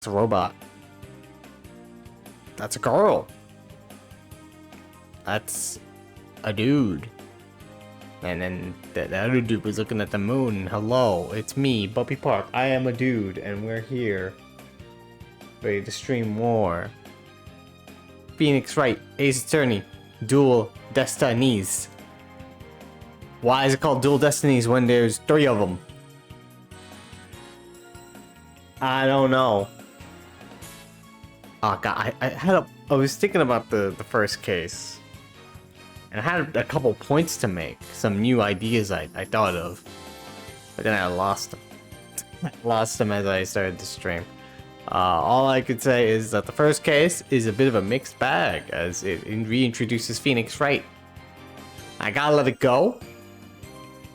It's a robot. That's a girl. That's a dude. And then the other dude was looking at the moon. Hello, it's me, Buppy Park. I am a dude, and we're here. Ready to stream more. Phoenix Wright, Ace Attorney, Dual Destinies. Why is it called Dual Destinies when there's 3 of them? I don't know. Oh god, I was thinking about the first case. And I had a couple points to make. Some new ideas I thought of. But then I lost them. Lost them as I started to stream. All I could say is that the first case is a bit of a mixed bag, as it reintroduces Phoenix Wright. I gotta let it go.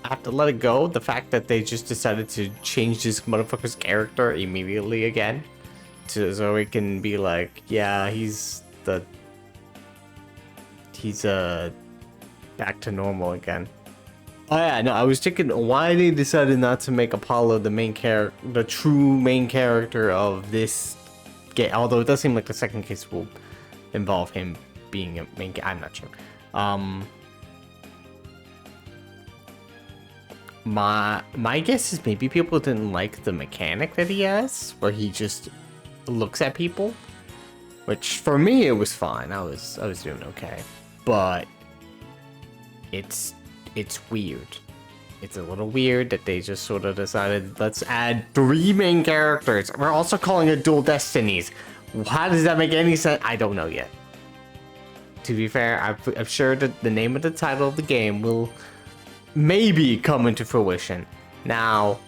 I have to let it go. The fact that they just decided to change this motherfucker's character immediately again. So it can be like, yeah, he's back to normal again. Oh yeah, no, I was thinking why they decided not to make Apollo the main character, the true main character of this game. Although it does seem like the second case will involve him being a main. I'm not sure. My guess is maybe people didn't like the mechanic that he has, where he just looks at people. Which for me it was fine. I was doing okay, but it's weird. It's a little weird that they just sort of decided, let's add 3 main characters. We're also calling it Dual Destinies. How does that make any sense? I don't know yet. To be fair, I'm sure that the name of the title of the game will maybe come into fruition. Now,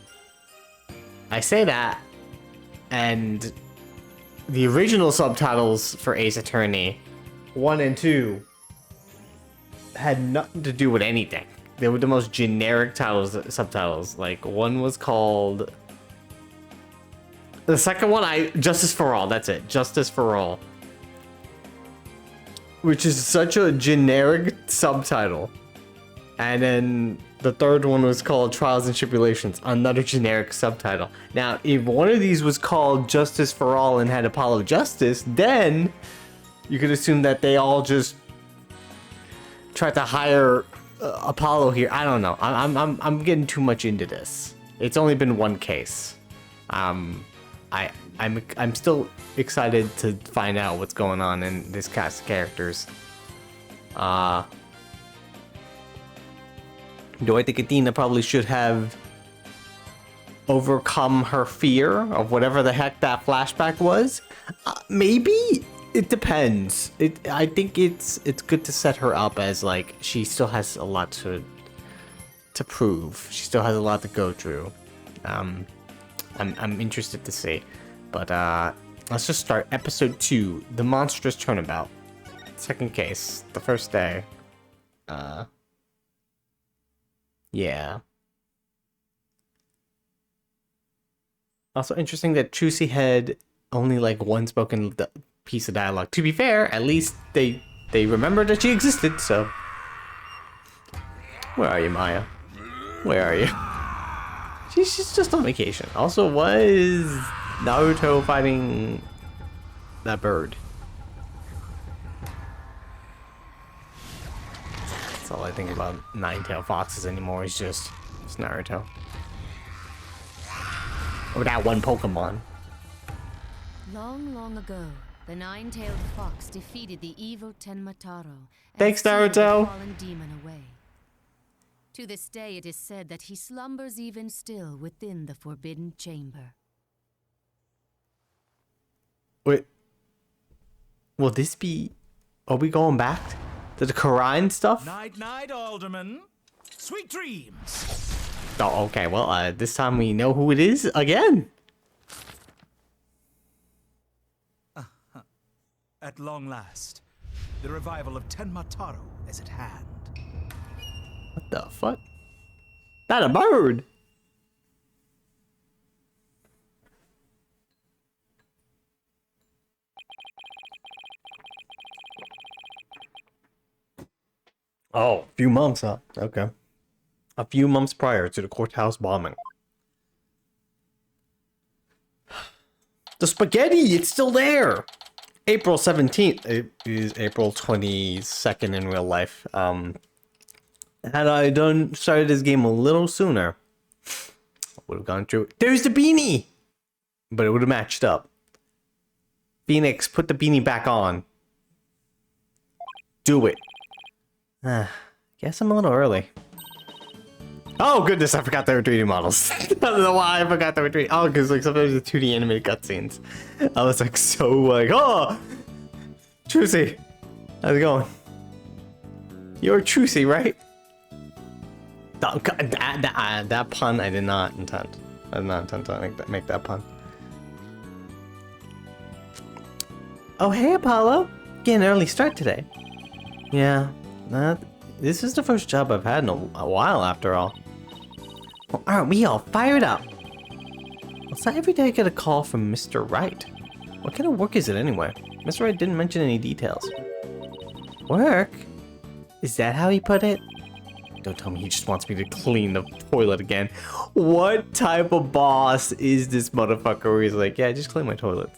I say that, and the original subtitles for Ace Attorney 1 and 2 had nothing to do with anything. They were the most generic subtitles. Like, one was called... The second one, Justice for All, that's it. Justice for All. Which is such a generic subtitle. And then the third one was called Trials and Tribulations, another generic subtitle. Now, if one of these was called Justice for All and had Apollo Justice, then you could assume that they all just tried to hire Apollo here. I don't know. I'm getting too much into this. It's only been one case. I'm still excited to find out what's going on in this cast of characters. Do I think Athena probably should have overcome her fear of whatever the heck that flashback was? Maybe. It depends. I think it's good to set her up as like she still has a lot to prove. She still has a lot to go through. I'm interested to see. But let's just start episode 2, the monstrous turnabout. Second case, the first day. Yeah. Also interesting that Trucy had only like one spoken piece of dialogue. To be fair, at least they remembered that she existed, so. Where are you, Maya? Where are you? She's just on vacation. Also, why is Naruto fighting that bird? That's all I think about nine-tailed foxes anymore. It's Naruto. Or that one Pokemon. Long, long ago, the nine-tailed fox defeated the evil Tenmataro. Thanks, Naruto. Fallen demon away. To this day, it is said that he slumbers even still within the forbidden chamber. Wait. Will this be... Are we going back to the Quran stuff? Night, night, Alderman. Sweet dreams. Oh, okay. Well, this time we know who it is again. At long last, the revival of Tenmataro is at hand. What the fuck? That a bird? Oh, a few months, huh? Okay. A few months prior to the courthouse bombing. The spaghetti, it's still there. April 17th. It is April 22nd in real life. Had I started this game a little sooner, I would have gone through. There's the beanie! But it would have matched up. Phoenix, put the beanie back on. Do it. Guess I'm a little early. Oh goodness, I forgot they were 3D models. I don't know why I forgot they were 3D. Oh, because like sometimes the 2D animated cutscenes. I was like so like, oh! Trucy! How's it going? You're Trucy, right? That pun I did not intend. I did not intend to make that pun. Oh hey Apollo! Getting an early start today. Yeah, this is the first job I've had in a while after all. Well, aren't we all fired up? Well, it's not every day I get a call from Mr. Wright. What kind of work is it anyway? Mr. Wright didn't mention any details. Work? Is that how he put it? Don't tell me he just wants me to clean the toilet again. What type of boss is this motherfucker where he's like, yeah, just clean my toilet?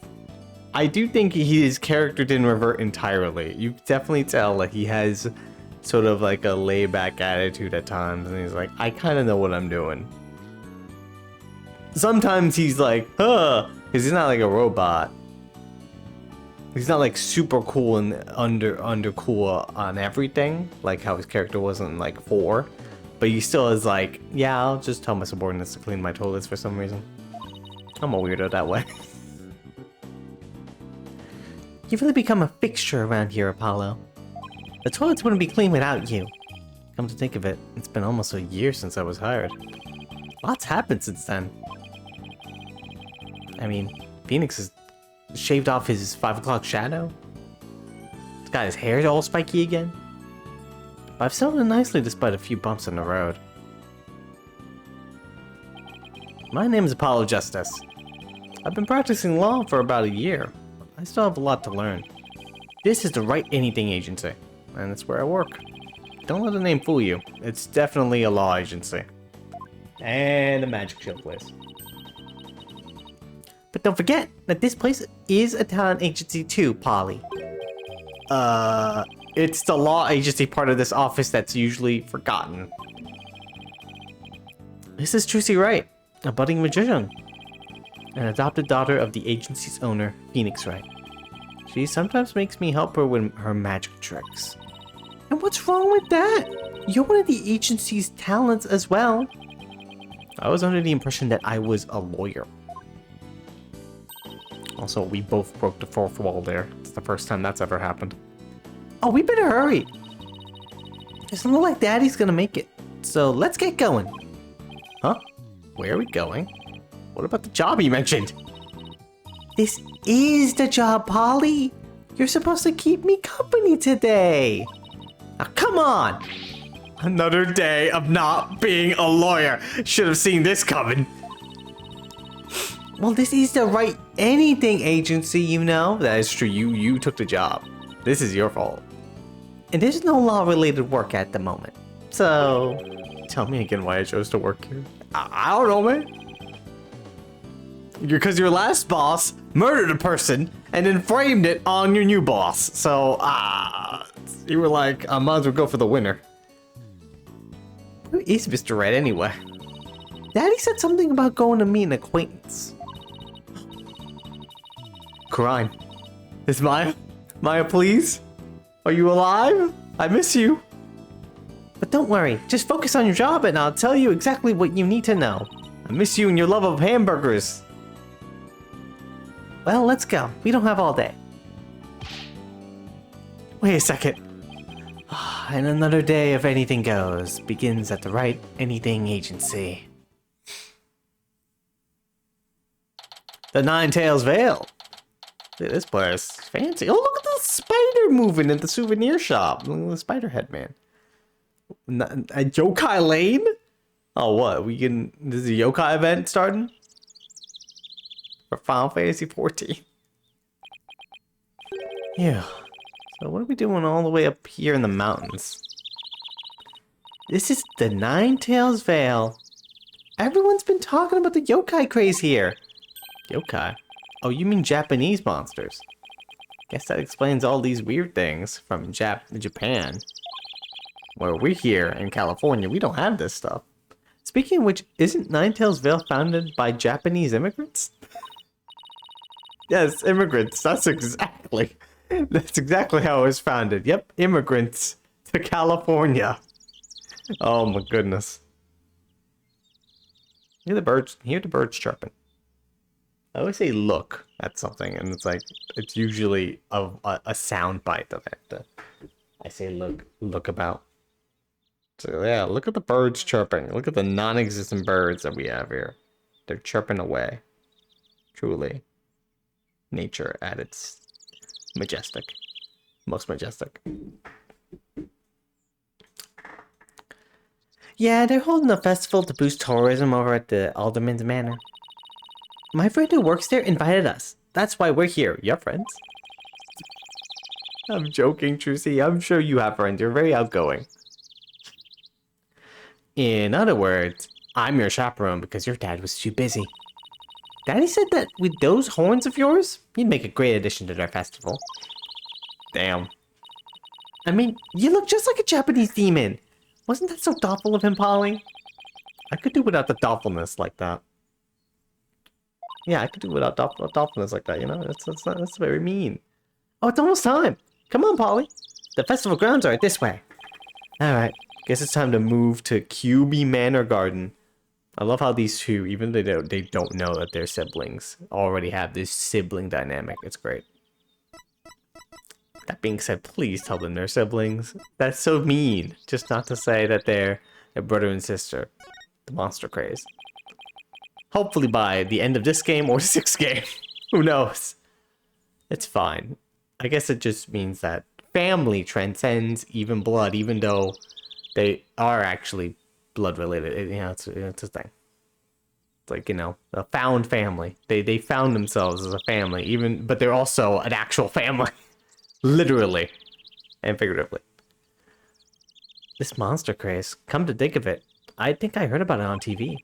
I do think his character didn't revert entirely. You definitely tell like he has sort of like a laid-back attitude at times, and he's like, I kind of know what I'm doing. Sometimes he's like, huh, because he's not like a robot. He's not like super cool and under cool on everything, like how his character was in like 4. But he still is like, yeah, I'll just tell my subordinates to clean my toilets for some reason. I'm a weirdo that way. You've really become a fixture around here, Apollo. The toilets wouldn't be clean without you. Come to think of it, it's been almost a year since I was hired. Lots happened since then. I mean, Phoenix has shaved off his 5 o'clock shadow. He's got his hair all spiky again. But I've settled in nicely despite a few bumps in the road. My name is Apollo Justice. I've been practicing law for about a year. I still have a lot to learn. This is the Right Anything Agency, and it's where I work. Don't let the name fool you. It's definitely a law agency. And a magic shield place. But don't forget that this place is a talent agency too, Polly. It's the law agency part of this office that's usually forgotten. This is Trucy Wright, a budding magician. An adopted daughter of the agency's owner, Phoenix Wright. She sometimes makes me help her with her magic tricks. And what's wrong with that? You're one of the agency's talents as well. I was under the impression that I was a lawyer. Also, we both broke the fourth wall there. It's the first time that's ever happened. Oh, we better hurry. It doesn't look like Daddy's gonna make it. So let's get going. Huh? Where are we going? What about the job you mentioned? This is the job, Polly. You're supposed to keep me company today. Now, come on. Another day of not being a lawyer. Should have seen this coming. Well, this is the Right Anything Agency, you know. That is true. You took the job. This is your fault. And there's no law-related work at the moment. So, tell me again why I chose to work here. I don't know, man. Because your last boss murdered a person and then framed it on your new boss. So, you were like, I might as well go for the winner. Who is Mr. Red anyway? Daddy said something about going to meet an acquaintance. Crime. Is Maya? Maya, please? Are you alive? I miss you. But don't worry, just focus on your job and I'll tell you exactly what you need to know. I miss you and your love of hamburgers. Well, let's go. We don't have all day. Wait a second. And another day of anything goes begins at the Right Anything Agency. The Nine Tails Vale. Look at this place. Fancy. Oh, look at the spider moving at the souvenir shop. Look at the spider head, man. A Yokai Lane? Oh, what? This is a Yokai event starting? For Final Fantasy 14. Yeah. So what are we doing all the way up here in the mountains? This is the Nine Tails Vale. Everyone's been talking about the yokai craze here. Yokai? Oh, you mean Japanese monsters? Guess that explains all these weird things from Japan. Where we're here in California, we don't have this stuff. Speaking of which, isn't Ninetales Vale founded by Japanese immigrants? Yes, immigrants. That's exactly how it was founded. Yep, immigrants to California. Oh my goodness. Hear the birds. Hear the birds chirping. I always say look at something, and it's like it's usually a sound bite of it. I say look about. So yeah, look at the birds chirping. Look at the non-existent birds that we have here. They're chirping away. Truly, nature at its majestic, most majestic. Yeah, they're holding a festival to boost tourism over at the Alderman's Manor. My friend who works there invited us. That's why we're here. Your friends? I'm joking, Trucy. I'm sure you have friends. You're very outgoing. In other words, I'm your chaperone because your dad was too busy. Daddy said that with those horns of yours, you'd make a great addition to their festival. Damn. I mean, you look just like a Japanese demon. Wasn't that so thoughtful of him, Polly? I could do without the thoughtfulness like that. Yeah, I could do without thoughtfulness like that, you know? That's very mean. Oh, it's almost time. Come on, Polly. The festival grounds are this way. Alright, guess it's time to move to QB Manor Garden. I love how these two, even though they don't know that they're siblings, already have this sibling dynamic. It's great. That being said, please tell them they're siblings. That's so mean. Just not to say that they're brother and sister. The monster craze. Hopefully by the end of this game or 6th game. Who knows? It's fine. I guess it just means that family transcends even blood, even though they are actually blood related. You know, it's a thing. It's like, you know, a found family. They found themselves as a family, but they're also an actual family. Literally and figuratively. This monster craze, come to think of it, I think I heard about it on TV.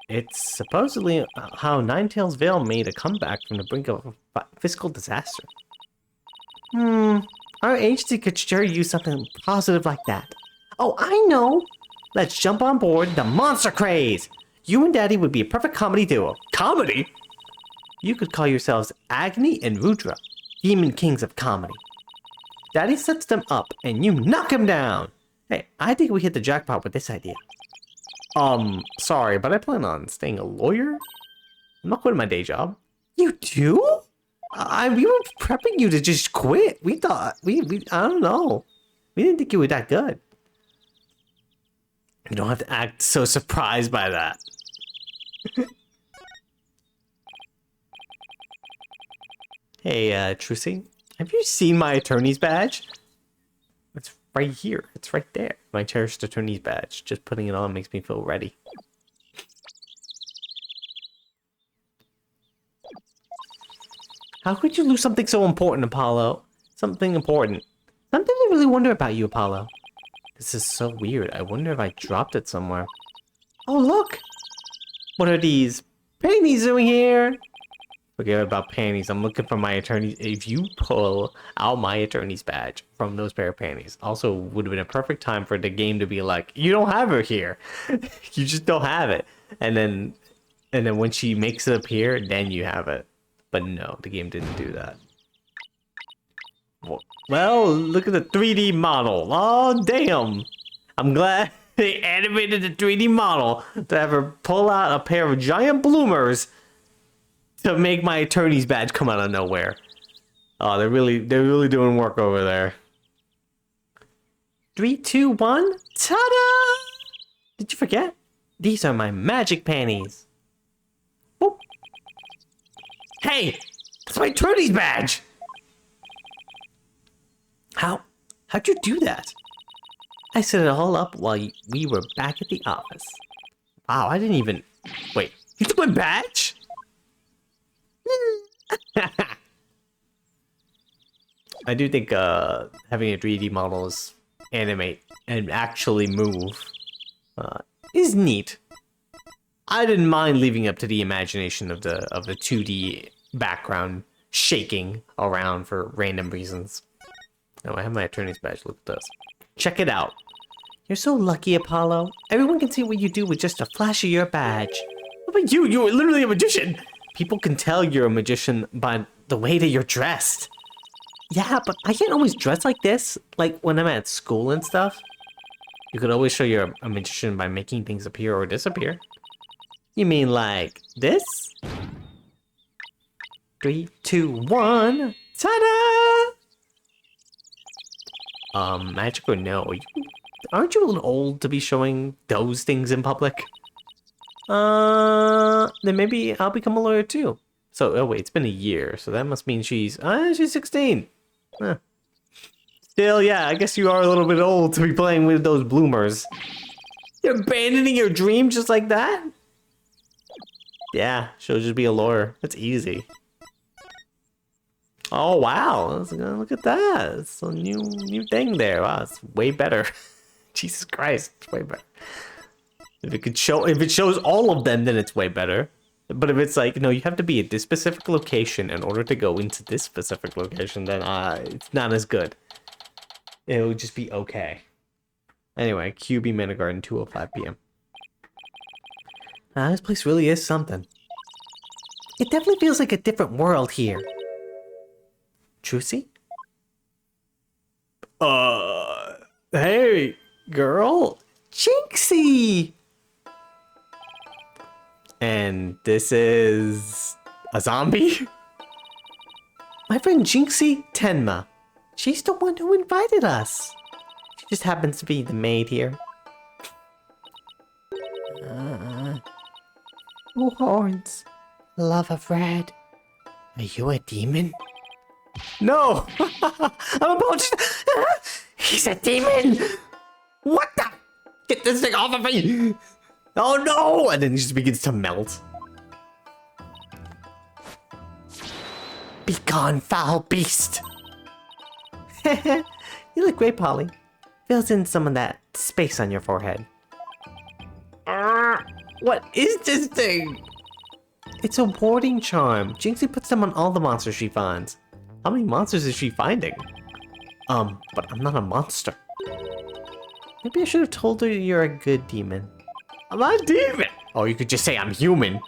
It's supposedly how Ninetales Vale made a comeback from the brink of a fiscal disaster. Our agency could sure use something positive like that. Oh, I know! Let's jump on board the monster craze! You and Daddy would be a perfect comedy duo. Comedy? You could call yourselves Agni and Rudra, demon kings of comedy. Daddy sets them up, and you knock him down! Hey, I think we hit the jackpot with this idea. Sorry, but I plan on staying a lawyer? I'm not quitting my day job. You do? We were prepping you to just quit. We thought, I don't know. We didn't think you were that good. You don't have to act so surprised by that. Hey, Trucy, have you seen my attorney's badge? It's right here. It's right there. My cherished attorney's badge. Just putting it on makes me feel ready. How could you lose something so important, Apollo? Something important. Something I really wonder about you, Apollo. This is so weird. I wonder if I dropped it somewhere. Oh, look! What are these panties doing here? Forget about panties. I'm looking for my attorney. If you pull out my attorney's badge from those pair of panties, also would have been a perfect time for the game to be like, you don't have her here. You just don't have it. And then when she makes it appear, then you have it. But no, the game didn't do that. Well, look at the 3D model. Oh, damn. I'm glad they animated the 3D model to have her pull out a pair of giant bloomers to make my attorney's badge come out of nowhere. Oh, they're really doing work over there. 3, 2, 1, ta-da! Did you forget? These are my magic panties. Boop. Hey, that's my attorney's badge. How'd you do that? I set it all up while we were back at the office. Wow, I didn't even... Wait, you took my badge? I do think having a 3D models animate and actually move is neat. I didn't mind leaving up to the imagination of the 2D background shaking around for random reasons. Oh, I have my attorney's badge. Look at this. Check it out. You're so lucky, Apollo. Everyone can see what you do with just a flash of your badge. What about you? You're literally a magician. People can tell you're a magician by the way that you're dressed. Yeah, but I can't always dress like this. Like when I'm at school and stuff. You could always show you're a magician by making things appear or disappear. You mean like this? 3, 2, 1. Ta-da! Magic or no? Aren't you a little old to be showing those things in public? Then maybe I'll become a lawyer too. So, oh wait, it's been a year, so that must mean she's 16. Huh. Still, yeah, I guess you are a little bit old to be playing with those bloomers. You're abandoning your dream just like that? Yeah, she'll just be a lawyer. That's easy. Oh wow, look at that. It's a new thing there. Wow, it's way better. Jesus Christ, it's way better. If it shows all of them, then it's way better. But if it's like, no, you have to be at this specific location in order to go into this specific location, then it's not as good. It would just be okay. Anyway, QB Manor Garden, 2:05 p.m. This place really is something. It definitely feels like a different world here. Trucy? Hey, girl. Jinxie! And this is a zombie? My friend Jinxie Tenma. She's the one who invited us. She just happens to be the maid here. Oh, horns. Love of red. Are you a demon? No! I'm about to... He's a demon! What the... Get this thing off of me! Oh no! And then he just begins to melt. Be gone, foul beast! You look great, Polly. Fills in some of that space on your forehead. What is this thing? It's a warding charm. Jinxie puts them on all the monsters she finds. How many monsters is she finding? But I'm not a monster. Maybe I should have told her you're a good demon. I'm not a demon! Oh, you could just say I'm human.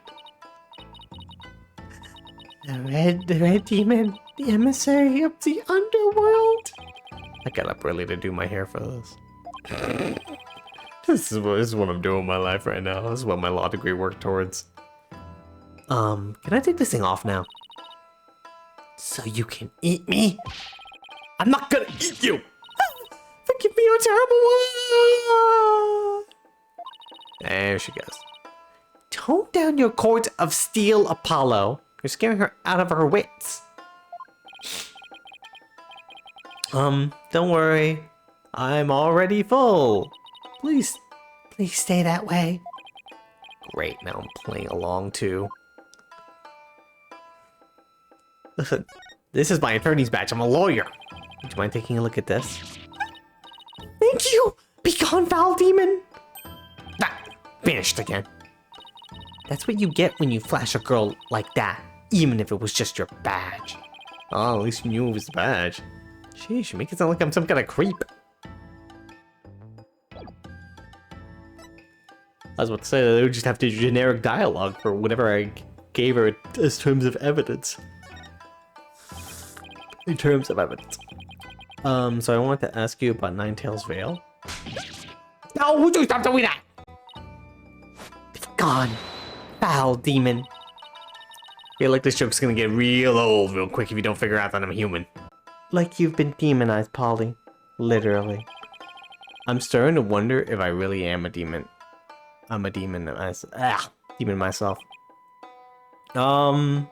The red demon, the emissary of the underworld. I got up early to do my hair for this. This is what I'm doing in my life right now. This is what my law degree worked towards. Can I take this thing off now? So you can eat me? I'm not gonna eat you! Forgive me, you're terrible! There she goes. Tone down your cords of steel, Apollo. You're scaring her out of her wits. Don't worry. I'm already full. Please stay that way. Great, now I'm playing along too. Listen, this is my attorney's badge. I'm a lawyer. Would you mind taking a look at this? Thank you! Be gone, foul demon! Vanished again. That's what you get when you flash a girl like that, even if it was just your badge. Oh, at least you knew it was the badge. Sheesh, you make it sound like I'm some kind of creep. I was about to say that they would just have to do generic dialogue for whatever I gave her as terms of evidence. In terms of evidence. So I wanted to ask you about Ninetales Veil. No, would you stop doing that? Be gone, foul demon. I feel like this joke's gonna get real old real quick if you don't figure out that I'm human. Like you've been demonized, Polly. Literally. I'm starting to wonder if I really am a demon. I'm a demon demon myself. I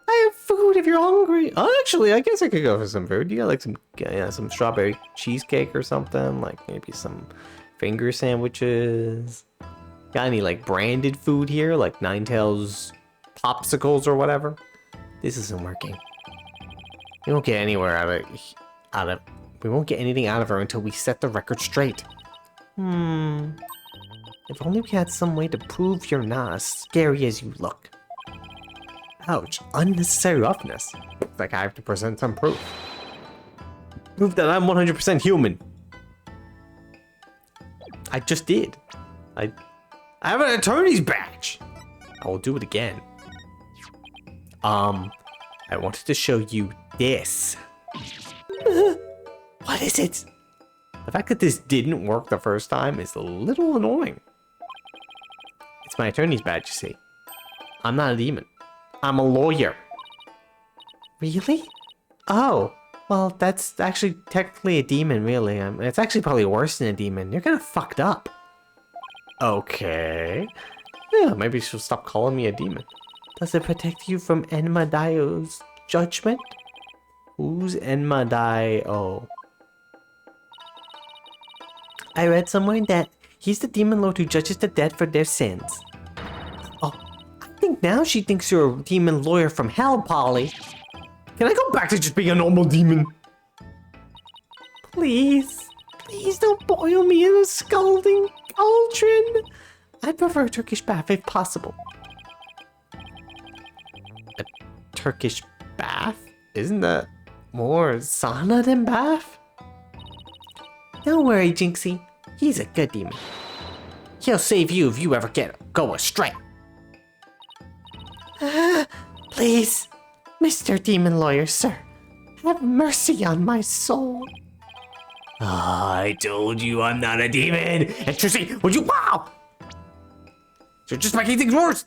have food if you're hungry. Oh, actually, I guess I could go for some food. You got like some strawberry cheesecake or something? Like maybe some finger sandwiches. Got any like branded food here? Like Ninetales popsicles or whatever? This isn't working. We won't get anywhere we won't get anything out of her until we set the record straight. If only we had some way to prove you're not as scary as you look. Ouch, unnecessary roughness. Looks like I have to present some proof. Prove that I'm 100% human. I just did. I have an attorney's badge. I will do it again. I wanted to show you this. What is it? The fact that this didn't work the first time is a little annoying. It's my attorney's badge, you see. I'm not a demon. I'm a lawyer. Really? Oh, well, that's actually technically a demon, really. It's actually probably worse than a demon. You're kind of fucked up. Okay. Yeah, maybe she'll stop calling me a demon. Does it protect you from Enmadaio's judgment? Who's Enmadaio? I read somewhere that he's the demon lord who judges the dead for their sins. Oh, I think now she thinks you're a demon lawyer from hell, Polly. Can I go back to just being a normal demon? Please. Please don't boil me in a scalding cauldron. I'd prefer a Turkish bath if possible. A Turkish bath? Isn't that more sauna than bath? Don't worry, Jinxie. He's a good demon. He'll save you if you ever go astray. Please, Mr. Demon Lawyer, sir. Have mercy on my soul. I told you I'm not a demon. And Trissy, would you? Wow! You're just making things worse.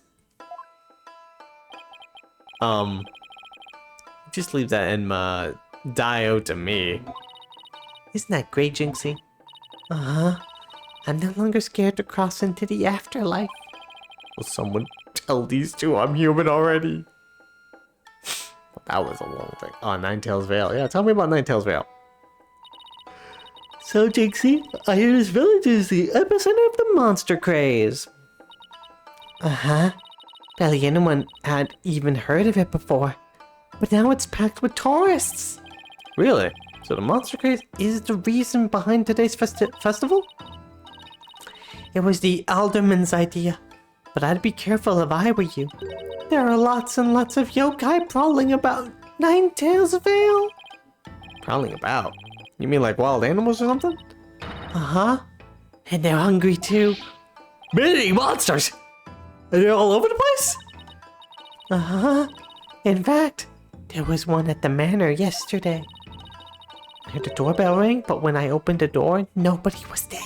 Just leave that Enmadaio to me. Isn't that great, Jinxie? Uh-huh. I'm no longer scared to cross into the afterlife. Will someone tell these two I'm human already? That was a long thing. Oh, Ninetales Vale. Yeah, tell me about Ninetales Vale. So, Jinxie, I hear this village is the epicenter of the monster craze. Uh-huh. Barely anyone had even heard of it before. But now it's packed with tourists. Really? So the monster craze is the reason behind today's festival? It was the alderman's idea, but I'd be careful if I were you. There are lots and lots of yokai prowling about Ninetales Vale. Prowling about? You mean like wild animals or something? Uh-huh. And they're hungry too. Many monsters! And they're all over the place? Uh-huh. In fact, there was one at the manor yesterday. I heard the doorbell ring, but when I opened the door, nobody was there.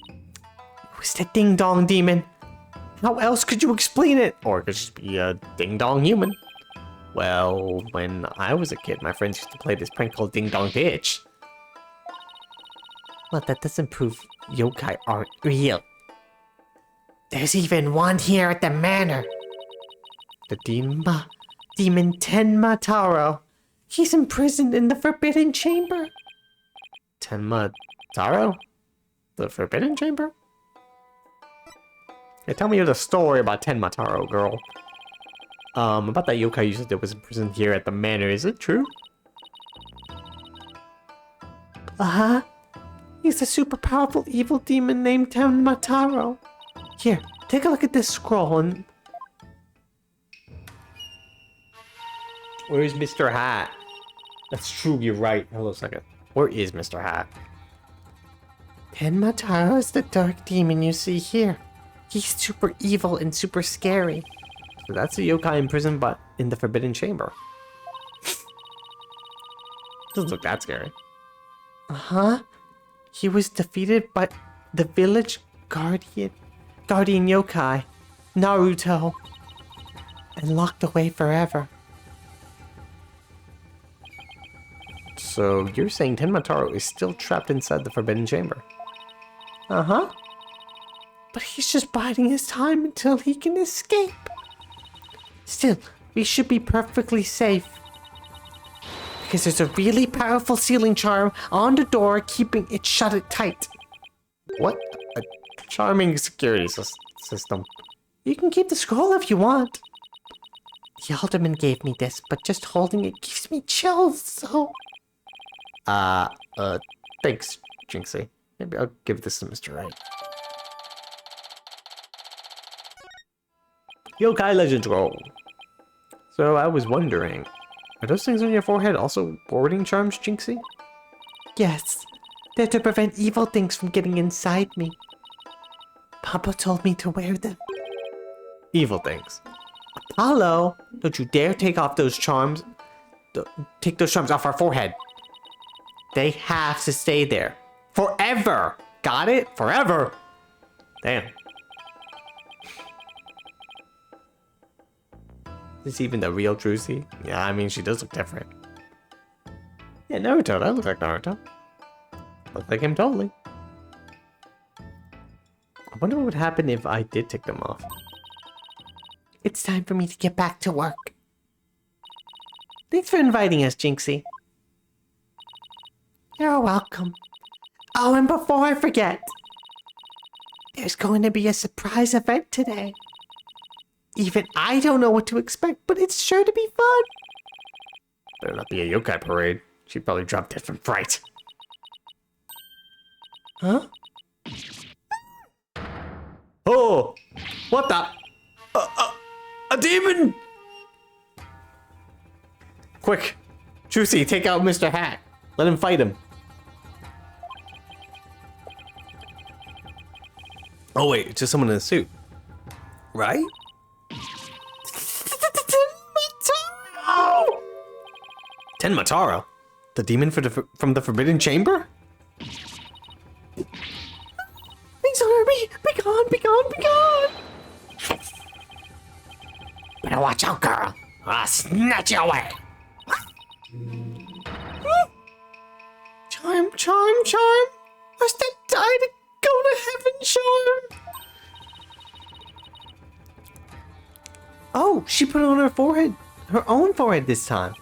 It was the ding-dong demon. How else could you explain it? Or it could just be a ding-dong human. Well, when I was a kid, my friends used to play this prank called Ding Dong Ditch. But that doesn't prove yokai aren't real. There's even one here at the manor. The demon Tenma Taro. He's imprisoned in the Forbidden Chamber. Tenma Taro? The Forbidden Chamber? Hey, tell me the story about Tenma Taro, girl. About that yokai you said that was imprisoned here at the manor, is it true? Uh-huh. He's a super powerful evil demon named Tenma Taro. Here, take a look at this scroll and... Where's Mr. Hat? That's true, you're right. Hold on a second. Where is Mr. Hat? Tenma Taro is the dark demon you see here. He's super evil and super scary. So that's a yokai imprisoned but in the Forbidden Chamber. Doesn't look that scary. Uh-huh. He was defeated by the village guardian yokai, Naruto, and locked away forever. So you're saying Tenma Taro is still trapped inside the Forbidden Chamber? Uh-huh. But he's just biding his time until he can escape. Still, we should be perfectly safe. Because there's a really powerful sealing charm on the door keeping it shut tight. What? A charming security system. You can keep the scroll if you want. The alderman gave me this, but just holding it gives me chills, so... Thanks, Jinxie. Maybe I'll give this to Mr. Right. Yokai Legend Roll. So I was wondering, are those things on your forehead also warding charms, Jinxie? Yes, they're to prevent evil things from getting inside me. Papa told me to wear them. Evil things. Apollo, don't you dare take off those charms. Take those charms off our forehead. They have to stay there. Forever! Got it? Forever! Damn. Is this even the real Druzy? Yeah, I mean, she does look different. Yeah, Naruto, that looks like Naruto. Looks like him totally. I wonder what would happen if I did take them off. It's time for me to get back to work. Thanks for inviting us, Jinxie. You're welcome. Oh, and before I forget, there's going to be a surprise event today. Even I don't know what to expect, but it's sure to be fun. Better not be a yokai parade. She'd probably drop dead from fright. Huh? Oh! What the? A demon! Quick! Juicy, take out Mr. Hat. Let him fight him. Oh wait, it's just someone in a suit. Right? Tenmataro? The demon from the Forbidden Chamber? Please honor me! Be gone, be gone, be gone! Better watch out, girl! I'll snatch you away! Charm, charm, charm! I still die to go to heaven, charm! Oh, she put it on her forehead. Her own forehead this time.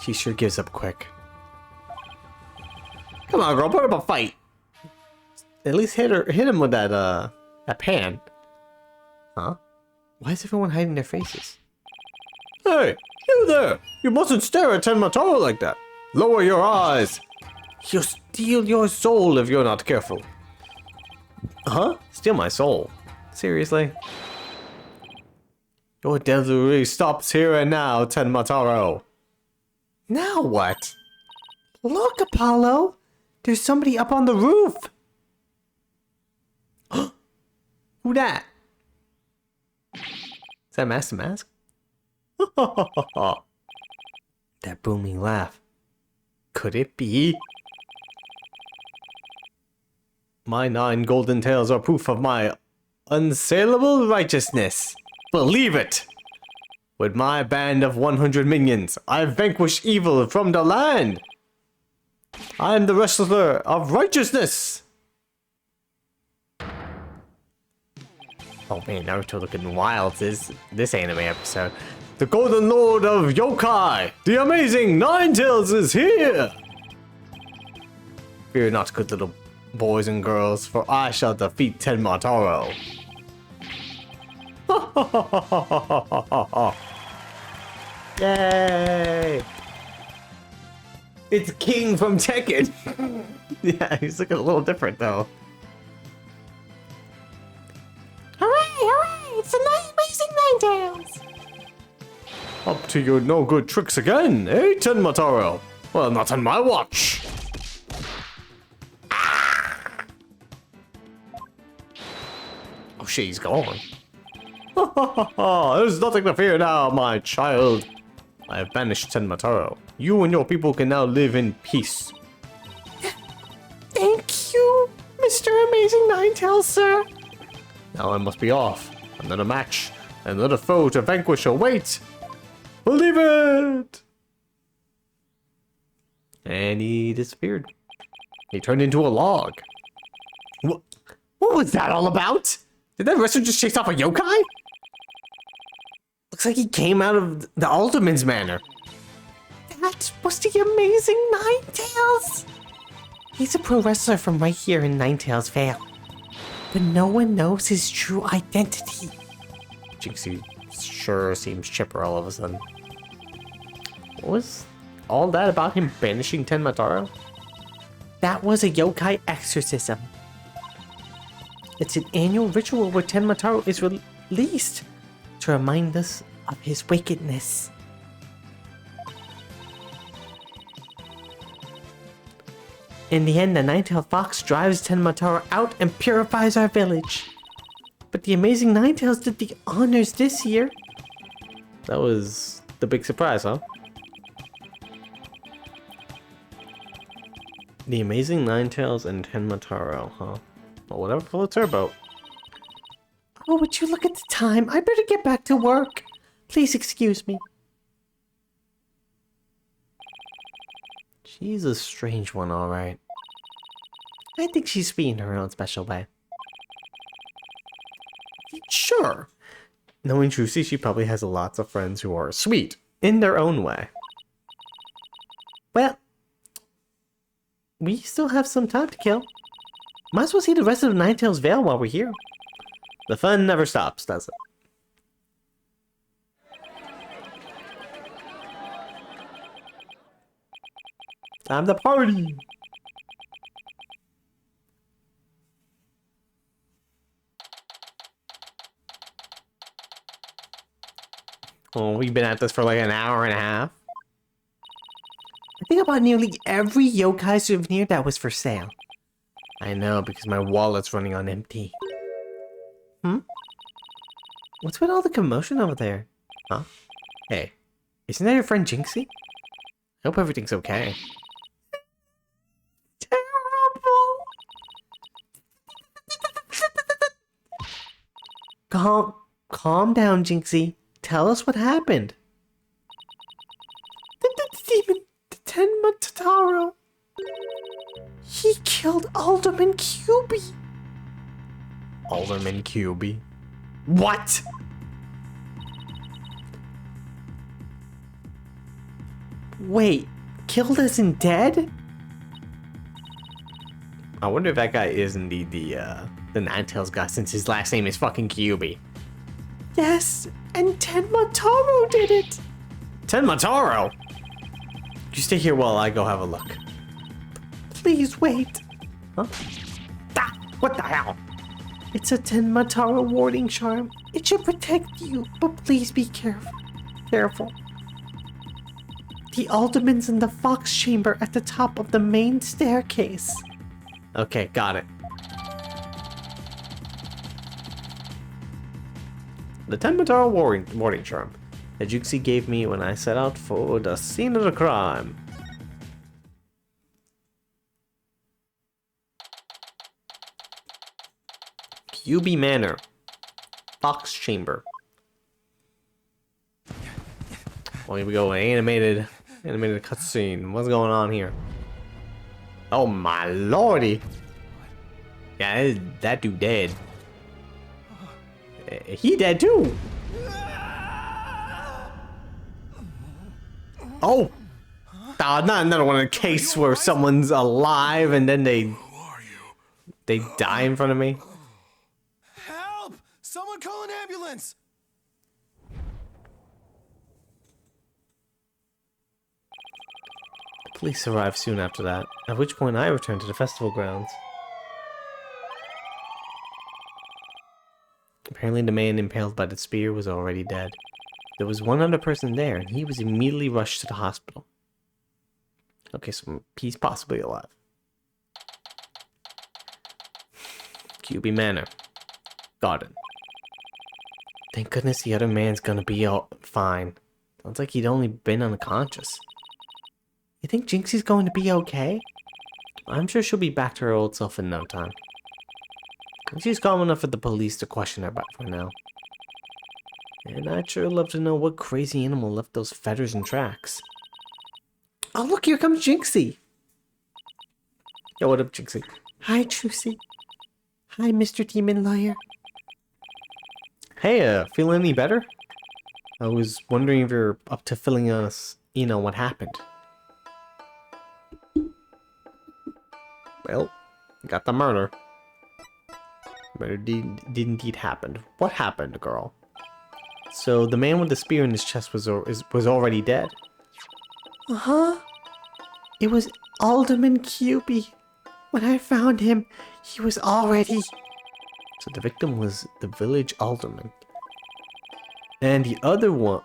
She sure gives up quick. Come on, girl, put up a fight. At least hit him with that pan. Huh? Why is everyone hiding their faces? Hey, you there! You mustn't stare at Tenmataro like that. Lower your eyes. He'll steal your soul if you're not careful. Huh? Steal my soul? Seriously? Your devilry stops here and now, Tenmataro. Now what? Look, Apollo! There's somebody up on the roof! Who that? Is that Master Mask? That booming laugh. Could it be? My 9 golden tails are proof of my unsaleable righteousness. Believe it! With my band of 100 minions, I vanquish evil from the land. I am the wrestler of righteousness. Oh man, Naruto looking wild this anime episode. The Golden Lord of Yokai, the amazing Ninetales is here. Fear not, good little boys and girls, for I shall defeat Tenmataro. Yay! It's King from Tekken. Yeah, he's looking a little different though. Hooray! Hooray! It's the amazing Ninetales! Up to your no good tricks again, eh, Tenmataro? Well, not on my watch. Ah! Oh shit, he's gone. There's nothing to fear now, my child. I have banished Tenmataro. You and your people can now live in peace. Thank you, Mr. Amazing Ninetales, sir. Now I must be off. Another match, another foe to vanquish await. Believe it! And he disappeared. He turned into a log. What was that all about? Did that wrestler just chase off a yokai? Looks like he came out of the Alderman's manor. That was the amazing Ninetales! He's a pro wrestler from right here in Ninetales Vale. But no one knows his true identity. Jinxie sure seems chipper all of a sudden. What was all that about him banishing Tenmataro? That was a yokai exorcism. It's an annual ritual where Tenmataro is released. to remind us of his wickedness. In the end, the Nine-Tailed Fox drives Tenmataro out and purifies our village. But the amazing Ninetales did the honors this year. That was the big surprise, huh? The amazing Ninetales and Tenmataro, huh? Well, whatever floats her boat. Oh, would you look at the time? I better get back to work. Please excuse me. She's a strange one, alright. I think she's sweet in her own special way. Sure. Knowing Trucy, she probably has lots of friends who are sweet in their own way. Well, we still have some time to kill. Might as well see the rest of the Ninetales Vale while we're here. The fun never stops, does it? Time to party! Oh, we've been at this for like an hour and a half. I think I bought nearly every yokai souvenir that was for sale. I know, because my wallet's running on empty. What's with all the commotion over there? Huh? Hey, isn't that your friend Jinxie? I hope everything's okay. Terrible! Calm down, Jinxie. Tell us what happened. The demon, the Tenmataro. He killed Alderman QB. Alderman QB? What? Wait, killed as in dead? I wonder if that guy is indeed the Ninetales guy, since his last name is fucking QB. Yes, and Tenmataro did it! Tenmataro? You stay here while I go have a look. Please wait. Huh? Ah, what the hell? It's a Tenmataro warding charm. It should protect you, but please be careful. The Alderman's in the Fox Chamber at the top of the main staircase. Okay, got it. The Tenmataro warding charm that Juxi gave me when I set out for the scene of the crime. QB Manor. Fox Chamber. Well, here we go. Animated cutscene. What's going on here? Oh my lordy! Yeah, that dude dead. He dead too. Oh, not another one of the case where someone's alive and then they die in front of me. Help! Someone call an ambulance! Police arrived soon after that, at which point I returned to the festival grounds. Apparently the man impaled by the spear was already dead. There was one other person there, and he was immediately rushed to the hospital. Okay, so he's possibly alive. QB Manor. Garden. Thank goodness the other man's gonna be all fine. Sounds like he'd only been unconscious. You think Jinxie's going to be okay? I'm sure she'll be back to her old self in no time. She's calm enough for the police to question her about for now. And I'd sure love to know what crazy animal left those feathers and tracks. Oh look, here comes Jinxie! Yo, what up, Jinxie? Hi, Trucy. Hi, Mr. Demon Lawyer. Hey, feeling any better? I was wondering if you're up to filling us, what happened. Well, got the murder. Murder did indeed happen. What happened, girl? So the man with the spear in his chest was already dead. Uh-huh. It was Alderman QB. When I found him, he was already... So the victim was the village alderman. And the other one,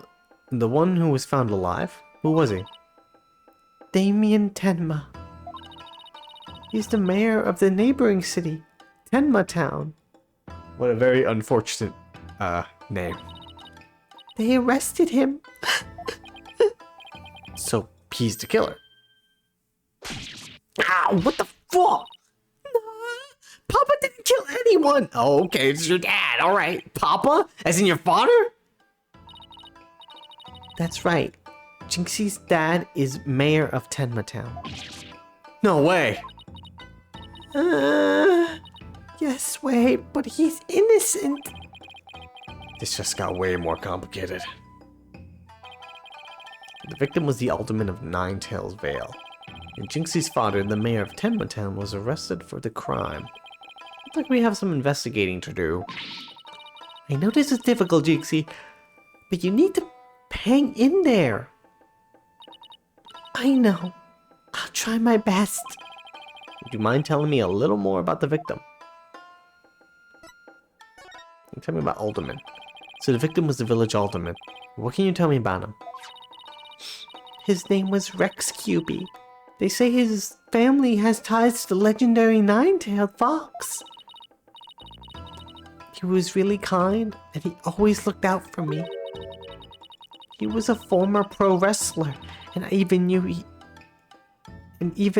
the one who was found alive, who was he? Damien Tenma. He's the mayor of the neighboring city, Tenma Town. What a very unfortunate, name. They arrested him. So, he's the killer. Ow, what the fuck? Papa didn't kill anyone! Oh, okay, it's your dad, alright. Papa? As in your father? That's right. Jinxie's dad is mayor of Tenma Town. No way! Yes, wait, but he's innocent. This just got way more complicated. The victim was the alderman of Ninetails Vale, and Jinxie's father, the mayor of Tenma Town, was arrested for the crime. Looks like we have some investigating to do. I know this is difficult, Jinxie, but you need to hang in there. I know. I'll try my best. Would you mind telling me a little more about the victim? Tell me about Alderman. So the victim was the village alderman. What can you tell me about him? His name was Rex QB. They say his family has ties to the legendary nine-tailed fox. He was really kind, and he always looked out for me. He was a former pro wrestler, and I even knew he knew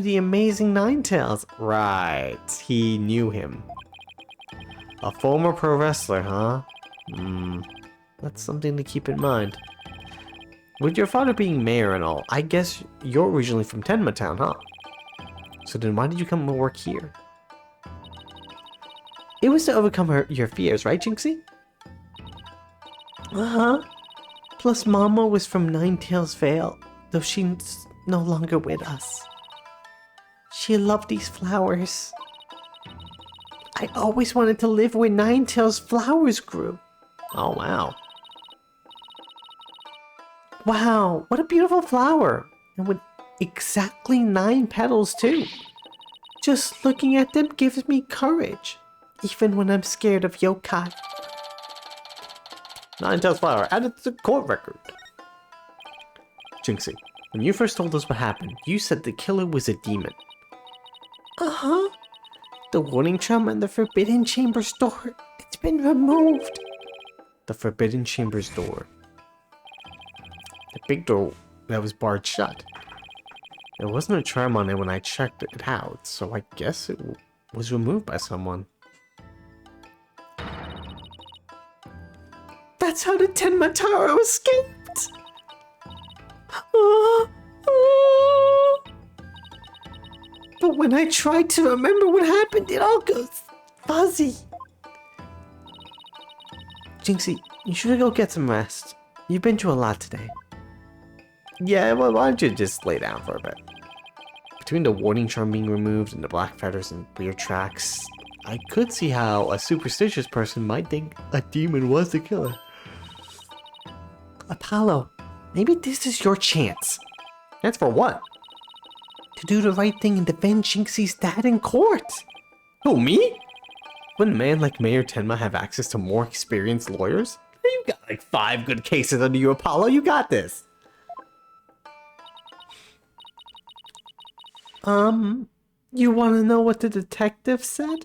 the amazing Ninetails. Right, he knew him. A former pro wrestler, huh? That's something to keep in mind. With your father being mayor and all, I guess you're originally from Tenma Town, huh? So then why did you come to work here? It was to overcome your fears, right, Jinxie? Uh-huh. Plus, Mama was from Ninetails Vale, though she's no longer with us. She loved these flowers. I always wanted to live where Ninetails flowers grew. Oh, wow. Wow, what a beautiful flower. And with exactly 9 petals, too. Just looking at them gives me courage, even when I'm scared of yokai. Ninetails flower added to the court record. Jinxie, when you first told us what happened, you said the killer was a demon. Uh-huh. The warning charm on the Forbidden Chamber's door, it's been removed. The Forbidden Chamber's door. The big door that was barred shut. There wasn't a charm on it when I checked it out, so I guess it was removed by someone. That's how the Tenma Taro escaped! But when I try to remember what happened, it all goes fuzzy. Jinxie, you should go get some rest. You've been through a lot today. Yeah, well, why don't you just lay down for a bit? Between the warning charm being removed and the black feathers and weird tracks, I could see how a superstitious person might think a demon was the killer. Apollo, maybe this is your chance. That's for what? To do the right thing and defend Jinxie's dad in court. Who, me? Wouldn't a man like Mayor Tenma have access to more experienced lawyers? You got like 5 good cases under you, Apollo. You got this. You want to know what the detective said?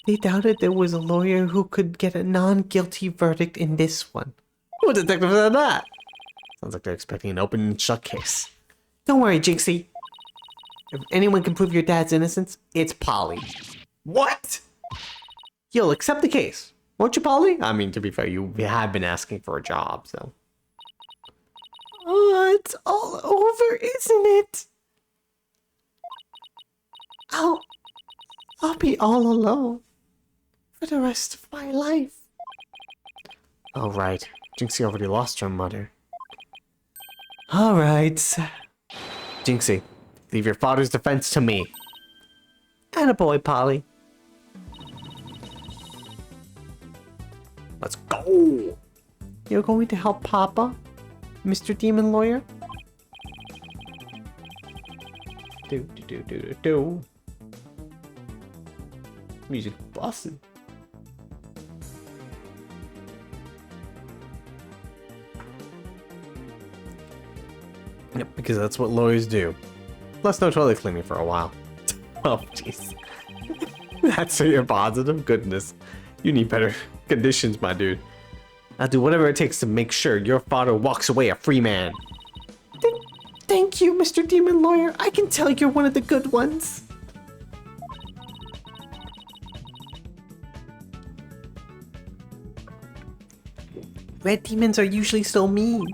They doubted there was a lawyer who could get a non-guilty verdict in this one. What detective said that? Sounds like they're expecting an open and shut case. Don't worry, Jinxie. If anyone can prove your dad's innocence, it's Polly. What? You'll accept the case, won't you, Polly? I mean, to be fair, you have been asking for a job, so. Oh, it's all over, isn't it? I'll be all alone for the rest of my life. All right, Jinxie already lost her mother. All right, Jinxie, leave your father's defense to me. Attaboy, Polly. Let's go. You're going to help Papa, Mr. Demon Lawyer? Do. Music busting. Yep, because that's what lawyers do. Plus, no toilet cleaning for a while. Oh, jeez. That's so you're positive? Goodness. You need better conditions, my dude. I'll do whatever it takes to make sure your father walks away a free man. Thank you, Mr. Demon Lawyer. I can tell you're one of the good ones. Red demons are usually so mean.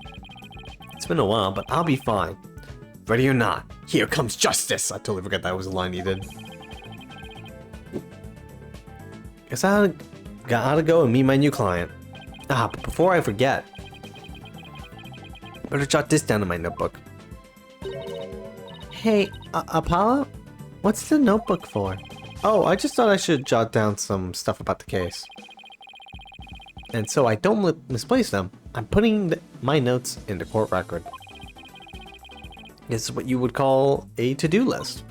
It's been a while, but I'll be fine. Ready or not, here comes justice. I totally forgot that was the line he did. Guess I gotta go and meet my new client. Ah, but before I forget, better jot this down in my notebook. Hey, Apollo? What's the notebook for? Oh, I just thought I should jot down some stuff about the case. And so I don't misplace them, I'm putting my notes in the court record. This is what you would call a to-do list.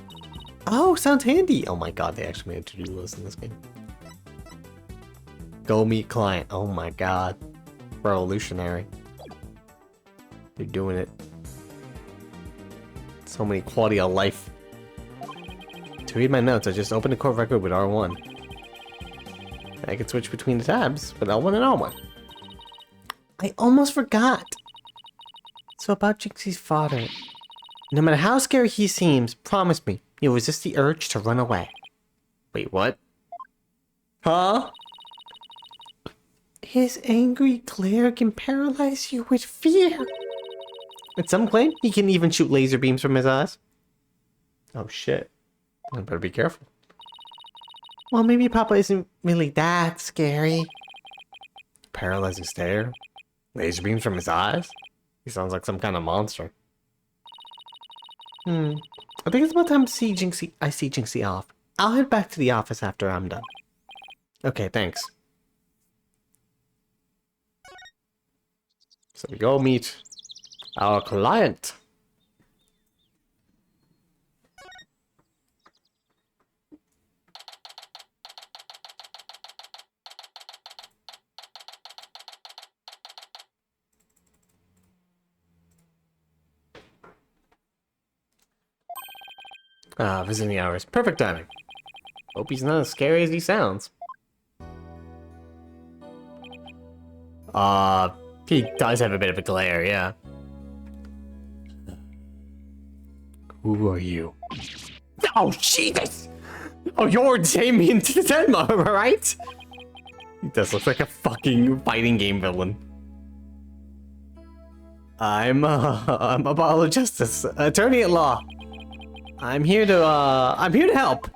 Oh, sounds handy. Oh my god, they actually made a to-do list in this game. Go meet client. Oh my god. Revolutionary. You're doing it. So many quality of life. To read my notes, I just opened the court record with R1. I can switch between the tabs with L1 and R1. I almost forgot. So about Jinxie's father. No matter how scary he seems, promise me, you'll resist the urge to run away. Wait, what? Huh? His angry glare can paralyze you with fear. And some claim he can even shoot laser beams from his eyes. Oh shit. I better be careful. Well, maybe Papa isn't really that scary. Paralyzing stare? Laser beams from his eyes? He sounds like some kind of monster. I think it's about time to see Jinxie off. I'll head back to the office after I'm done. Okay, thanks. So we go meet our client. Ah, visiting hours. Perfect timing. Hope he's not as scary as he sounds. He does have a bit of a glare, yeah. Who are you? Oh, Jesus! Oh, you're Damien Tenma, right? He does look like a fucking fighting game villain. I'm Apollo Justice, attorney at law. I'm here to help.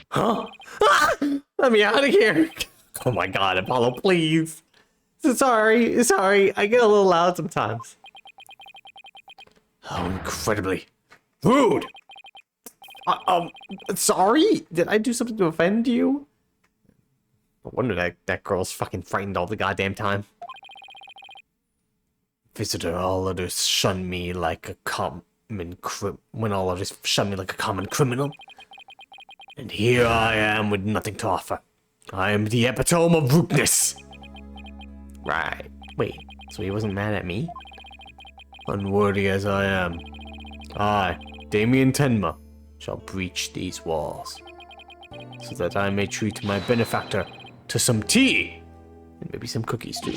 Huh? Ah! Let me out of here. Oh my god, Apollo, please. Sorry, I get a little loud sometimes. How incredibly rude. Sorry? Did I do something to offend you? No wonder that girl's fucking frightened all the goddamn time. Visitor, all others shun me like a common criminal. And here I am with nothing to offer. I am the epitome of rudeness. Right. Wait, so he wasn't mad at me? Unworthy as I am, I, Damien Tenma, shall breach these walls, so that I may treat my benefactor to some tea, and maybe some cookies too.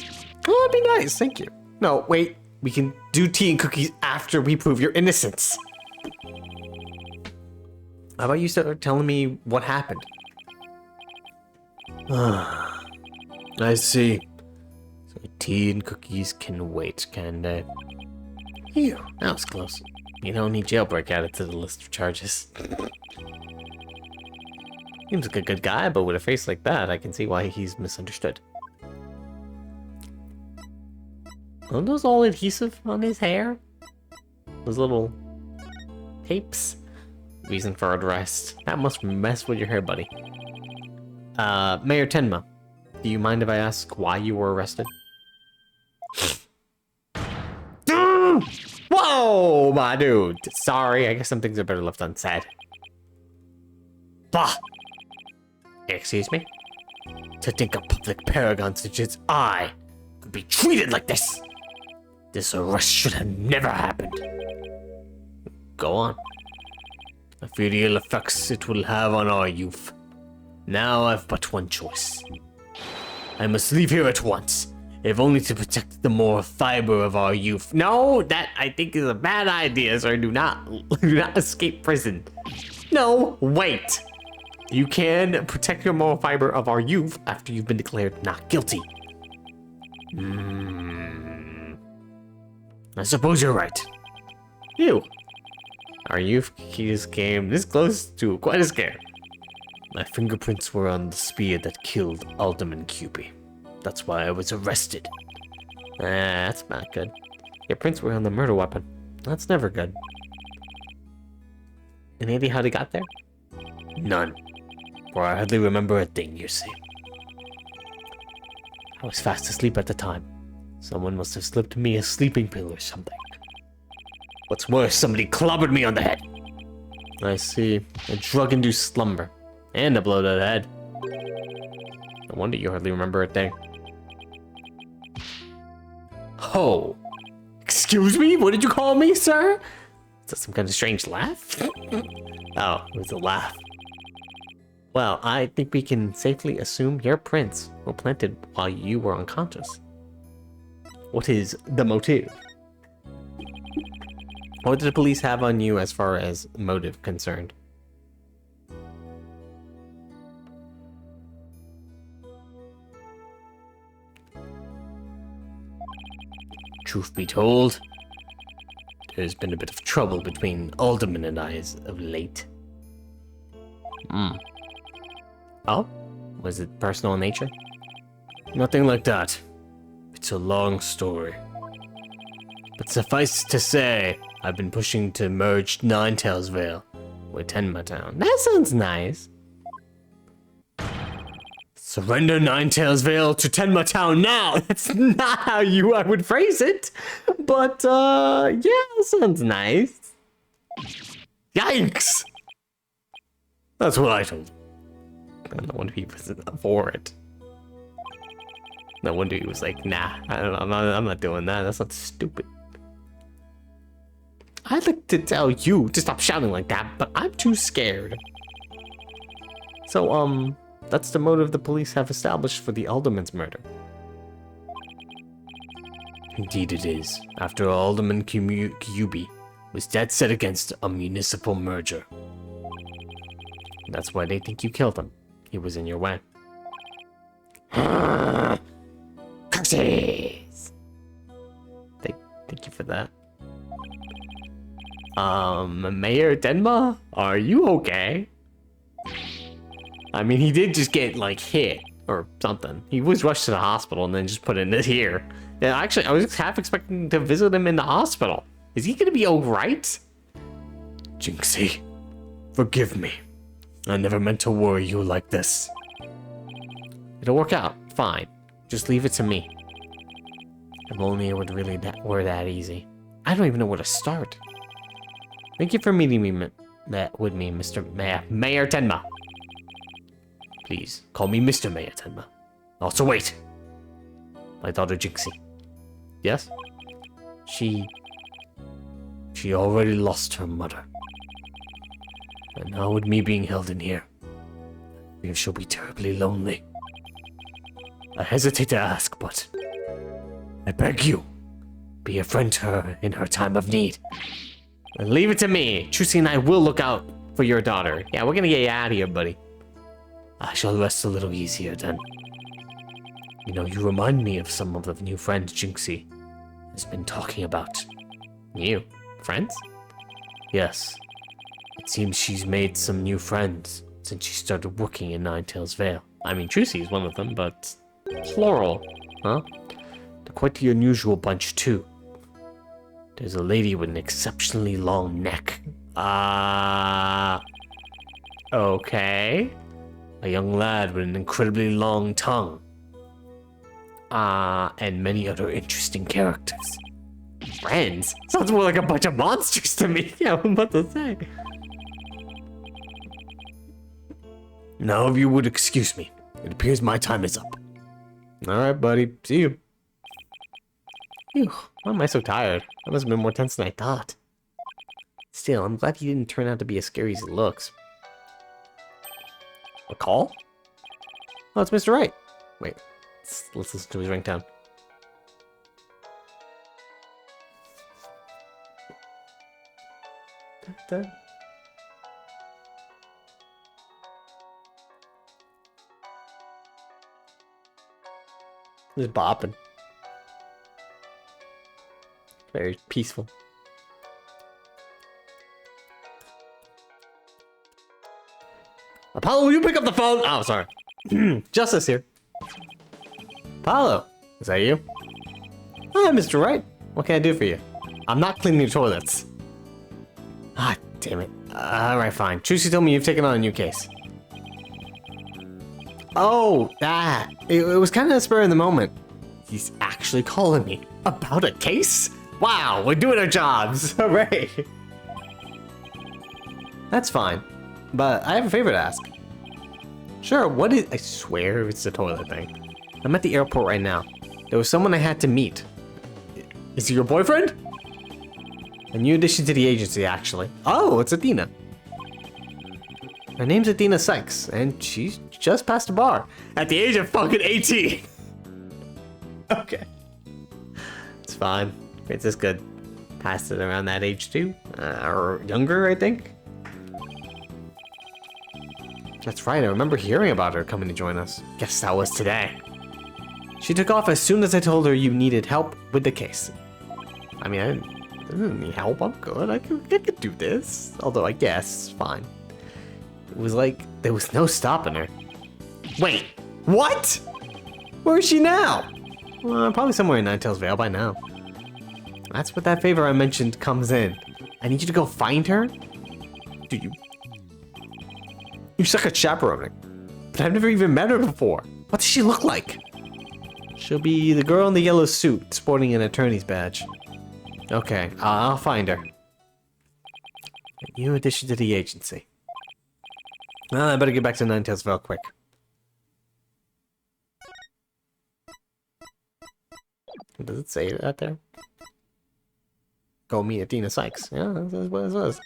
Oh, that'd be nice, thank you. No, wait, we can do tea and cookies after we prove your innocence. How about you start telling me what happened? I see. So tea and cookies can wait, can they? Phew, that was close. You don't need jailbreak added to the list of charges. Seems like a good guy, but with a face like that, I can see why he's misunderstood. Aren't those all adhesive on his hair? Those little tapes? Reason for arrest. That must mess with your hair, buddy. Mayor Tenma, do you mind if I ask why you were arrested? Whoa, my dude. Sorry, I guess some things are better left unsaid. Bah! Excuse me? To think a public paragon such as I could be treated like this! This arrest should have never happened. Go on. I fear the ill effects it will have on our youth. Now I've but one choice. I must leave here at once, if only to protect the moral fiber of our youth. No, that I think is a bad idea, sir. Do not escape prison. No, wait. You can protect your moral fiber of our youth after you've been declared not guilty. I suppose you're right. You. Our youth keys came this close to quite a scare. My fingerprints were on the spear that killed Alderman Cupid. That's why I was arrested. That's not good. Your prints were on the murder weapon. That's never good. Any idea how they got there? None. For I hardly remember a thing, you see. I was fast asleep at the time. Someone must have slipped me a sleeping pill or something. What's worse, somebody clobbered me on the head. I see. A drug-induced slumber. And a blow to the head. No wonder you hardly remember a thing. Oh. Excuse me? What did you call me, sir? Is that some kind of strange laugh? Oh, it was a laugh. Well, I think we can safely assume your prints were planted while you were unconscious. What is the motive? What did the police have on you as far as motive concerned? Truth be told, there's been a bit of trouble between Alderman and I as of late. Oh? Was it personal in nature? Nothing like that. It's a long story. But suffice to say, I've been pushing to merge Ninetales with Tenma Town. That sounds nice. Surrender Ninetales to Tenma Town now! That's not how I would phrase it. But, yeah, that sounds nice. Yikes! That's what I told him. No wonder he wasn't for it. No wonder he was like, nah, I'm not doing that. That's not stupid. I'd like to tell you to stop shouting like that, but I'm too scared. So, that's the motive the police have established for the Alderman's murder. Indeed it is. After Alderman Cupid was dead set against a municipal merger. That's why they think you killed him. He was in your way. Curses! Thank you for that. Mayor Denma, are you okay? I mean, he did just get, like, hit or something. He was rushed to the hospital and then just put in here. Yeah, actually, I was half expecting to visit him in the hospital. Is he gonna be alright? Jinxie, forgive me. I never meant to worry you like this. It'll work out, fine. Just leave it to me. If only it would really were that easy. I don't even know where to start. Thank you for meeting me with me, Mr. Mayor Tenma. Please, call me Mr. Mayor Tenma. Also, wait. My daughter Jinxie. Yes? She already lost her mother. And now with me being held in here, I fear she'll be terribly lonely. I hesitate to ask, but I beg you, be a friend to her in her time of need. And leave it to me. Trucy and I will look out for your daughter. Yeah, we're gonna get you out of here, buddy. I shall rest a little easier then. You know, you remind me of some of the new friends Jinxie has been talking about. New friends? Yes. It seems she's made some new friends since she started working in Ninetales Vale. I mean, Trucy is one of them, but plural, huh? They're quite the unusual bunch, too. There's a lady with an exceptionally long neck. Okay. A young lad with an incredibly long tongue. And many other interesting characters. Friends? Sounds more like a bunch of monsters to me. Yeah, I'm about to say. Now, if you would excuse me, it appears my time is up. Alright, buddy. See you. Phew. Why am I so tired? That must have been more tense than I thought. Still, I'm glad he didn't turn out to be as scary as he looks. A call? Oh, it's Mr. Wright. Wait, let's listen to his ringtone. Just bopping. Very peaceful. Apollo, will you pick up the phone? Oh, sorry. Justice here. Apollo, is that you? Hi, Mr. Wright. What can I do for you? I'm not cleaning your toilets. Ah, damn it. Alright, fine. Trucy told me you've taken on a new case. Oh, that. It was kind of a spur in the moment. He's actually calling me about a case? Wow, we're doing our jobs. Hooray. That's fine. But I have a favor to ask. Sure, what is... I swear it's the toilet thing. I'm at the airport right now. There was someone I had to meet. Is he your boyfriend? A new addition to the agency, actually. Oh, it's Athena. Her name's Athena Sykes, and she's just past the bar. At the age of fucking 18. Okay. It's fine. Princess good. Passed it around that age too. Or younger, I think. That's right, I remember hearing about her coming to join us. Guess that was today. She took off as soon as I told her you needed help with the case. I mean, I didn't need help, I'm good. I could do this. Although I guess, fine. It was like, there was no stopping her. Wait, what? Where is she now? Well, probably somewhere in Ninetales Vale by now. That's what that favor I mentioned comes in. I need you to go find her? Do you? You suck at chaperoning. But I've never even met her before. What does she look like? She'll be the girl in the yellow suit, sporting an attorney's badge. Okay, I'll find her. A new addition to the agency. Well, I better get back to Ninetales Vale quick. Does it say that there? Go meet Athena Sykes. Yeah, that's what it says.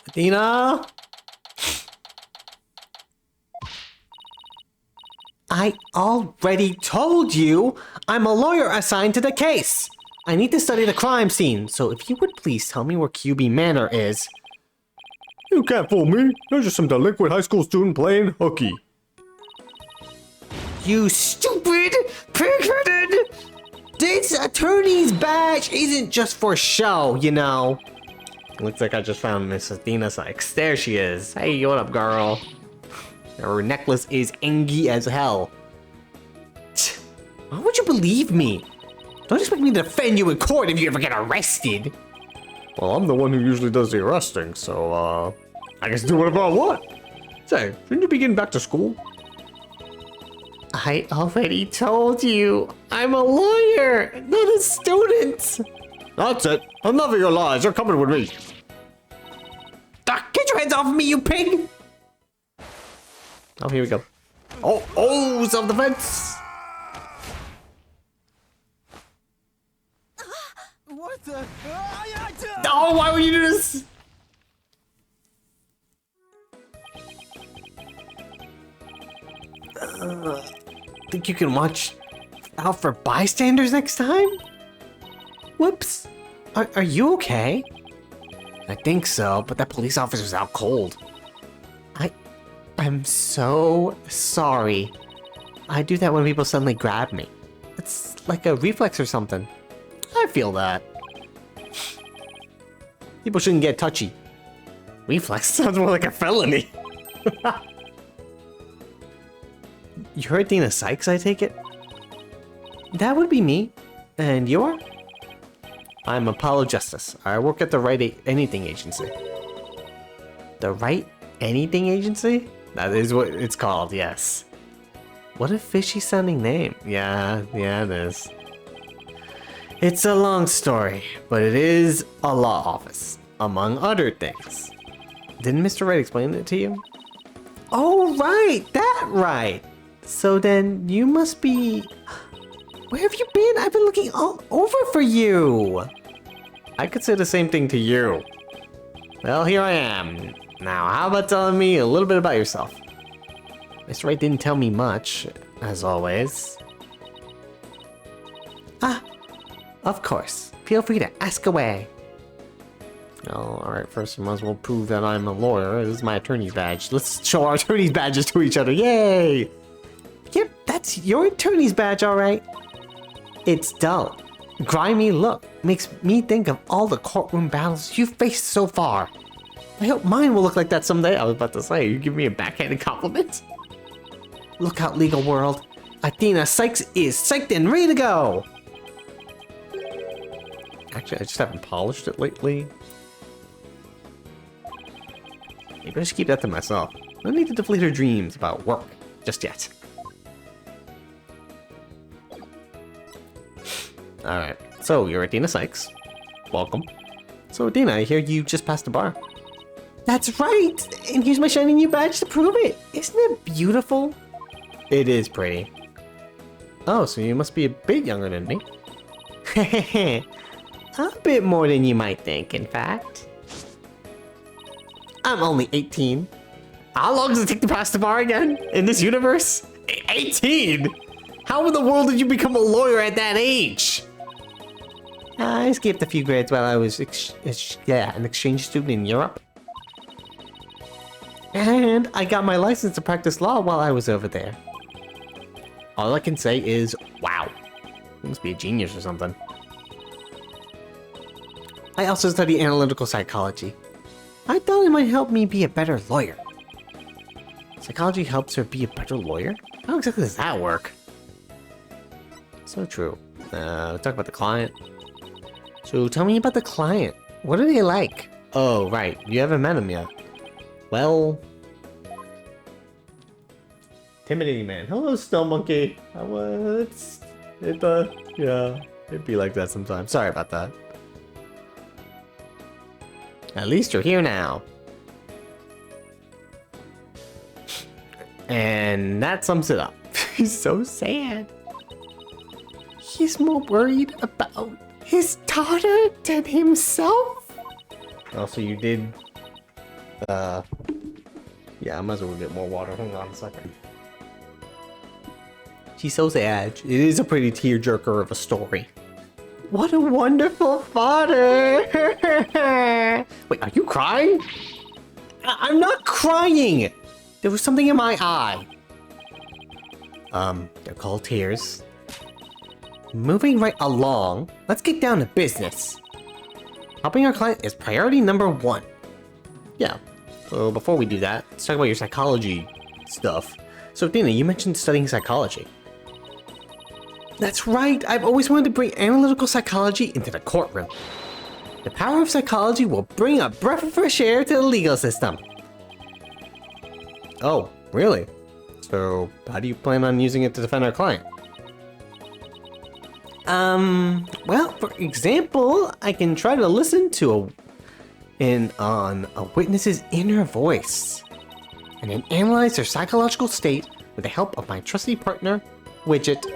Athena! I already told you I'm a lawyer assigned to the case. I need to study the crime scene, so if you would please tell me where QB Manor is. You can't fool me. There's just some delinquent high school student playing hooky. You stupid pig-headed! This attorney's badge isn't just for show, you know. Looks like I just found Miss Athena Sykes. There she is. Hey, what up, girl? Her necklace is angy as hell. Why would you believe me? Don't expect me to defend you in court if you ever get arrested. Well, I'm the one who usually does the arresting, so, I guess do whatever I want. Say, shouldn't you be getting back to school? I already told you, I'm a lawyer, not a student. That's it. Enough of your lies. You're coming with me. Get your hands off of me, you pig! Oh, here we go. Oh, self-defense! What the? Oh, why would you do this? Think you can watch out for bystanders next time? Whoops. Are you okay? I think so, but that police officer's out cold. I'm so sorry. I do that when people suddenly grab me. It's like a reflex or something. I feel that. People shouldn't get touchy. Reflex sounds more like a felony. You're Athena Sykes, I take it? That would be me. And you are? I'm Apollo Justice. I work at the Right Anything Agency. The Right Anything Agency? That is what it's called, yes. What a fishy sounding name. Yeah, it is. It's a long story, but it is a law office, among other things. Didn't Mr. Wright explain it to you? Oh, right, that right. So then, you must be... Where have you been? I've been looking all over for you! I could say the same thing to you. Well, here I am. Now, how about telling me a little bit about yourself? Miss Wright didn't tell me much, as always. Ah, of course. Feel free to ask away. Oh, alright, first we might as well prove that I'm a lawyer. This is my attorney's badge. Let's show our attorney's badges to each other. Yay! Yep, that's your attorney's badge, alright. It's dull. Grimy look makes me think of all the courtroom battles you've faced so far. I hope mine will look like that someday. I was about to say, you give me a backhanded compliment? Look out, legal world. Athena Sykes is psyched and ready to go! Actually, I just haven't polished it lately. Maybe I should keep that to myself. No need to deflate her dreams about work just yet. Alright, so you're Athena Sykes. Welcome. So Athena, I hear you just passed the bar. That's right! And here's my shiny new badge to prove it! Isn't it beautiful? It is pretty. Oh, so you must be a bit younger than me. Hehehe. A bit more than you might think, in fact. I'm only 18. How long does it take to pass the bar again? In this universe? 18? How in the world did you become a lawyer at that age? I skipped a few grades while I was an exchange student in Europe. And I got my license to practice law while I was over there. All I can say is, wow. You must be a genius or something. I also study analytical psychology. I thought it might help me be a better lawyer. Psychology helps her be a better lawyer? How exactly does that work? So true. Talk about the client. So tell me about the client. What are they like? Oh, right. You haven't met him yet. Well... Intimidating man. Hello, Snow Monkey. Yeah, it'd be like that sometimes. Sorry about that. At least you're here now. And that sums it up. He's so sad. He's more worried about his daughter than himself? Also, you did... Yeah, I might as well get more water. Hang on a second. She's so sad. It is a pretty tearjerker of a story. What a wonderful father! Wait, are you crying? I'm not crying! There was something in my eye. They're called tears. Moving right along, let's get down to business. Helping our client is priority number 1. Yeah, so before we do that, let's talk about your psychology stuff. So Dina, you mentioned studying psychology. That's right, I've always wanted to bring analytical psychology into the courtroom. The power of psychology will bring a breath of fresh air to the legal system. Oh, really? So, how do you plan on using it to defend our client? Well, for example, I can try to listen to on a witness's inner voice, and then analyze their psychological state with the help of my trusty partner, Widget.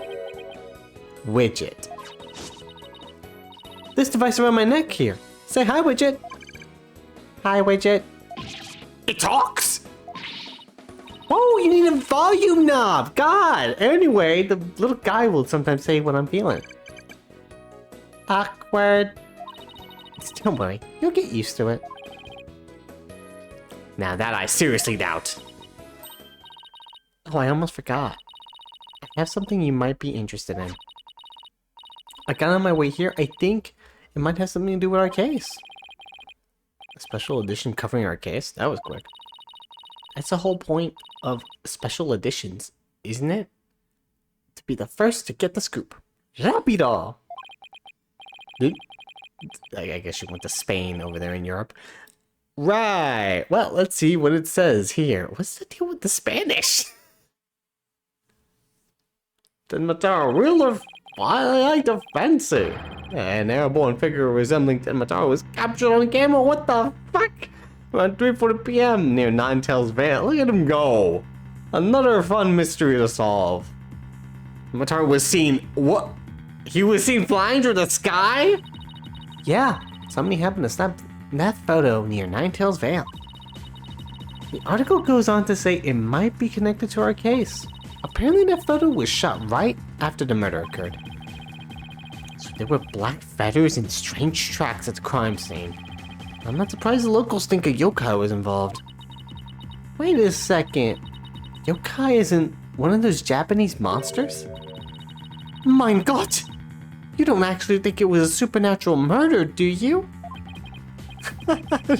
This device around my neck here. Say hi, Widget. Hi, Widget. It talks! Oh, you need a volume knob! God! Anyway, the little guy will sometimes say what I'm feeling. Awkward. Don't worry, you'll get used to it. Now that I seriously doubt. Oh, I almost forgot. I have something you might be interested in. I got on my way here. I think it might have something to do with our case. A special edition covering our case? That was quick. That's the whole point of special editions, isn't it? To be the first to get the scoop. Rapido! I guess you went to Spain over there in Europe. Right. Well, let's see what it says here. What's the deal with the Spanish? Tenmataro, ruler of Twilight of Fancy. An airborne figure resembling Tenmataro was captured on camera. What the fuck? Around 3:40 p.m. near Ninetales Vale. Look at him go. Another fun mystery to solve. Mataru was seen... What? He was seen flying through the sky? Yeah, somebody happened to snap that photo near Ninetales Vale. The article goes on to say it might be connected to our case. Apparently that photo was shot right after the murder occurred. So there were black feathers and strange tracks at the crime scene. I'm not surprised the locals think a yokai was involved. Wait a second. Yokai isn't one of those Japanese monsters? Mein Gott! You don't actually think it was a supernatural murder, do you?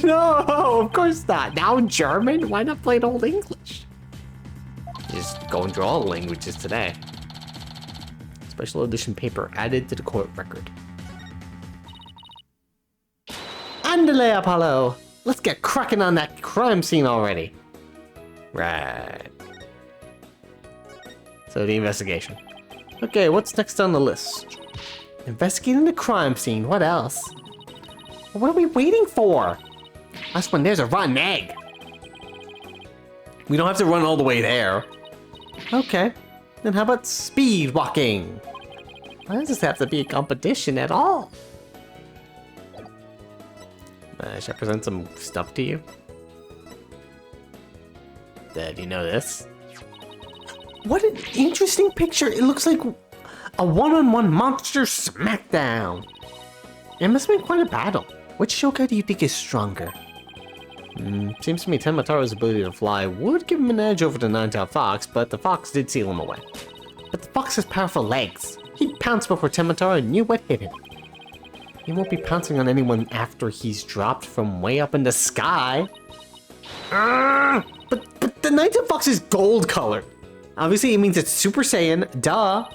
No, of course not. Now in German? Why not plain old English? Just going through all the languages today. Special edition paper added to the court record. Andale, Apollo! Let's get cracking on that crime scene already. Right. So the investigation. Okay, what's next on the list? Investigating the crime scene, what else? What are we waiting for? That's when there's a rotten egg. We don't have to run all the way there. Okay, then how about speed walking? Why does this have to be a competition at all? Should I present some stuff to you? Do you know this? What an interesting picture. It looks like a one-on-one monster smackdown. It must have been quite a battle. Which Yokai do you think is stronger? Seems to me Tenmataro's ability to fly would give him an edge over the nine-tailed fox, but the fox did seal him away. But the fox has powerful legs. He'd pounce before Tenmataro knew what hit him. He won't be pouncing on anyone after he's dropped from way up in the sky. But the nine-tailed fox is gold colored. Obviously, it means it's Super Saiyan, duh.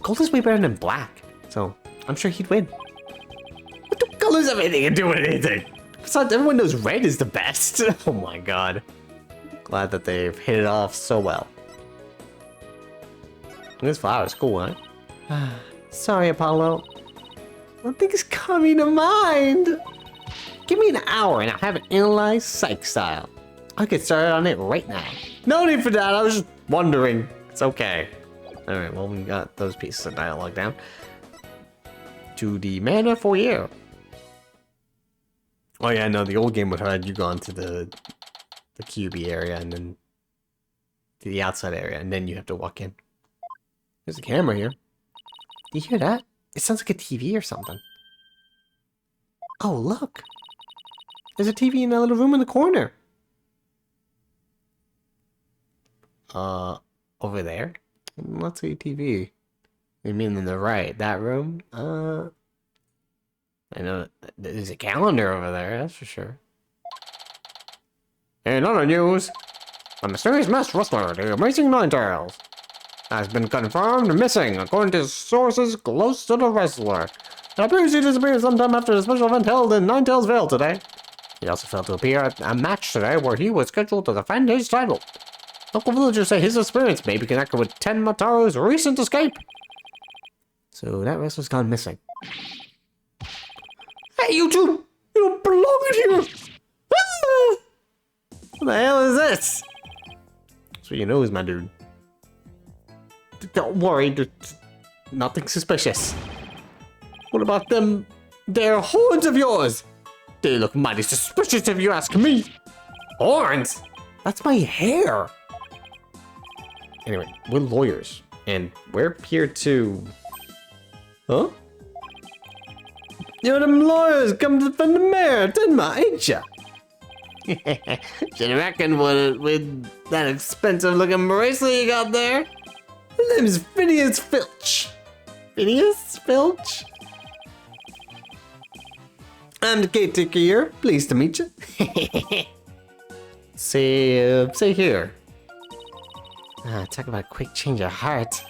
Gold is way better than black, so I'm sure he'd win. What do colors have anything to do with anything? Besides, everyone knows red is the best. Oh my god. Glad that they've hit it off so well. This flower is cool, huh? Sorry, Apollo. Nothing's coming to mind. Give me an hour and I'll have it analyzed psych style. I'll get started on it right now. No need for that, I was just wondering. It's okay. Alright, well, we got those pieces of dialogue down. To the manor foyer. Oh yeah, no, the old game would have had you gone to the QB area and then to the outside area, and then you have to walk in. There's a camera here. Do you hear that? It sounds like a TV or something. Oh, look. There's a TV in that little room in the corner. Over there? Let's see TV. You mean in the right? That room? I know there's a calendar over there, that's for sure. In other news, a mysterious masked wrestler, the Amazing Ninetales, has been confirmed missing, according to sources close to the wrestler. It appears he disappeared sometime after the special event held in Ninetales Vale today. He also failed to appear at a match today where he was scheduled to defend his title. Local villagers say his experience may be connected with Tenmataro's recent escape. So that wrestler's gone missing. Hey, you two! You don't belong in here! Ah! What the hell is this? So you know, my dude. Don't worry, nothing suspicious. What about them? They're horns of yours! They look mighty suspicious if you ask me. Horns? That's my hair. Anyway, we're lawyers, and we're here to... Huh? You're them lawyers come to defend the mayor, Tenma, ain't ya? Should reckon with that expensive looking bracelet you got there. His name's Phineas Filch. Phineas Filch? I'm the caretaker here. Pleased to meet you. Say here. Talk about a quick change of heart.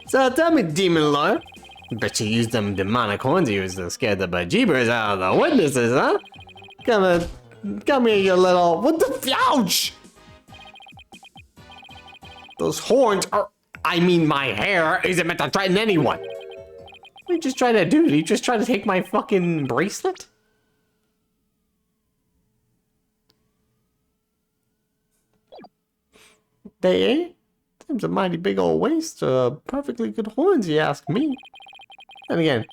So tell me, demon lawyer. Bet you used them demonic horns of yours to scare the bejeebers out of the witnesses, huh? Come here, you little... What the... Ouch! Those horns are... I mean, my hair isn't meant to threaten anyone. What are you just trying to do? Did you just try to take my fucking bracelet? They ain't. Seems a mighty big old waste. Perfectly good horns, you ask me. And again,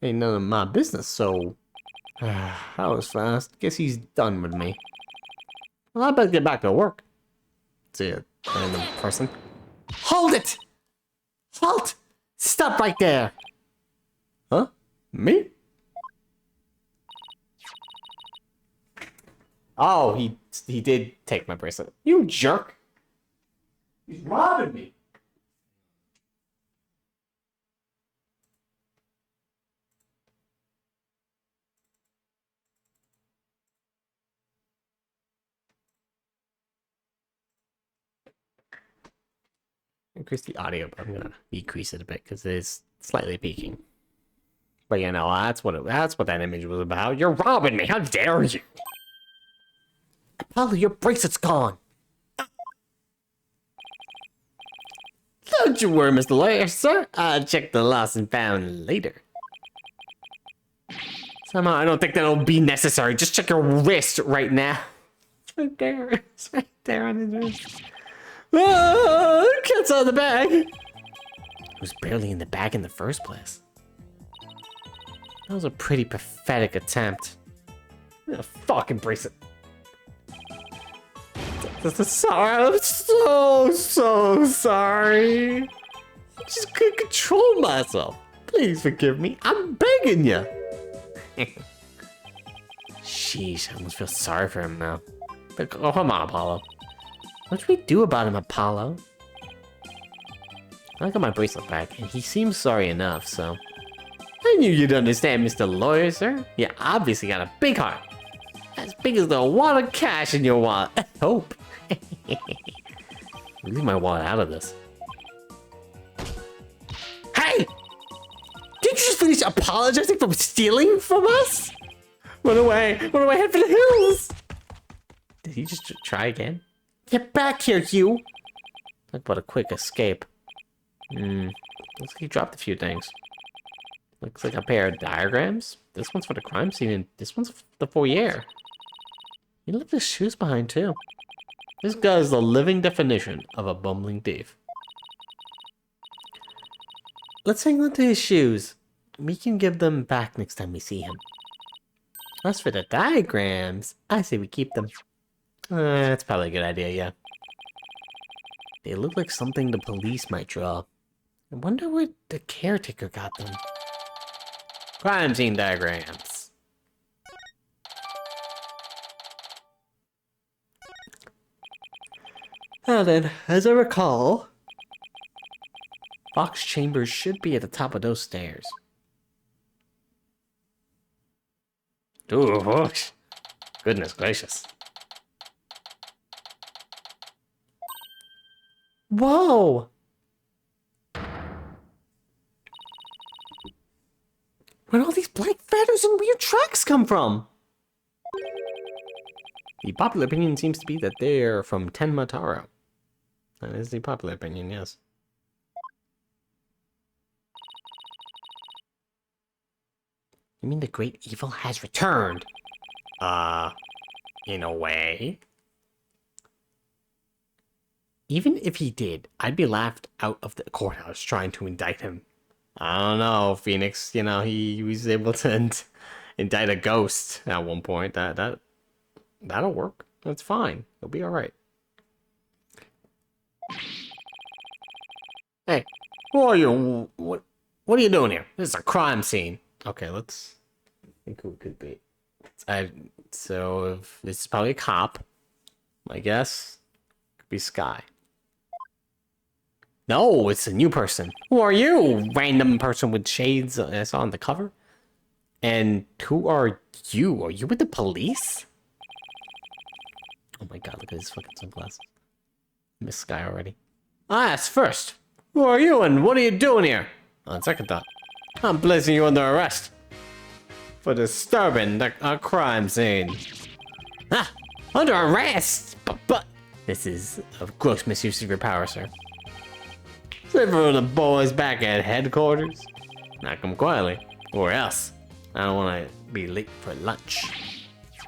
ain't none of my business, so... that was fast. Guess he's done with me. Well, I better get back to work. See a random person. Hold it! Halt! Stop right there! Huh? Me? Oh, he did take my bracelet. You jerk! He's robbing me! Increase the audio, but I'm gonna decrease it a bit because it is slightly peaking. But you know, that's what that image was about. You're robbing me! How dare you! Apollo, your bracelet's gone! Don't you worry, Mr. Lawyer, sir. I'll check the lost and found later. Somehow, I don't think that'll be necessary. Just check your wrist right now. It's right there. It's right there on his wrist. Oh, cat's out of the bag. It was barely in the bag in the first place. That was a pretty pathetic attempt. A fucking bracelet. Sorry, I'm so sorry. I just couldn't control myself. Please forgive me. I'm begging you. Sheesh, I almost feel sorry for him now. But oh, come on, Apollo. What should we do about him, Apollo? I got my bracelet back, and he seems sorry enough, so... I knew you'd understand, Mr. Lawyer, sir. You obviously got a big heart. As big as the wad of cash in your wallet. I hope. Leave my wallet out of this. Hey! Did you just finish apologizing for stealing from us? Run away, head for the hills! Did he just try again? Get back here, Hugh! Talk about a quick escape. Looks like he dropped a few things. Looks like a pair of diagrams. This one's for the crime scene, and this one's for the foyer. He left his shoes behind, too. This guy's the living definition of a bumbling thief. Let's hang on to his shoes. We can give them back next time we see him. As for the diagrams, I say we keep them. That's probably a good idea, yeah. They look like something the police might draw. I wonder where the caretaker got them. Crime scene diagrams. Now then, as I recall, Fox Chambers should be at the top of those stairs. Ooh, goodness gracious. Whoa! Where'd all these black feathers and weird tracks come from? The popular opinion seems to be that they're from Tenma Taro. That is the popular opinion, yes. You mean the great evil has returned? In a way. Even if he did, I'd be laughed out of the courthouse trying to indict him. I don't know, Phoenix, you know, he was able to indict a ghost at one point. That'll work. That's fine. It'll be alright. Hey, who are you? What are you doing here? This is a crime scene. Okay, let's think who it could be. So if this is probably a cop, I guess. Could be Sky. No, it's a new person. Who are you? Random person with shades I saw on the cover. And who are you? Are you with the police? Oh my god, look at his fucking sunglasses. Miss Sky already. I asked first. Who are you and what are you doing here? On second thought, I'm placing you under arrest for disturbing a crime scene. Ah, under arrest? But this is a gross misuse of your power, sir. Say for the boys back at headquarters. Knock them quietly, or else I don't want to be late for lunch.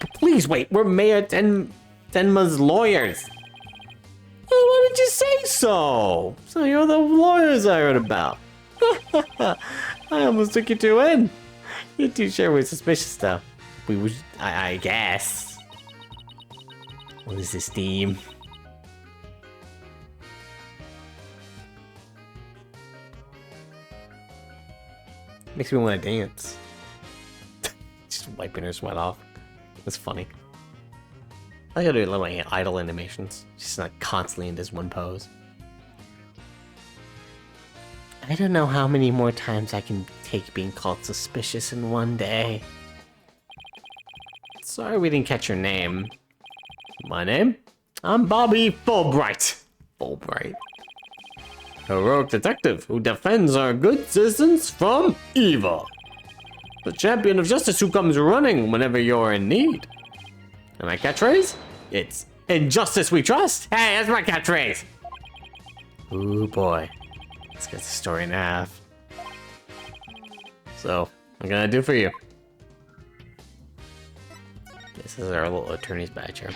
But please wait, we're Mayor Tenma's lawyers. Well, why did you say so? So you're the lawyers I heard about. I almost took you two in. You two sure were suspicious though. I guess. What is this theme? Makes me want to dance. Just wiping her sweat off. That's funny. I gotta do little idle animations. Just not constantly in this one pose. I don't know how many more times I can take being called suspicious in one day. Sorry we didn't catch your name. My name? I'm Bobby Fulbright. Fulbright. Heroic detective who defends our good citizens from evil. The champion of justice who comes running whenever you're in need. And my catchphrase? It's "In justice we trust." Hey, that's my catchphrase. Ooh boy. Let's get the story in half. So, I'm gonna do for you. This is our little attorney's badge here.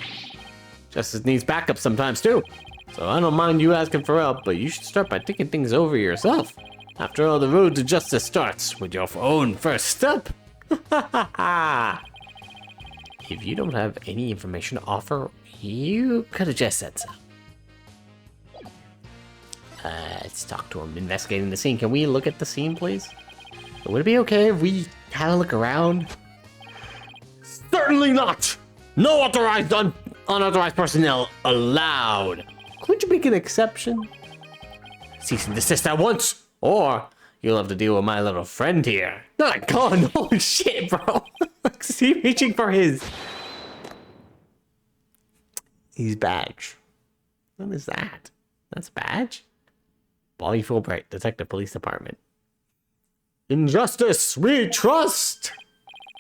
Justice needs backup sometimes too. So I don't mind you asking for help, but you should start by thinking things over yourself. After all, the road to justice starts with your own first step. If you don't have any information to offer, you could have just said so. Let's talk to him. Investigating the scene. Can we look at the scene, please? Would it be okay if we had a look around? Certainly not! No unauthorized personnel allowed. Could you make an exception? Cease and desist at once, or you'll have to deal with my little friend here. Not a gun! Holy shit, bro! Is he reaching for his badge? What is that? That's a badge? Bobby Fulbright, Detective Police Department. In justice, we trust!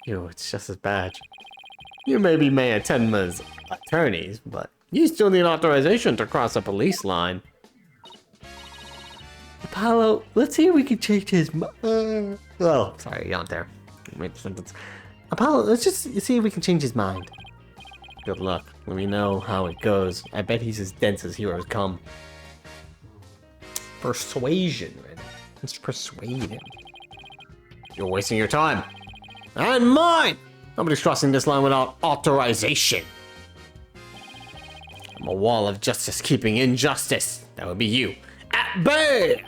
Ew, it's just his badge. You maybe may attend as attorneys, but you still need authorization to cross a police line. Apollo, let's see if we can change his mind. Oh, sorry, you're not there. Wait a sentence. Apollo, let's just see if we can change his mind. Good luck. Let me know how it goes. I bet he's as dense as heroes come. Persuasion, right? Let's persuade him. You're wasting your time. And mine! Nobody's crossing this line without authorization. I'm a wall of justice keeping injustice. That would be you. At bay!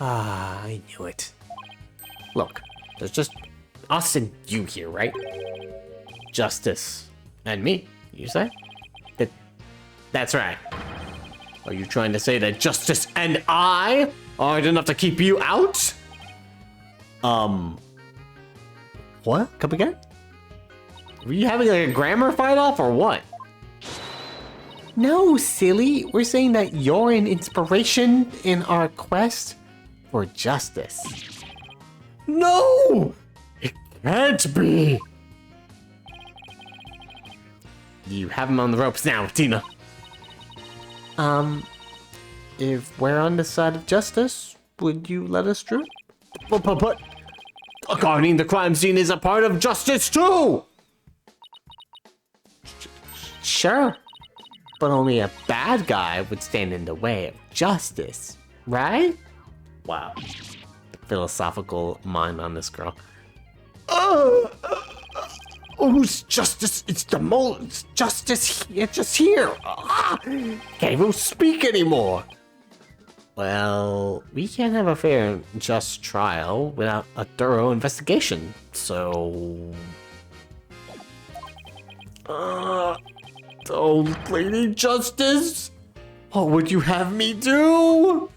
Ah, I knew it. Look, there's just us and you here, right? Justice. And me, you say? That's right. Are you trying to say that justice and I aren't enough to keep you out? What? Come again? Were you having like a grammar fight off or what? No, silly. We're saying that you're an inspiration in our quest for justice. No! It can't be! You have him on the ropes now, Tina. If we're on the side of justice, would you let us through? But guarding the crime scene is a part of justice too! Sure, but only a bad guy would stand in the way of justice, right? Wow, the philosophical mind on this girl. Who's justice? It's the most justice here, just here. Can't even speak anymore. Well, we can't have a fair and just trial without a thorough investigation, so... Old lady justice? What would you have me do?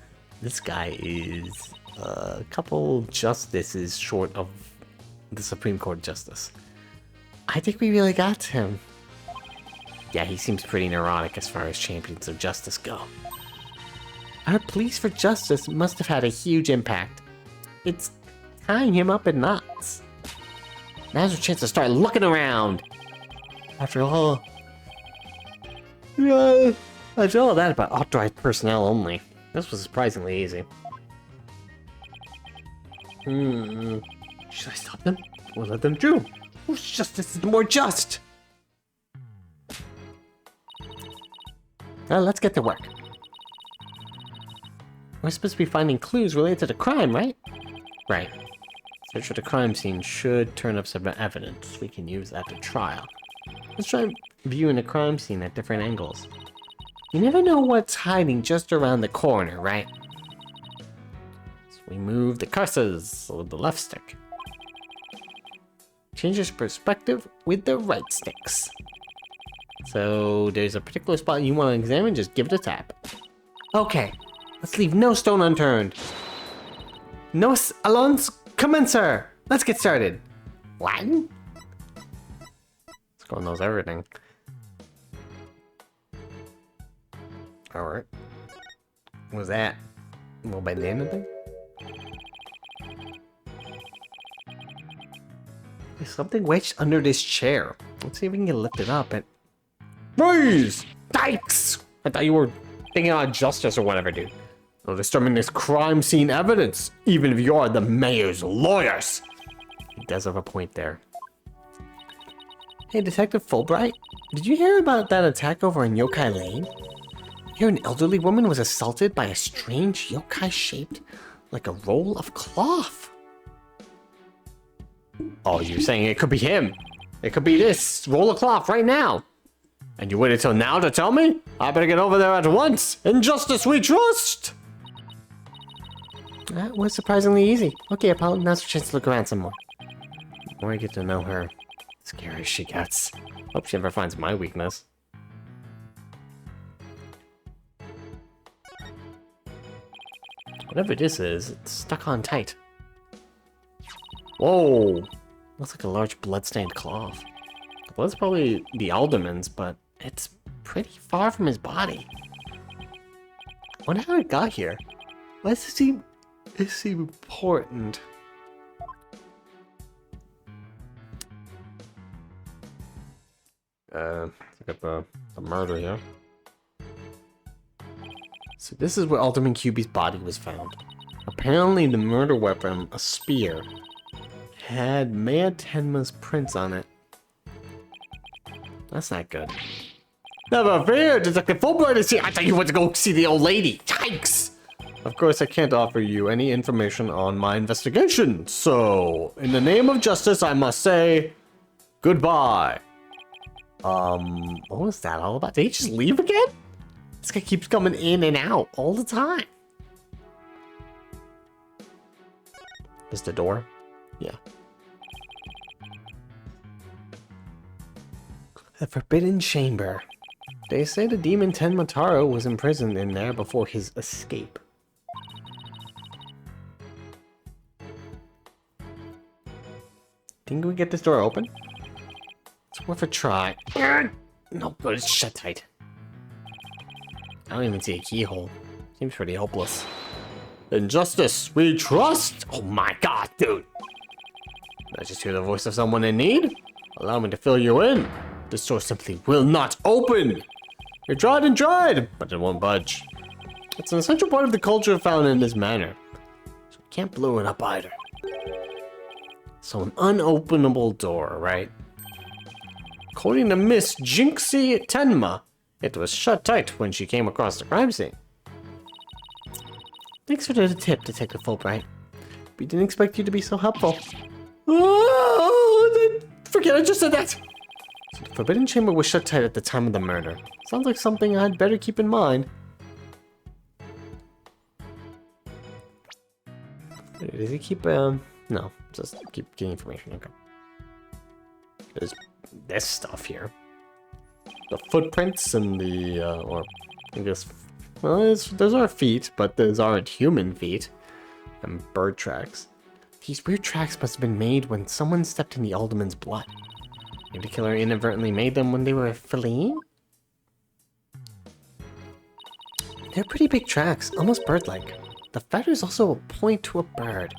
This guy is a couple justices short of the Supreme Court justice. I think we really got him. Yeah, he seems pretty neurotic as far as champions of justice go. Our pleas for justice must have had a huge impact. It's tying him up in knots. Now's your chance to start looking around. After all that about authorized personnel only. This was surprisingly easy. Should I stop them or let them through? Whose justice is more just? Well, let's get to work. We're supposed to be finding clues related to the crime, right? Right. Search for the crime scene should turn up some evidence we can use at the trial. Let's try viewing the crime scene at different angles. You never know what's hiding just around the corner, right? So we move the cursors with the left stick. Change your perspective with the right sticks. So there's a particular spot you want to examine, just give it a tap. Okay, let's leave no stone unturned. Nos allons commencer. Let's get started. Latin? This girl knows everything. Alright. What was that? A little bandana thing? There's something wedged under this chair. Let's see if we can get lifted up and... Freeze! Yikes! I thought you were thinking about justice or whatever, dude. No disturbing this crime scene evidence, even if you are the mayor's lawyers. He does have a point there. Hey, Detective Fulbright, did you hear about that attack over in Yokai Lane? Here, an elderly woman was assaulted by a strange yokai shaped like a roll of cloth. Oh, you're saying it could be him? It could be this roll of cloth right now. And you waited till now to tell me? I better get over there at once. In justice we trust! That was surprisingly easy. Okay, Apollo, now's your chance to look around some more. The more I get to know her, the scarier she gets. Hope she never finds my weakness. Whatever this is, it's stuck on tight. Whoa! Looks like a large blood-stained cloth. The blood's probably the alderman's, but it's pretty far from his body. I wonder how it got here. Why does it seem important? Look at the murder here. So this is where Alderman QB's body was found. Apparently the murder weapon, a spear, had Mayor Tenma's prints on it. That's not good. Never fear, Detective Fulbright is here. I thought you went to go see the old lady. Yikes! Of course, I can't offer you any information on my investigation. So, in the name of justice, I must say goodbye. What was that all about? Did he just leave again? This guy keeps coming in and out all the time. Is the door? Yeah. The Forbidden Chamber. They say the demon Tenmataro was imprisoned in there before his escape. Think we get this door open? It's worth a try. No good, it's shut tight. I don't even see a keyhole. Seems pretty hopeless. In justice, we trust! Oh my god, dude! I just hear the voice of someone in need? Allow me to fill you in. This door simply will not open! We tried and tried, but it won't budge. It's an essential part of the culture found in this manor. So we can't blow it up either. So an unopenable door, right? According to Miss Jinxie Tenma, it was shut tight when she came across the crime scene. Thanks for the tip, Detective Fulbright. We didn't expect you to be so helpful. Oh, forget I just said that! So the Forbidden Chamber was shut tight at the time of the murder. Sounds like something I'd better keep in mind. Does he keep, no, just keep getting information, okay. There's this stuff here. The footprints and the, or I guess, well, those are feet, but those aren't human feet. And bird tracks. These weird tracks must have been made when someone stepped in the alderman's blood. Maybe the killer inadvertently made them when they were fleeing? They're pretty big tracks, almost bird-like. The feathers also point to a bird.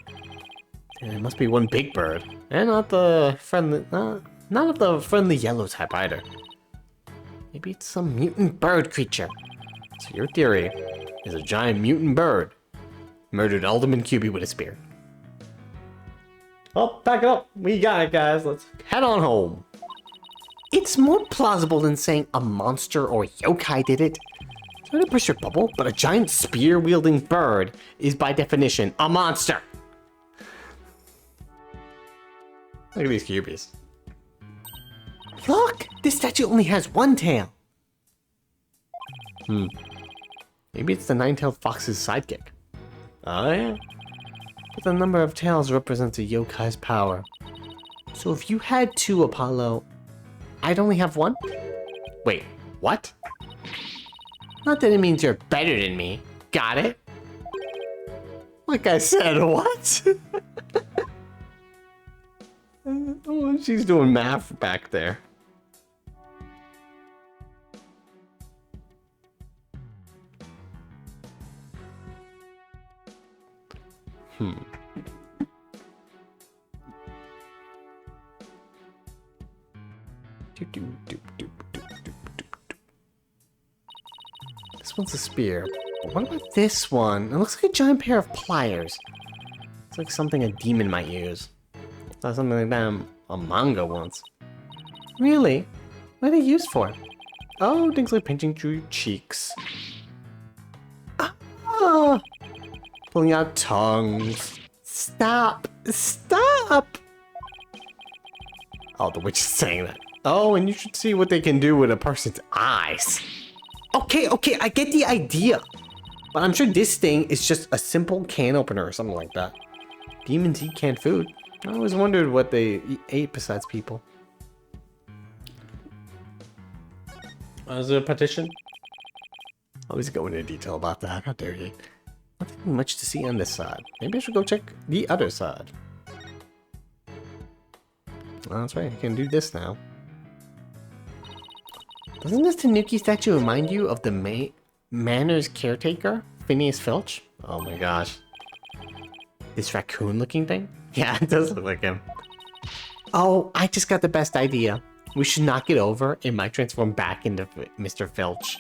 And it must be one big bird, and not the friendly, not of the friendly yellow type either. Maybe it's some mutant bird creature. So your theory is a giant mutant bird murdered Alderman QB with a spear. Oh, pack it up. We got it, guys. Let's head on home. It's more plausible than saying a monster or yokai did it. Trying to push your bubble, but a giant spear-wielding bird is by definition a monster. Look at these cubies. Look! This statue only has one tail. Maybe it's the nine-tailed fox's sidekick. Oh yeah. But the number of tails represents a yokai's power. So if you had two, Apollo, I'd only have one? Wait, what? Not that it means you're better than me. Got it? Like I said, what? Oh, she's doing math back there. This one's a spear. But what about this one? It looks like a giant pair of pliers. It's like something a demon might use. Saw something like that in a manga once. Really? What are they used for? Oh, things like pinching through your cheeks. Ah! Pulling out tongues. Stop! Stop! Oh, the witch is saying that. Oh, and you should see what they can do with a person's eyes. Okay, I get the idea. But I'm sure this thing is just a simple can opener or something like that. Demons eat canned food. I always wondered what they ate besides people. Is there a petition? Always go into detail about that. How dare you? Nothing much to see on this side. Maybe I should go check the other side. Oh, that's right. I can do this now. Doesn't this Tanuki statue remind you of the Manor's caretaker, Phineas Filch? Oh my gosh. This raccoon-looking thing? Yeah, it does look like him. Oh, I just got the best idea. We should knock it over. It might transform back into Mr. Filch.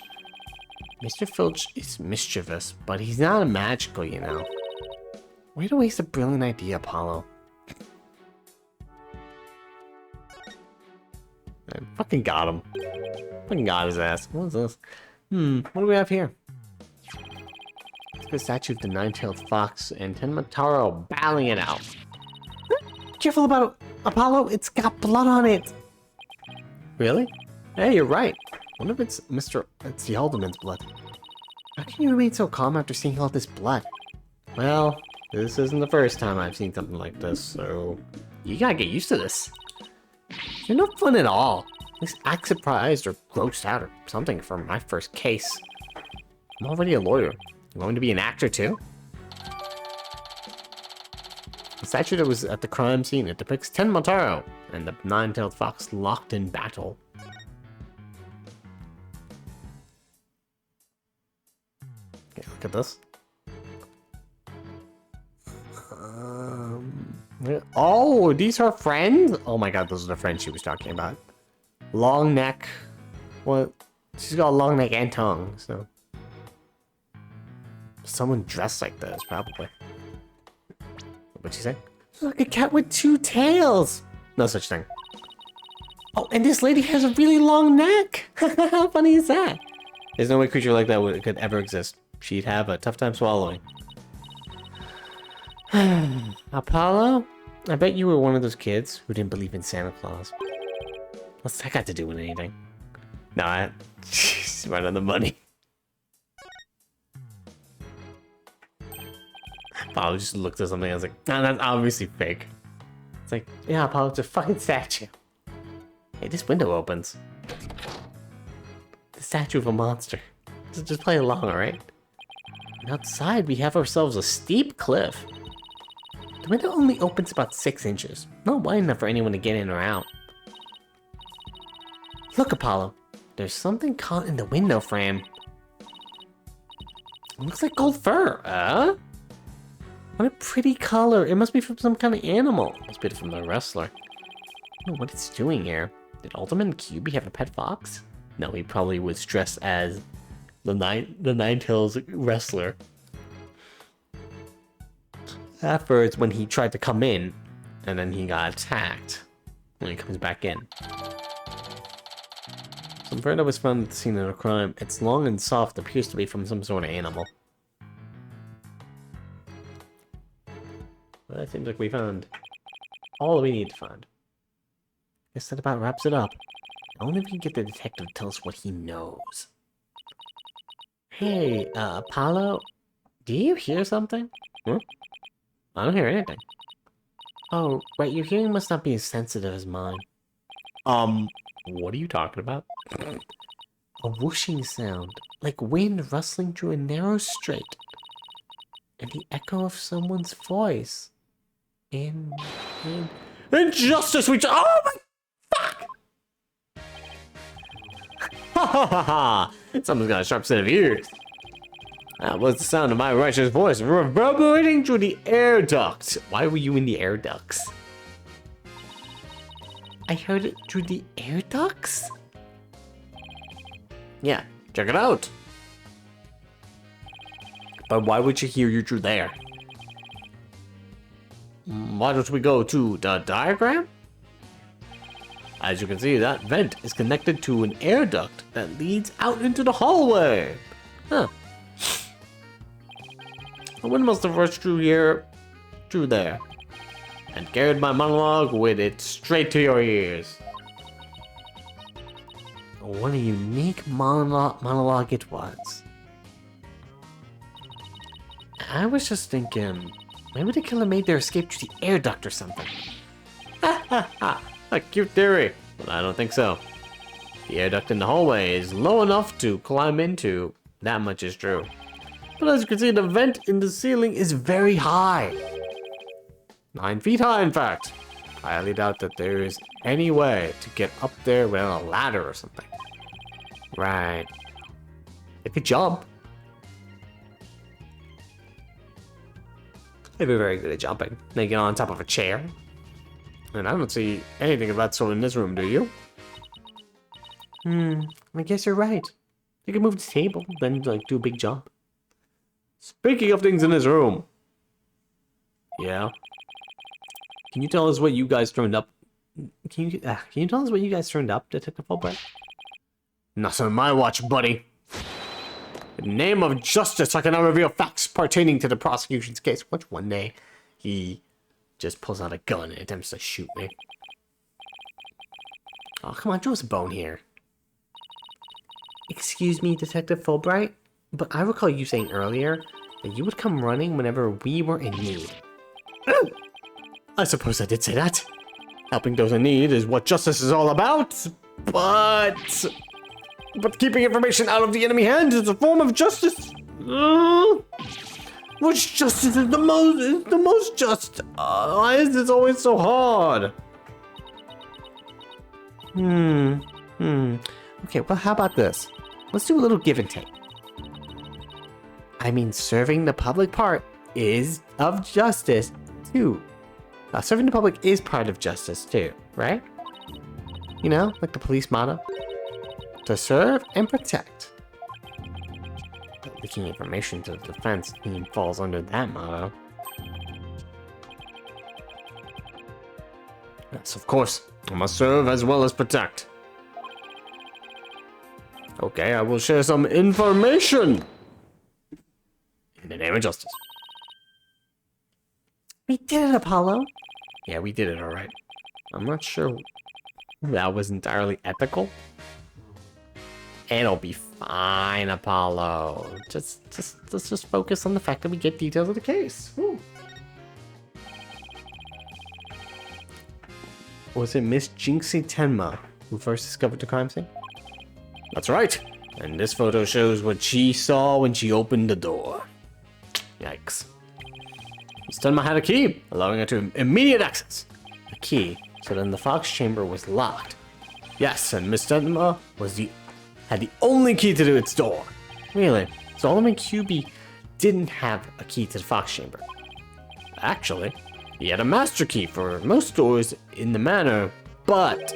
Mr. Filch is mischievous, but he's not a magical, you know. Way to waste a brilliant idea, Apollo. I fucking got him. Fucking got his ass. What is this? What do we have here? It's a statue of the nine-tailed fox and Tenmataro battling it out. Careful about it, Apollo. It's got blood on it. Really? Hey, you're right. What if it's it's the Alderman's blood? How can you remain so calm after seeing all this blood? Well, this isn't the first time I've seen something like this, so you gotta get used to this. You're no fun at all. At least act surprised or grossed out or something for my first case. I'm already a lawyer. I'm going to be an actor too? The statue that was at the crime scene, it depicts Tenmataro and the nine-tailed fox locked in battle. Okay, look at this. Oh, are these her friends? Oh my god, those are the friends she was talking about. Long neck. What? She's got a long neck and tongue, so. Someone dressed like this, probably. What'd she say? Like a cat with two tails. No such thing. Oh, and this lady has a really long neck. How funny is that? There's no way a creature like that could ever exist. She'd have a tough time swallowing. Apollo? I bet you were one of those kids who didn't believe in Santa Claus. What's that got to do with anything? Nah, she's right on the money. Apollo just looked at something and I was like, nah, that's obviously fake. It's like, yeah, Apollo, it's a fucking statue. Hey, this window opens. The statue of a monster. Just play along, alright? And outside, we have ourselves a steep cliff. The window only opens about 6 inches. Not wide enough for anyone to get in or out. Look, Apollo. There's something caught in the window frame. It looks like gold fur. What a pretty color. It must be from some kind of animal. Must be from the wrestler. I don't know what it's doing here. Did Alderman QB have a pet fox? No, he probably was dressed as the Nine-Tails wrestler. Afterwards, when he tried to come in, and then he got attacked when he comes back in. So Some bird that was found at the scene of a crime. It's long and soft, appears to be from some sort of animal. Well, that seems like we found all we need to find. Guess that about wraps it up. Only if we can get the detective to tell us what he knows. Hey, Apollo, do you hear something? Huh? I don't hear anything. Oh, right, your hearing must not be as sensitive as mine. What are you talking about? A whooshing sound, like wind rustling through a narrow strait. And the echo of someone's voice. Injustice, oh my fuck! Ha ha ha ha! Someone's got a sharp set of ears. That was the sound of my righteous voice reverberating through the air duct. Why were you in the air ducts? I heard it through the air ducts? Yeah, check it out. But why would you hear you through there? Why don't we go to the diagram? As you can see, that vent is connected to an air duct that leads out into the hallway. Huh. The wind must have rushed through here, through there, and carried my monologue with it straight to your ears. What a unique monologue it was. I was just thinking, maybe the killer made their escape through the air duct or something. Ha ha ha! A cute theory, but I don't think so. The air duct in the hallway is low enough to climb into, that much is true. But as you can see, the vent in the ceiling is very high. 9 feet high, in fact. I highly doubt that there is any way to get up there without a ladder or something. Right. It could jump. I'd be very good at jumping. They get on top of a chair. And I don't see anything of that sort in this room, do you? I guess you're right. You can move the table, then like do a big jump. Speaking of things in this room. Yeah. Can you tell us what you guys turned up? Can you tell us what you guys turned up, Detective Fulbright? Not on my watch, buddy. In the name of justice, I cannot reveal facts pertaining to the prosecution's case. Which one day he just pulls out a gun and attempts to shoot me. Oh, come on, throw us a bone here. Excuse me, Detective Fulbright, but I recall you saying earlier that you would come running whenever we were in need. I suppose I did say that. Helping those in need is what justice is all about, but keeping information out of the enemy hands is a form of justice. Which justice is the most just? Why is this always so hard? Okay, well, how about this? Let's do a little give and take. I mean, serving the public part is of justice, too. Serving the public is part of justice, too, right? You know, like the police motto. To serve and protect. But leaking information to the defense team falls under that motto. Yes, of course. I must serve as well as protect. Okay, I will share some information. In the name of justice. We did it, Apollo. Yeah, we did it, alright. I'm not sure that was entirely ethical. It'll be fine, Apollo. Let's just focus on the fact that we get details of the case. Woo. Was it Miss Jinxie Tenma who first discovered the crime scene? That's right. And this photo shows what she saw when she opened the door. Yikes. Miss Tenma had a key, allowing her to immediate access. A key, so then the Fox chamber was locked. Yes, and Miss Tenma had the only key to its door. Really? So Alderman QB didn't have a key to the Fox chamber. Actually, he had a master key for most doors in the manor, but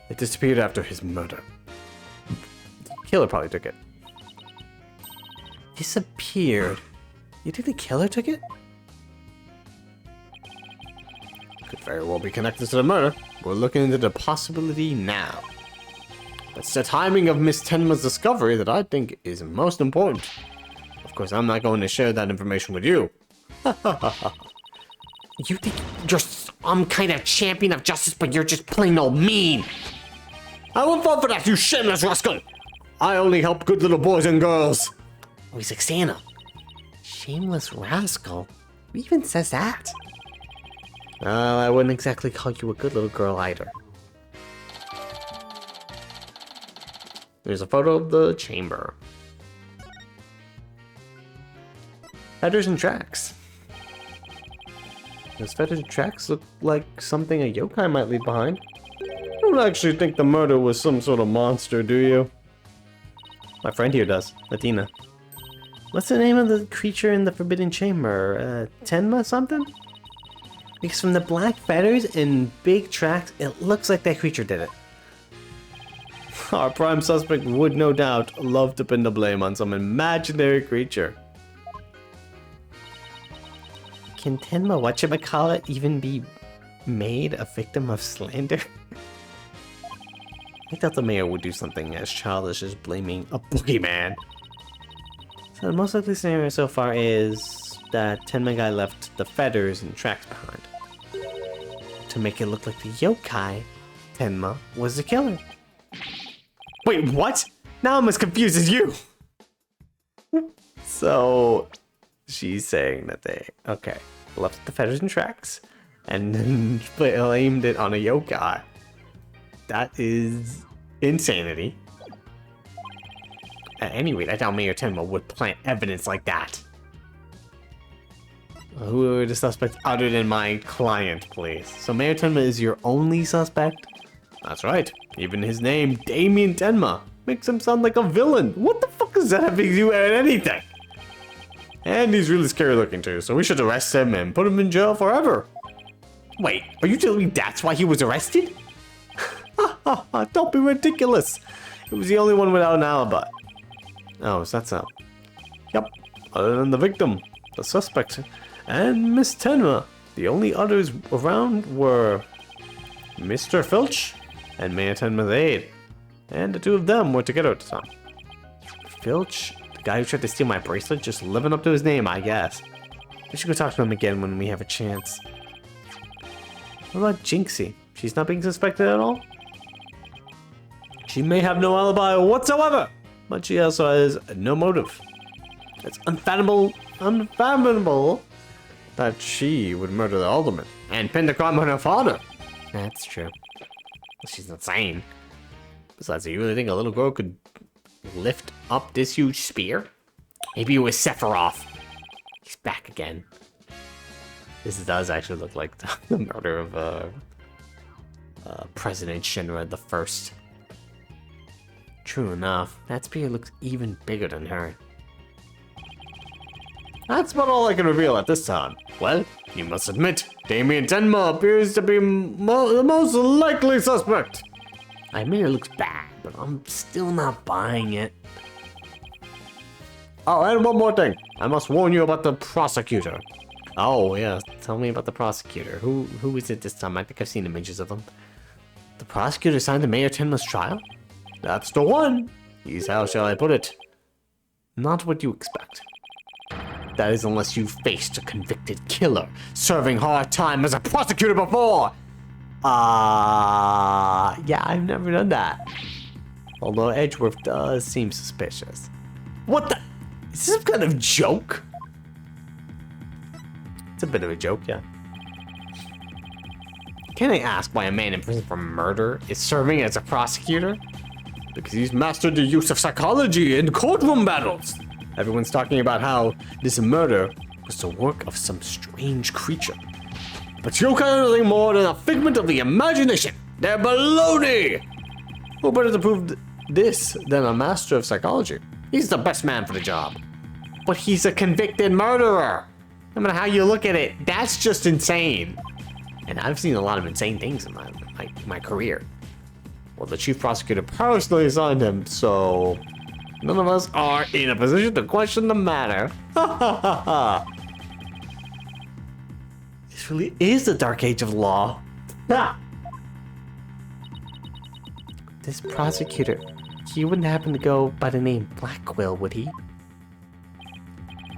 it disappeared after his murder. The killer probably took it. Disappeared? You think the killer took it? Could very well be connected to the murder. We're looking into the possibility now. It's the timing of Miss Tenma's discovery that I think is most important. Of course, I'm not going to share that information with you. You think you're some kind of champion of justice, but you're just plain old mean. I won't fall for that, you shameless rascal. I only help good little boys and girls. Oh, he's like Santa. Shameless rascal? Who even says that? I wouldn't exactly call you a good little girl either. There's a photo of the chamber. Feathers and tracks. Those feathers and tracks look like something a yokai might leave behind. You don't actually think the murder was some sort of monster, do you? My friend here does, Latina. What's the name of the creature in the Forbidden Chamber? Tenma something? Because from the black feathers and big tracks, it looks like that creature did it. Our prime suspect would no doubt love to pin the blame on some imaginary creature. Can Tenma whatchamacallit even be made a victim of slander? I thought the mayor would do something as childish as blaming a boogeyman. So the most likely scenario so far is that Tenma guy left the feathers and tracks behind. To make it look like the yokai, Tenma was the killer. Wait, what? Now I'm as confused as you! So, she's saying that they, okay, left the feathers and tracks, and then blamed it on a yokai. That is insanity. At any rate, I doubt Mayor Tenma would plant evidence like that. Who are the suspects other than my client, please? So Mayor Tenma is your only suspect? That's right. Even his name, Damien Tenma, makes him sound like a villain. What the fuck does that have to do with anything? And he's really scary looking too, so we should arrest him and put him in jail forever. Wait, are you telling me that's why he was arrested? Don't be ridiculous. It was the only one without an alibi. Oh, is that so? Yep. Other than the victim, the suspect, and Miss Tenma, the only others around were Mr. Filch and Mayor Tenma's aide. And the two of them were together at the time. Filch, the guy who tried to steal my bracelet, just living up to his name, I guess. We should go talk to him again when we have a chance. What about Jinxie? She's not being suspected at all? She may have no alibi whatsoever, but she also has no motive. It's unfathomable that she would murder the alderman and pin the crime on her father. That's true. She's insane. Besides, do you really think a little girl could lift up this huge spear? Maybe it was Sephiroth. He's back again. This does actually look like the murder of President Shinra the First. True enough, that spear looks even bigger than her. That's about all I can reveal at this time. Well, you must admit, Damien Tenma appears to be the most likely suspect. I admit it looks bad, but I'm still not buying it. Oh, and one more thing. I must warn you about the prosecutor. Oh, yeah, tell me about the prosecutor. Who is it this time? I think I've seen images of him. The prosecutor signed to Mayor Tenma's trial? That's the one. He's, how shall I put it? Not what you expect. That is unless you've faced a convicted killer serving hard time as a prosecutor before. Yeah, I've never done that. Although Edgeworth does seem suspicious. What the? Is this some kind of joke? It's a bit of a joke, yeah. Can I ask why a man in prison for murder is serving as a prosecutor? Because he's mastered the use of psychology in courtroom battles. Everyone's talking about how this murder was the work of some strange creature. But yokai are nothing more than a figment of the imagination. They're baloney! Who better to prove this than a master of psychology? He's the best man for the job. But he's a convicted murderer. No matter how you look at it, that's just insane. And I've seen a lot of insane things in my career. Well, the chief prosecutor personally assigned him, so none of us are in a position to question the matter. This really is the dark age of law. this prosecutor, he wouldn't happen to go by the name Blackquill, would he?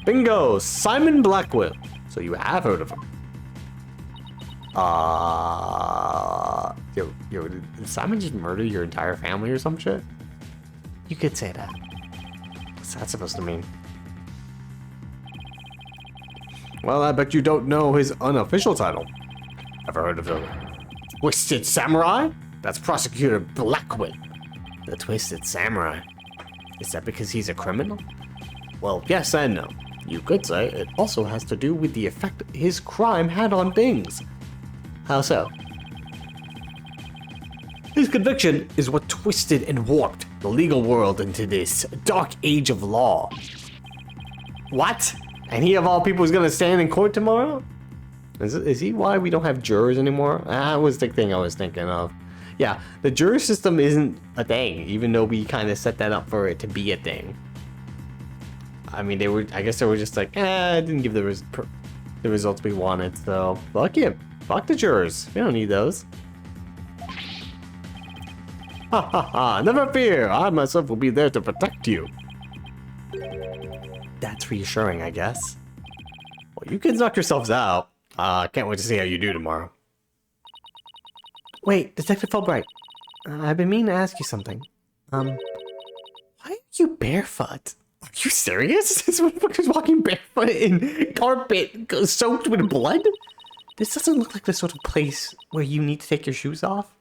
Bingo! Simon Blackquill. So you have heard of him. Did Simon just murder your entire family or some shit? You could say that. What's that supposed to mean? Well, I bet you don't know his unofficial title. Ever heard of the Twisted Samurai? That's Prosecutor Blackquill. The Twisted Samurai. Is that because he's a criminal? Well, yes and no. You could say it also has to do with the effect his crime had on things. How so? His conviction is what twisted and warped the legal world into this dark age of law. What? And he of all people is gonna stand in court tomorrow? Is he why we don't have jurors anymore? That was the thing I was thinking of. Yeah, the jury system isn't a thing, even though we kind of set that up for it to be a thing. I mean, I guess they were just like, it didn't give the results we wanted, so fuck him. Fuck the jurors. We don't need those. Ha ha ha, never fear. I myself will be there to protect you. That's reassuring, I guess. Well, you kids knock yourselves out. Can't wait to see how you do tomorrow. Wait, Detective Fulbright. I've been meaning to ask you something. Why are you barefoot? Are you serious? This motherfucker's walking barefoot in carpet soaked with blood? This doesn't look like the sort of place where you need to take your shoes off.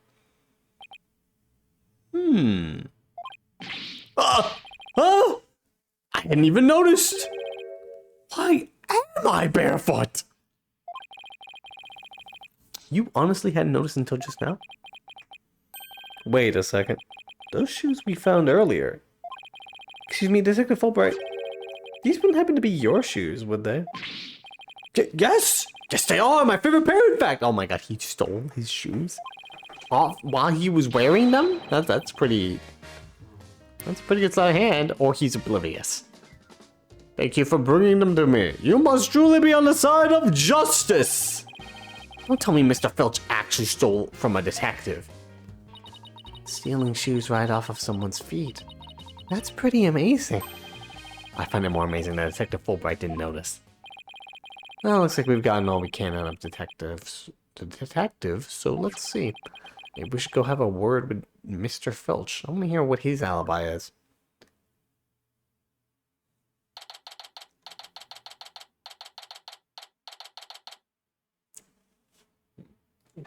Oh! I hadn't even noticed. Why am I barefoot? You honestly hadn't noticed until just now? Wait a second. Those shoes we found earlier. Excuse me, Detective Fulbright. These wouldn't happen to be your shoes, would they? Yes! Yes, they are! My favorite pair, in fact! Oh my god, he stole his shoes? Off while he was wearing them? That's pretty... That's pretty good sleight of hand, or he's oblivious. Thank you for bringing them to me. You must truly be on the side of justice! Don't tell me Mr. Filch actually stole from a detective. Stealing shoes right off of someone's feet. That's pretty amazing. I find it more amazing that Detective Fulbright didn't notice. Well, looks like we've gotten all we can out of detectives, so let's see. Maybe we should go have a word with Mr. Filch. I want to hear what his alibi is.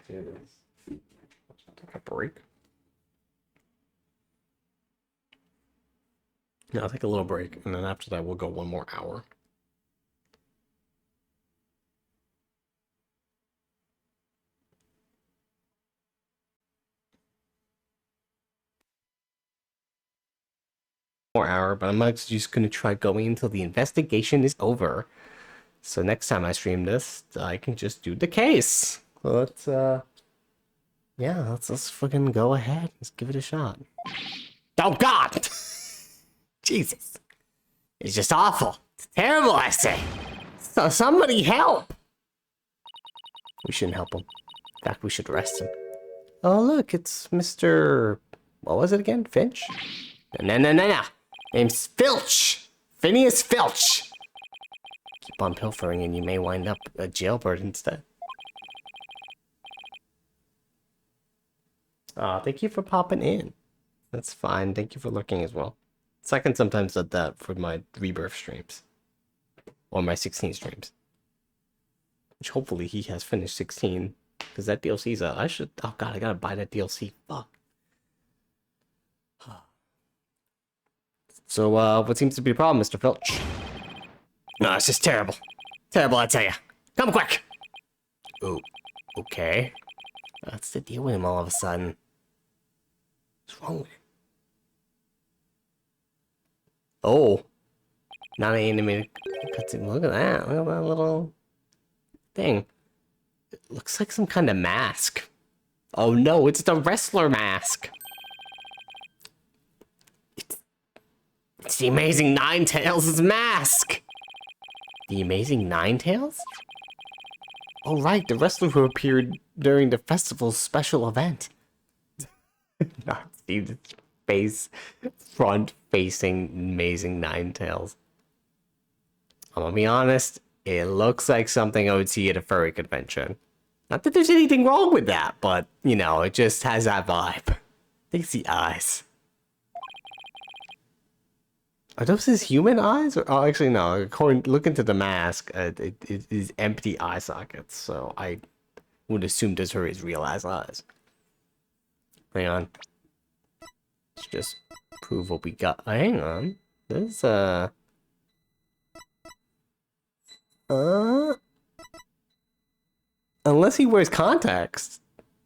Take a break. Yeah, I'll take a little break, and then after that, we'll go 1 more hour. But I'm actually just going to try going until the investigation is over. So next time I stream this, I can just do the case. Let's, yeah, let's fucking go ahead. Let's give it a shot. Oh, God! Jesus. It's just awful. It's terrible, I say. So somebody help! We shouldn't help him. In fact, we should arrest him. Oh, look, it's Mr... What was it again? Finch? No. Name's Filch. Phineas Filch. Keep on pilfering and you may wind up a jailbird instead. Thank you for popping in. That's fine. Thank you for lurking as well. So I can sometimes do that for my Rebirth streams. Or my 16 streams. Which hopefully he has finished 16. Because that DLC's out. Oh god, I gotta buy that DLC. Fuck. So, what seems to be the problem, Mr. Filch? No, it's just terrible. Terrible, I tell ya. Come quick! Oh, okay. What's the deal with him all of a sudden? What's wrong with him? Oh. Not an animated cutscene. Look at that. Look at that little thing. It looks like some kind of mask. Oh no, it's the wrestler mask. It's the Amazing Ninetales' mask! The Amazing Ninetales? Oh right, the wrestler who appeared during the festival's special event. Not see the face, front-facing Amazing Ninetales. I'm gonna be honest, it looks like something I would see at a furry convention. Not that there's anything wrong with that, but, you know, it just has that vibe. They see eyes. Are those his human eyes? Or, oh, actually, no. Look into the mask. It is empty eye sockets, so I would assume those are his real eyes. Hang on. Let's just prove what we got. Hang on. There's unless he wears contacts,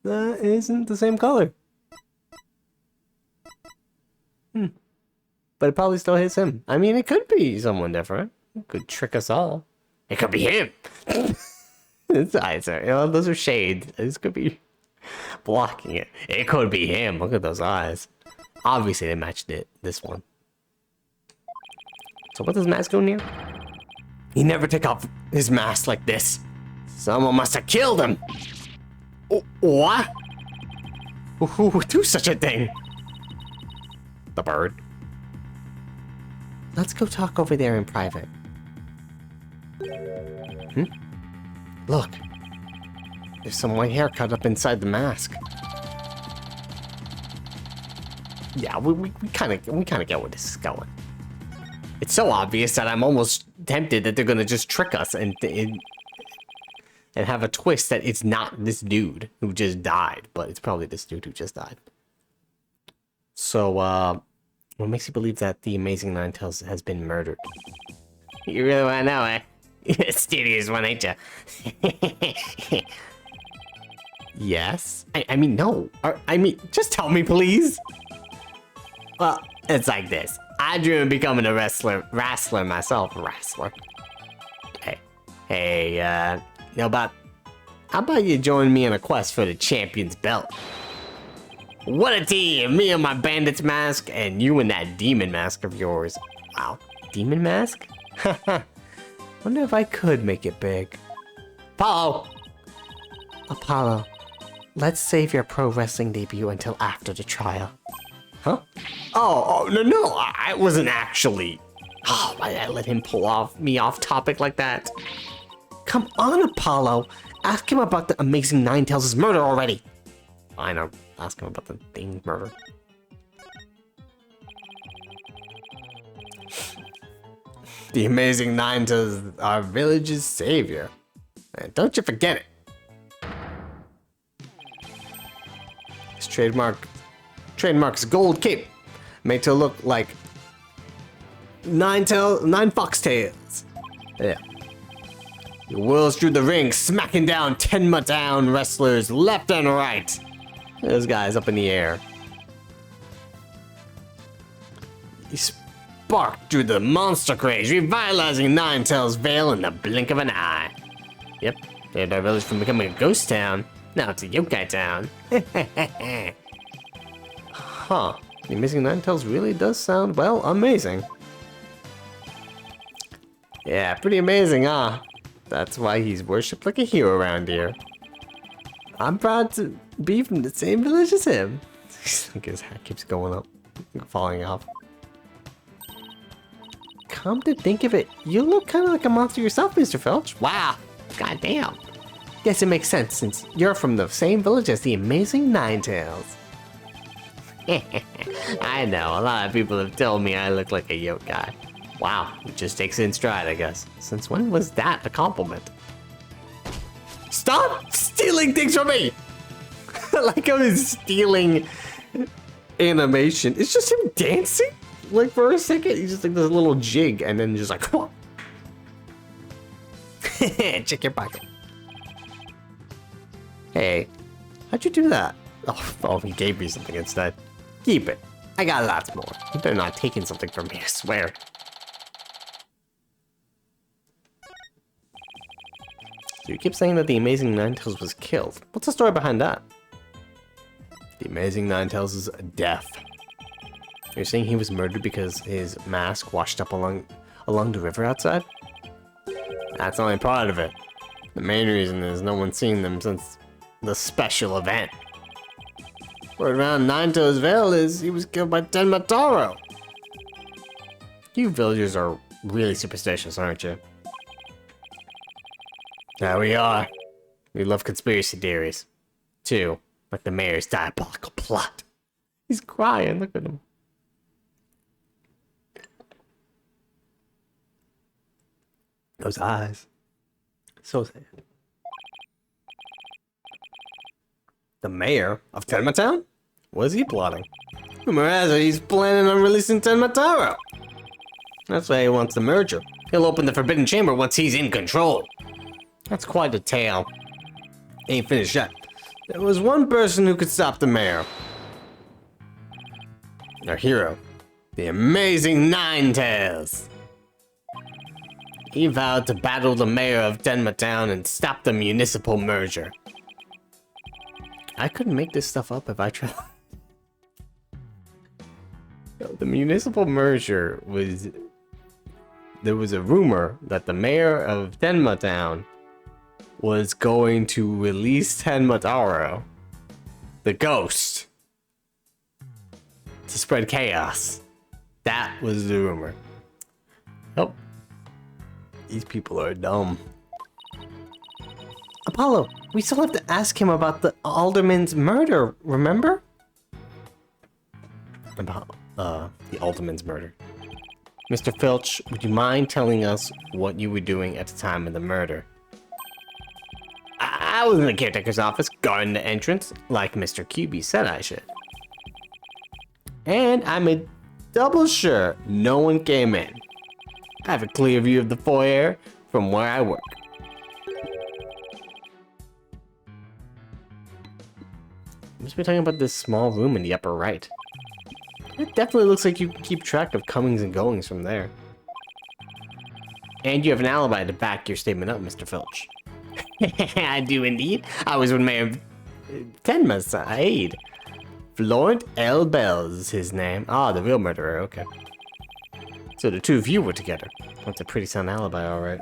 that isn't the same color. But it probably still hits him. I mean, it could be someone different. It could trick us all. It could be him. His eyes are, you know, those are shades. This could be blocking it. It could be him. Look at those eyes. Obviously, they matched it. This one. So what does mask doing here? He never took off his mask like this. Someone must have killed him. What? Who would do such a thing? The bird. Let's go talk over there in private. Look. There's some white hair cut up inside the mask. Yeah, we kind of get where this is going. It's so obvious that I'm almost tempted that they're gonna just trick us and have a twist that it's not this dude who just died, but it's probably this dude who just died. So, what makes you believe that the Amazing Ninetales has been murdered? You really want to know, eh? Studious one, ain't ya? Yes? I mean, no. I mean, just tell me, please. Well, it's like this. I dream of becoming a wrestler myself. Hey, how about you join me in a quest for the champion's belt? What a team! Me and my bandit's mask, and you and that demon mask of yours. Wow, demon mask? Wonder if I could make it big. Apollo, let's save your pro wrestling debut until after the trial. Huh? Oh, no, I wasn't actually. Oh, why did I let him pull me off topic like that? Come on, Apollo. Ask him about the Amazing Ninetales' murder already. Fine, I'll ask him about the thing murder. The Amazing Ninetales, our village's savior. And don't you forget it. His trademark's gold cape, made to look like nine foxtails. Yeah. He whirls through the ring, smacking down 10-ma-down wrestlers left and right. Those guys up in the air. He sparked through the monster craze, revitalizing Ninetales Vale in the blink of an eye. Yep, saved our village from becoming a ghost town. Now it's a yokai town. Huh. The Amazing Ninetales really does sound, well, amazing. Yeah, pretty amazing, huh? That's why he's worshipped like a hero around here. I'm proud to be from the same village as him. Like his hat keeps going up, falling off. Come to think of it, you look kind of like a monster yourself, Mr. Filch. Wow, goddamn. Guess it makes sense since you're from the same village as the Amazing Ninetales. I know, a lot of people have told me I look like a yokai. Wow, he just takes it in stride, I guess. Since when was that a compliment? Stop stealing things from me! Like I was stealing animation. It's just him dancing? Like for a second, he's just like this little jig and then just like, whoa. Check your pocket. Hey, how'd you do that? Oh, he gave me something instead. Keep it. I got lots more. They're not taking something from me, I swear. So you keep saying that the Amazing Ninetales was killed. What's the story behind that? The Amazing Ninetales' death. You're saying he was murdered because his mask washed up along the river outside? That's only part of it. The main reason is no one's seen them since the special event. Word around Nineto's Vale is he was killed by Tenmataro. You villagers are really superstitious, aren't you? There we are. We love conspiracy theories. Too, like the mayor's diabolical plot. He's crying, look at him. Those eyes. So sad. The mayor of Tenma? What is he plotting? Rumor has it he's planning on releasing Tenmataro. That's why he wants the merger. He'll open the Forbidden Chamber once he's in control. That's quite a tale. Ain't finished yet. There was one person who could stop the mayor. Our hero. The amazing Ninetales. He vowed to battle the mayor of Tenma Town and stop the municipal merger. I couldn't make this stuff up if I tried. The municipal merger was... There was a rumor that the mayor of Tenma Town was going to release Tenmataro, the ghost, to spread chaos. That was the rumor. Oh. These people are dumb. Apollo, we still have to ask him about the alderman's murder, remember? About, the alderman's murder. Mr. Filch, would you mind telling us what you were doing at the time of the murder? I was in the caretaker's office, guarding the entrance, like Mr. QB said I should. And I made double sure no one came in. I have a clear view of the foyer from where I work. Must be talking about this small room in the upper right. It definitely looks like you can keep track of comings and goings from there. And you have an alibi to back your statement up, Mr. Filch. I do indeed. I was with Mayor Tenma's aide. Florent L. Bells is his name. Ah, the real murderer, okay. So the two of you were together. That's a pretty sound alibi, alright.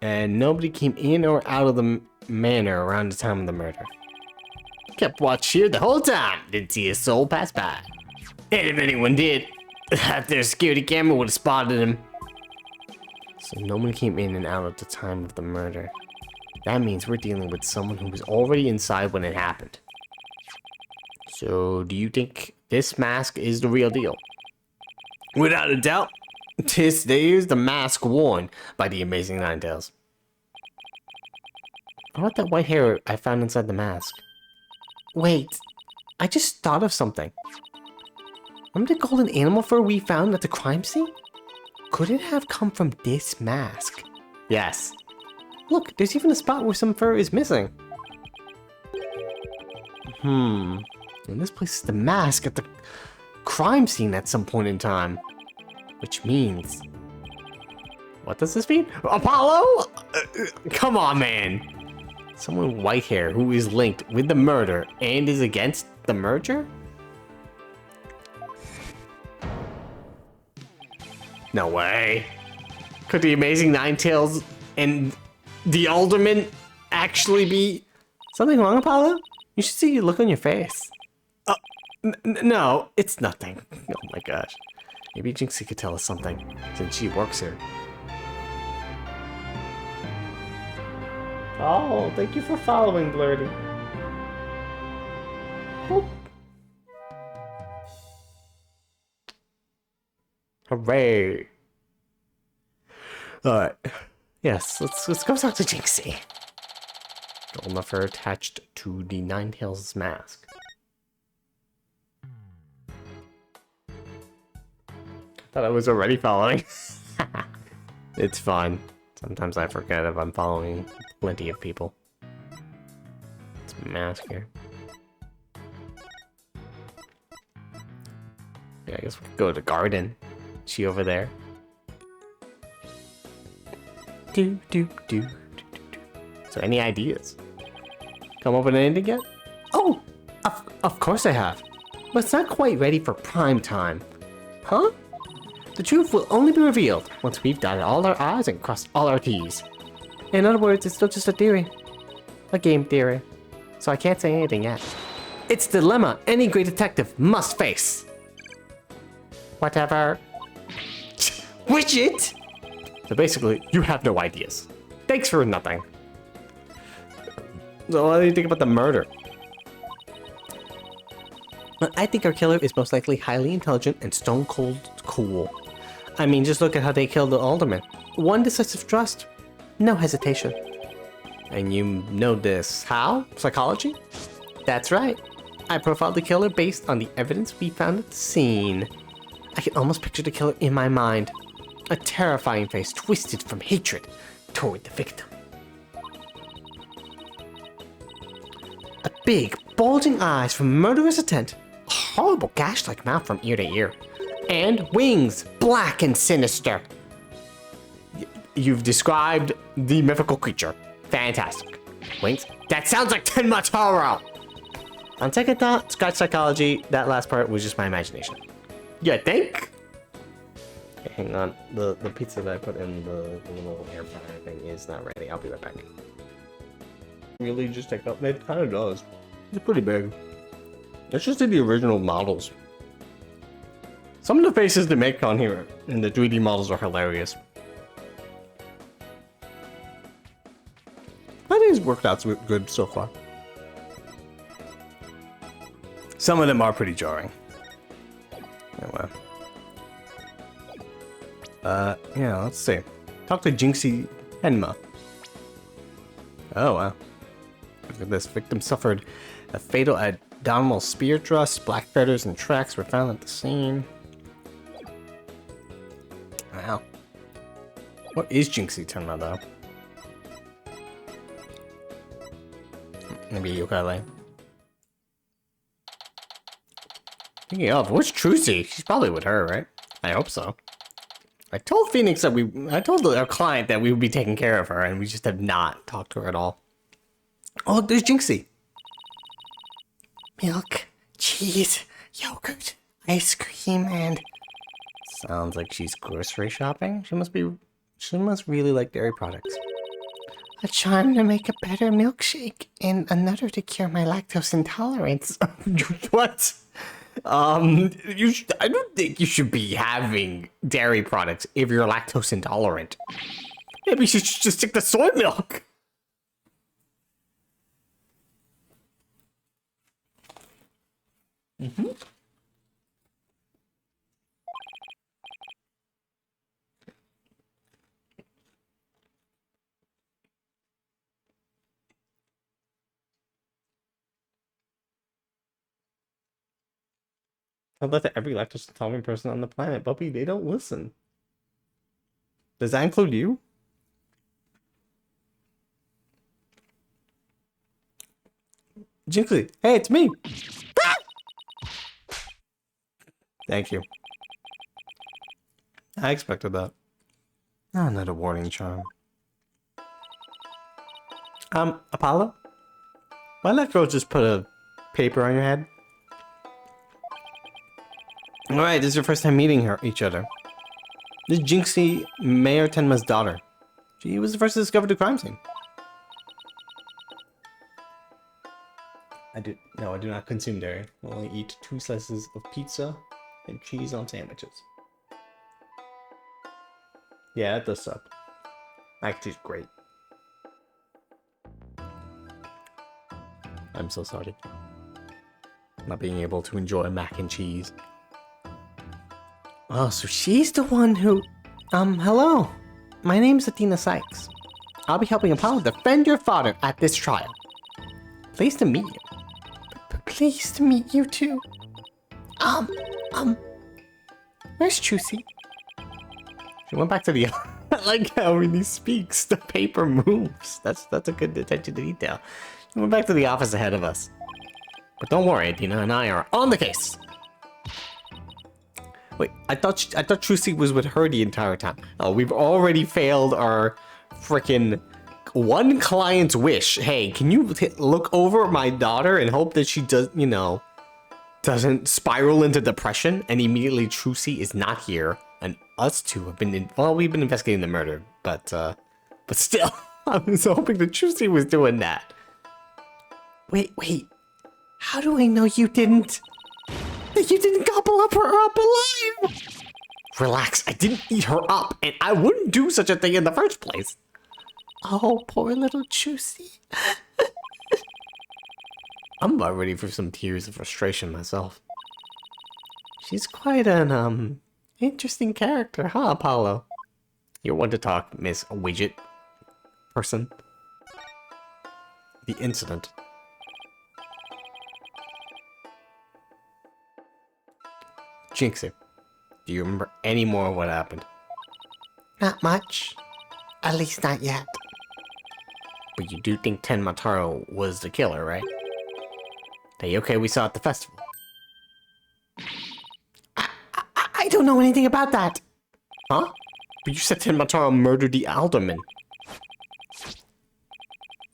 And nobody came in or out of the manor around the time of the murder. Kept watch here the whole time. Didn't see a soul pass by. And if anyone did, their security camera would have spotted him. So no one came in and out at the time of the murder. That means we're dealing with someone who was already inside when it happened. So do you think this mask is the real deal? Without a doubt, this is the mask worn by the amazing Ninetales. What about that white hair I found inside the mask? Wait, I just thought of something. Remember the golden animal fur we found at the crime scene? Could it have come from this mask? Yes. Look, there's even a spot where some fur is missing. And this place is the mask at the crime scene at some point in time. Which means... What does this mean? Apollo? Come on, man. Someone with white hair who is linked with the murder and is against the merger? No way. Could the amazing Ninetales and the alderman actually be... Something wrong, Apollo? You should see the look on your face. No, it's nothing. Oh my gosh. Maybe Jinxie could tell us something, since she works here. Oh, thank you for following, Blurdy. Boop. Hooray. Alright. Yes, let's go talk to Jinxie. Golden of her attached to the Ninetales mask. Thought I was already following. It's fine. Sometimes I forget if I'm following plenty of people. It's a mask here. Yeah, I guess we could go to the garden. Is she over there? Do. So any ideas? Come up with anything yet? Oh, of course I have. But it's not quite ready for prime time. Huh? The truth will only be revealed once we've dotted all our I's and crossed all our T's. In other words, it's still just a theory. A game theory. so I can't say anything yet. It's the dilemma any great detective must face. Whatever. Widget! So basically, you have no ideas. Thanks for nothing. So what do you think about the murder? Well, I think our killer is most likely highly intelligent and stone cold cool. I mean, just look at how they killed the alderman. One decisive thrust, no hesitation. And you know this. How? Psychology? That's right. I profiled the killer based on the evidence we found at the scene. I can almost picture the killer in my mind. A terrifying face twisted from hatred toward the victim. A big, bulging eyes from murderous intent. A horrible gash-like mouth from ear to ear. And wings, black and sinister. You've described the mythical creature. Fantastic. Wings? That sounds like Tenma Taro! On second thought, scratch psychology, that last part was just my imagination. You think? Okay, hang on. The pizza that I put in the little air fryer thing is not ready. I'll be right back. Really just take up? It kind of does. It's pretty big. It's just in the original models. Some of the faces they make on here in the 3D models are hilarious. I think it's worked out good so far. Some of them are pretty jarring. Anyway. Yeah, let's see. Talk to Jinxie Henma. Oh, wow. Look at this. Victim suffered a fatal abdominal spear thrust. Black feathers and tracks were found at the scene. Wow. What is Jinxie Tenma, though? Maybe Yokai. Thinking of, what's Trucy? She's probably with her, right? I hope so. I told Phoenix that I told our client that we would be taking care of her, and we just have not talked to her at all. Oh, look, there's Jinxie. Milk, cheese, yogurt, ice cream, and... Sounds like she's grocery shopping. She must really like dairy products. A charm to make a better milkshake, and another to cure my lactose intolerance. What? I don't think you should be having dairy products if you're lactose intolerant. Maybe you should just stick to soy milk. Mm-hmm. I bet that every lactose intolerant person on the planet, Buppy, they don't listen. Does that include you? Jinxie, hey, it's me. Thank you. I expected that. Oh, another warning charm. Apollo? Why let girl just put a paper on your head? Alright, this is your first time meeting each other. This is Jinxie, Mayor Tenma's daughter. She was the first to discover the crime scene. I do not consume dairy. I only eat 2 slices of pizza and cheese on sandwiches. Yeah, that does suck. Mac and cheese is great. I'm so sorry. Not being able to enjoy mac and cheese. Oh, so she's the one who... hello. My name's Athena Sykes. I'll be helping Apollo defend your father at this trial. Pleased to meet you. Pleased to meet you too. Where's Trucy? She went back to the... I like how when he speaks, the paper moves. That's a good attention to detail. She went back to the office ahead of us. But don't worry, Athena and I are on the case. Wait, I thought Trucy was with her the entire time. Oh, we've already failed our freaking one client's wish. Hey, can you look over my daughter and hope that she does, you know, doesn't spiral into depression? And immediately Trucy is not here, and us two have been we've been investigating the murder, but still, I was hoping that Trucy was doing that. Wait. How do I know you didn't? That you didn't gobble her up alive? Relax, I didn't eat her up, and I wouldn't do such a thing in the first place. Oh, poor little Juicy. I'm about ready for some tears of frustration myself. She's quite an, interesting character, huh, Apollo? You're one to talk, Miss Widget person. The incident. Jinxie, do you remember any more of what happened? Not much. At least not yet. But you do think Tenmataro was the killer, right? The Yokai we saw at the festival. I don't know anything about that. Huh? But you said Tenmataro murdered the alderman.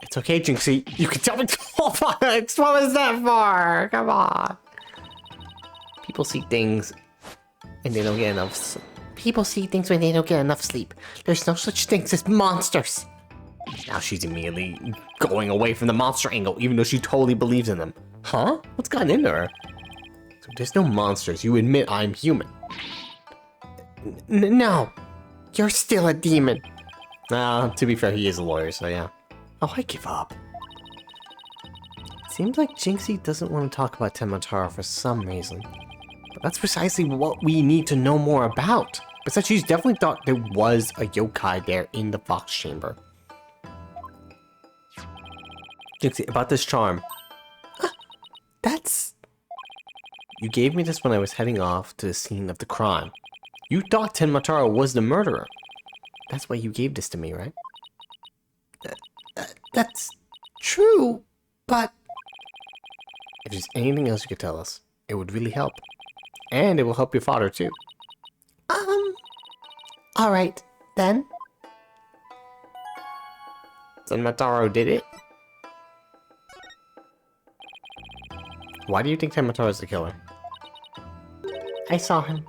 It's okay, Jinxie. You can tell me. What was that for? Come on. People see things and they don't get enough. People see things when they don't get enough sleep. There's no such things as monsters. Now she's immediately going away from the monster angle, even though she totally believes in them. Huh? What's gotten into her? So there's no monsters. You admit I'm human. No. You're still a demon. To be fair, he is a lawyer, so yeah. Oh, I give up. Seems like Jinxie doesn't want to talk about Tenmataro for some reason. But that's precisely what we need to know more about. Besides, she's definitely thought there was a yokai there in the Fox Chamber. Jinxie, about this charm. That's... You gave me this when I was heading off to the scene of the crime. You thought Tenmataro was the murderer. That's why you gave this to me, right? That's true, but... If there's anything else you could tell us, it would really help. And it will help your father, too. Alright, then. Tenmataro did it? Why do you think Tenmataro is the killer? I saw him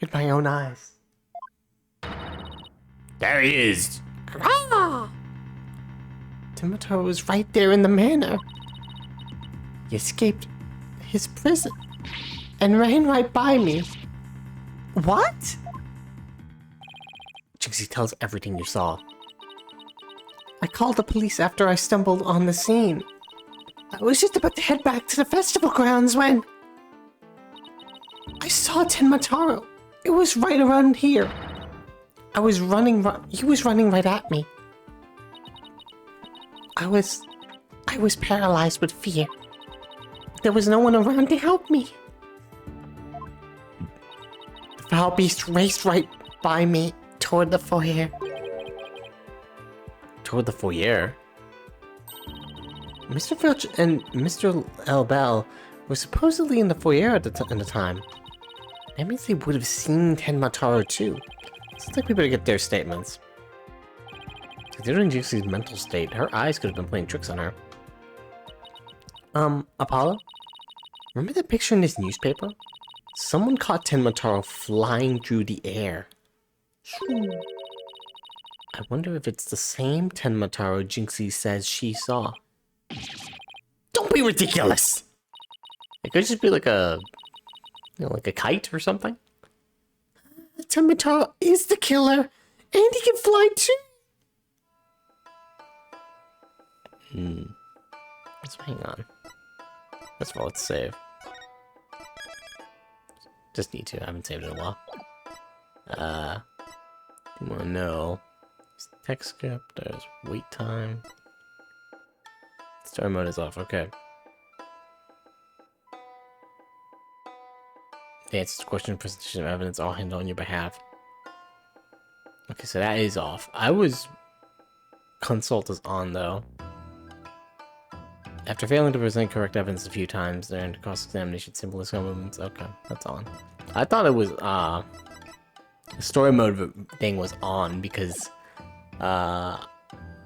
with my own eyes. There he is! Tenmataro was right there in the manor. He escaped his prison and ran right by me. What? Jinxie tells everything you saw. I called the police after I stumbled on the scene. I was just about to head back to the festival grounds when... I saw Tenmataro. It was right around here. I was running, he was running right at me. I was paralyzed with fear. There was no one around to help me. The foul beast raced right by me toward the foyer. Toward the foyer? Mr. Filch and Mr. L. Bell were supposedly in the foyer at the time. That means they would have seen Tenmataro too. Seems like we better get their statements. Considering Jinxie's mental state, her eyes could have been playing tricks on her. Apollo? Remember that picture in this newspaper? Someone caught Tenmataro flying through the air. I wonder if it's the same Tenmataro Jinxie says she saw. Don't be ridiculous! It could just be like a... You know, like a kite or something? Tenmataro is the killer, and he can fly too! Let's hang on. First of all, let's save. Just need to, I haven't saved in a while. You wanna know. Text script, there's wait time. Story mode is off, okay. The answers to question, presentation of evidence, all handled on your behalf. Okay, so that is off. I was... Consult is on, though. After failing to present correct evidence a few times during the cross-examination, simple skill movements. Okay, that's on. I thought it was, the story mode thing was on because,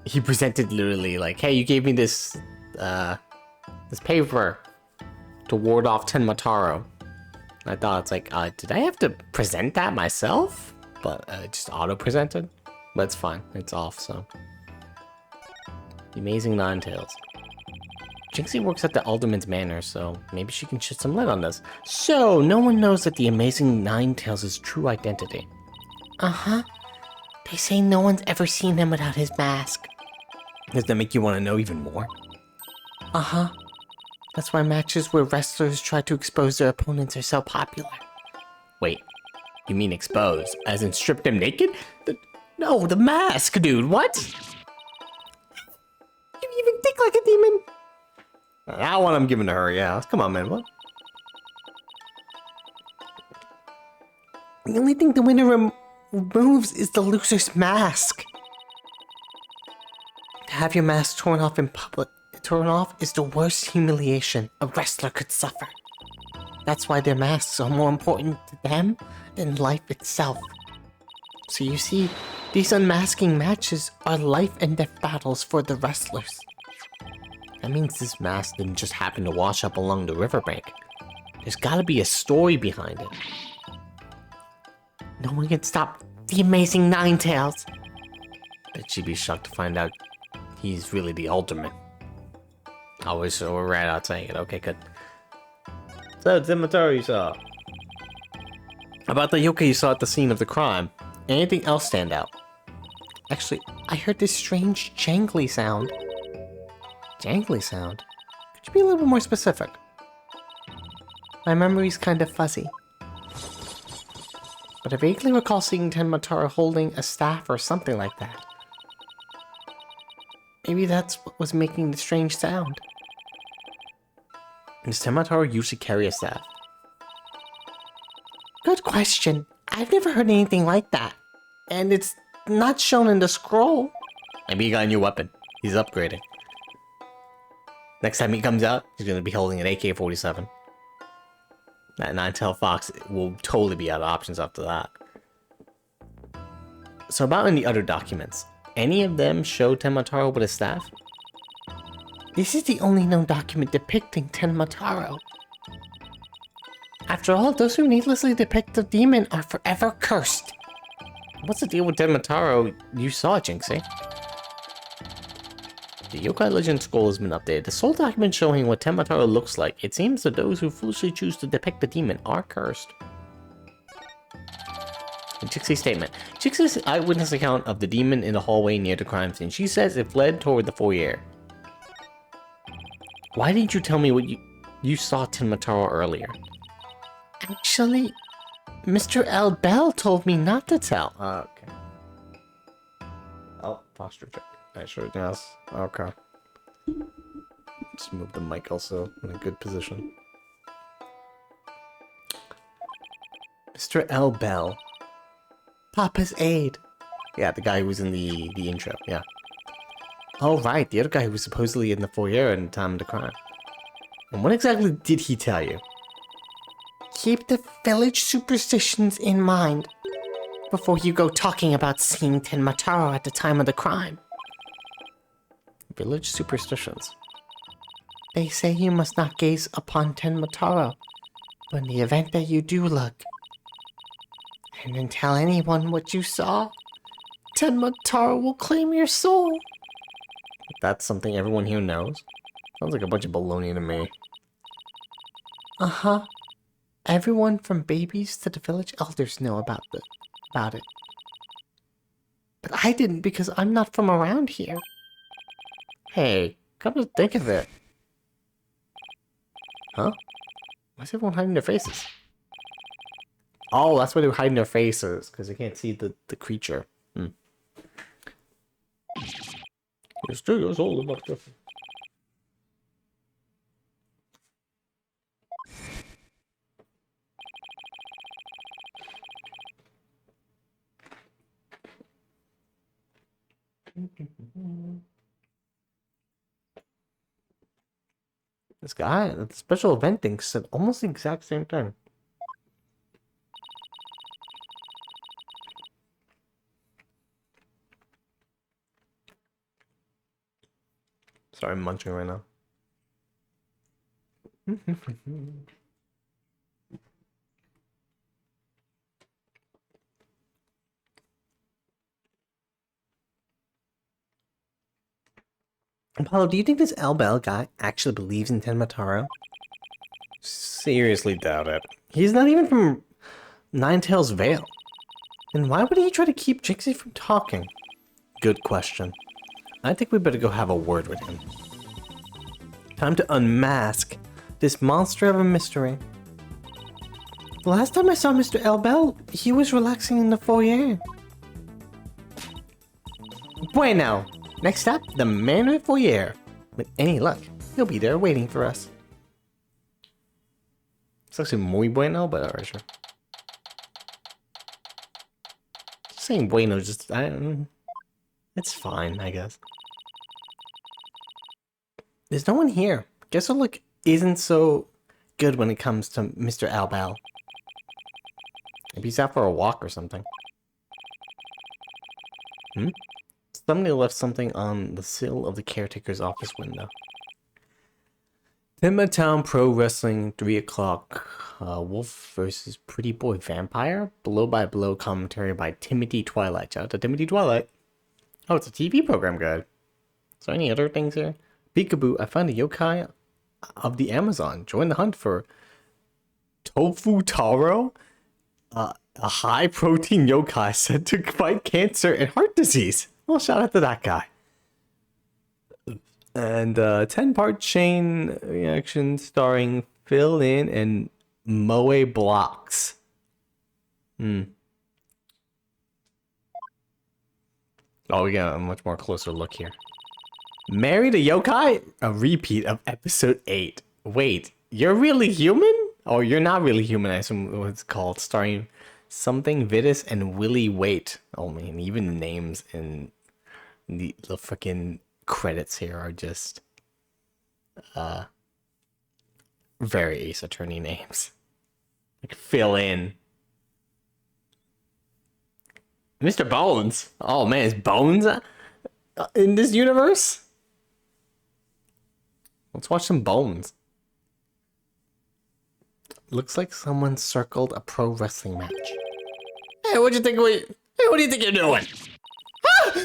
he presented literally like, hey, you gave me this, this paper to ward off Tenmataro. I thought it's like, did I have to present that myself? But it just auto-presented. But it's fine, it's off, so. The Amazing Nine Tails. Jinxie works at the Alderman's Manor, so maybe she can shed some light on this. So, no one knows that the amazing Ninetales' true identity. Uh-huh. They say no one's ever seen him without his mask. Does that make you want to know even more? Uh-huh. That's why matches where wrestlers try to expose their opponents are so popular. Wait, you mean expose, as in strip them naked? No, the mask, dude, what? You even think like a demon? That one I'm giving to her, yeah. Come on, man, what? The only thing the winner removes is the loser's mask. To have your mask torn off in public, is the worst humiliation a wrestler could suffer. That's why their masks are more important to them than life itself. So you see, these unmasking matches are life and death battles for the wrestlers. That means this mask didn't just happen to wash up along the riverbank. There's gotta be a story behind it. No one can stop the amazing Ninetales. Bet she'd be shocked to find out he's really the Alderman. Oh, we're right out saying it. Okay, good. So, Timotaro you saw. About the yokai you saw at the scene of the crime. Anything else stand out? Actually, I heard this strange jangly sound. Jangly sound? Could you be a little bit more specific? My memory's kind of fuzzy. But I vaguely recall seeing Tenmataro holding a staff or something like that. Maybe that's what was making the strange sound. Does Tenmataro usually carry a staff? Good question. I've never heard anything like that. And it's not shown in the scroll. Maybe he got a new weapon. He's upgrading. Next time he comes out, he's going to be holding an AK-47. That Ninetale Fox will totally be out of options after that. So about in the other documents, any of them show Tenmataro with a staff? This is the only known document depicting Tenmataro. After all, those who needlessly depict the demon are forever cursed. What's the deal with Tenmataro? You saw it, Jinxie. The Yokai Legend Scroll has been updated. The sole document showing what Tenmataro looks like. It seems that those who foolishly choose to depict the demon are cursed. Jinxie's statement. Jinxie's eyewitness account of the demon in the hallway near the crime scene. She says it fled toward the foyer. Why didn't you tell me what you saw Tenmataro earlier? Actually, Mr. L. Bell told me not to tell. Okay. Oh, posture check. I sure yes. Okay. Just move the mic also in a good position. Mr. L. Bell. Papa's aide. Yeah, the guy who was in the intro, yeah. Oh, right, the other guy who was supposedly in the foyer at the time of the crime. And what exactly did he tell you? Keep the village superstitions in mind before you go talking about seeing Tenmataro at the time of the crime. Village superstitions. They say you must not gaze upon Tenmataro, but in the event that you do look, and then tell anyone what you saw, Tenmataro will claim your soul. That's something everyone here knows. Sounds like a bunch of baloney to me. Uh-huh. Everyone from babies to the village elders know about it. But I didn't because I'm not from around here. Hey, come to think of it. Huh? Why is everyone hiding their faces? Oh, that's why they're hiding their faces, because they can't see the creature. Hmm. You're 2 years old, Doctor. This guy, the special event thing said almost the exact same thing. Sorry, I'm munching right now. Apollo, do you think this Elbel guy actually believes in Tenmataro? Seriously doubt it. He's not even from Ninetales Vale. Then why would he try to keep Jinxie from talking? Good question. I think we better go have a word with him. Time to unmask this monster of a mystery. The last time I saw Mr. Elbel, he was relaxing in the foyer. Bueno! Next up, the Manor Foyer. With any luck, he'll be there waiting for us. It's actually muy bueno, but alright, sure. Saying bueno, just, it's fine, I guess. There's no one here. Guess our luck isn't so good when it comes to Mr. Albal. Maybe he's out for a walk or something. Somebody left something on the sill of the caretaker's office window. Town Pro Wrestling, 3 o'clock. Wolf versus Pretty Boy Vampire. Blow by blow commentary by Timothy Twilight. Shout out to Timothy Twilight. Oh, it's a TV program guide. Is there any other things here? Peekaboo, I found a yokai of the Amazon. Join the hunt for Tofu Taro. A high protein yokai said to fight cancer and heart disease. Well, shout out to that guy. And 10-part chain reaction starring Fill In and Moe Blocks. Oh, we got a much more closer look here. Married a yokai? A repeat of episode 8. Wait, you're really human? Or you're not really human, I assume what it's called. Starring something Vitus and Willie Wait. Oh man, even the names in the freaking credits here are just very Ace Attorney names. Like Fill In. Mr. Bones. Oh man, is Bones in this universe? Let's watch some Bones. Looks like someone circled a pro wrestling match. Hey, what do you think you're doing? Ah!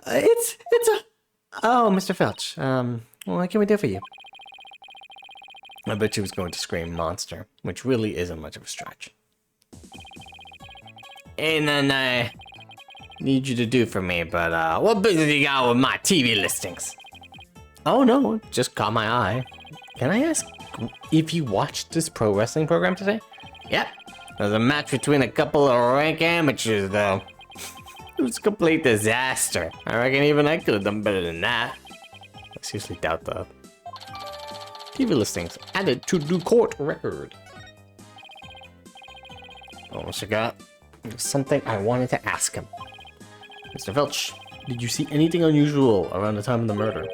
It's a... Oh, Mr. Felch. What can we do for you? I bet you was going to scream monster, which really isn't much of a stretch. And then I need you to do for me, but what business you got with my TV listings? Oh no, just caught my eye. Can I ask if you watched this pro wrestling program today? Yep. There's a match between a couple of rank amateurs, though. It was a complete disaster. I reckon even I could have done better than that. I seriously doubt that. TV listings added to the court record. Oh, I forgot. There's something I wanted to ask him. Mr. Felch, did you see anything unusual around the time of the murder?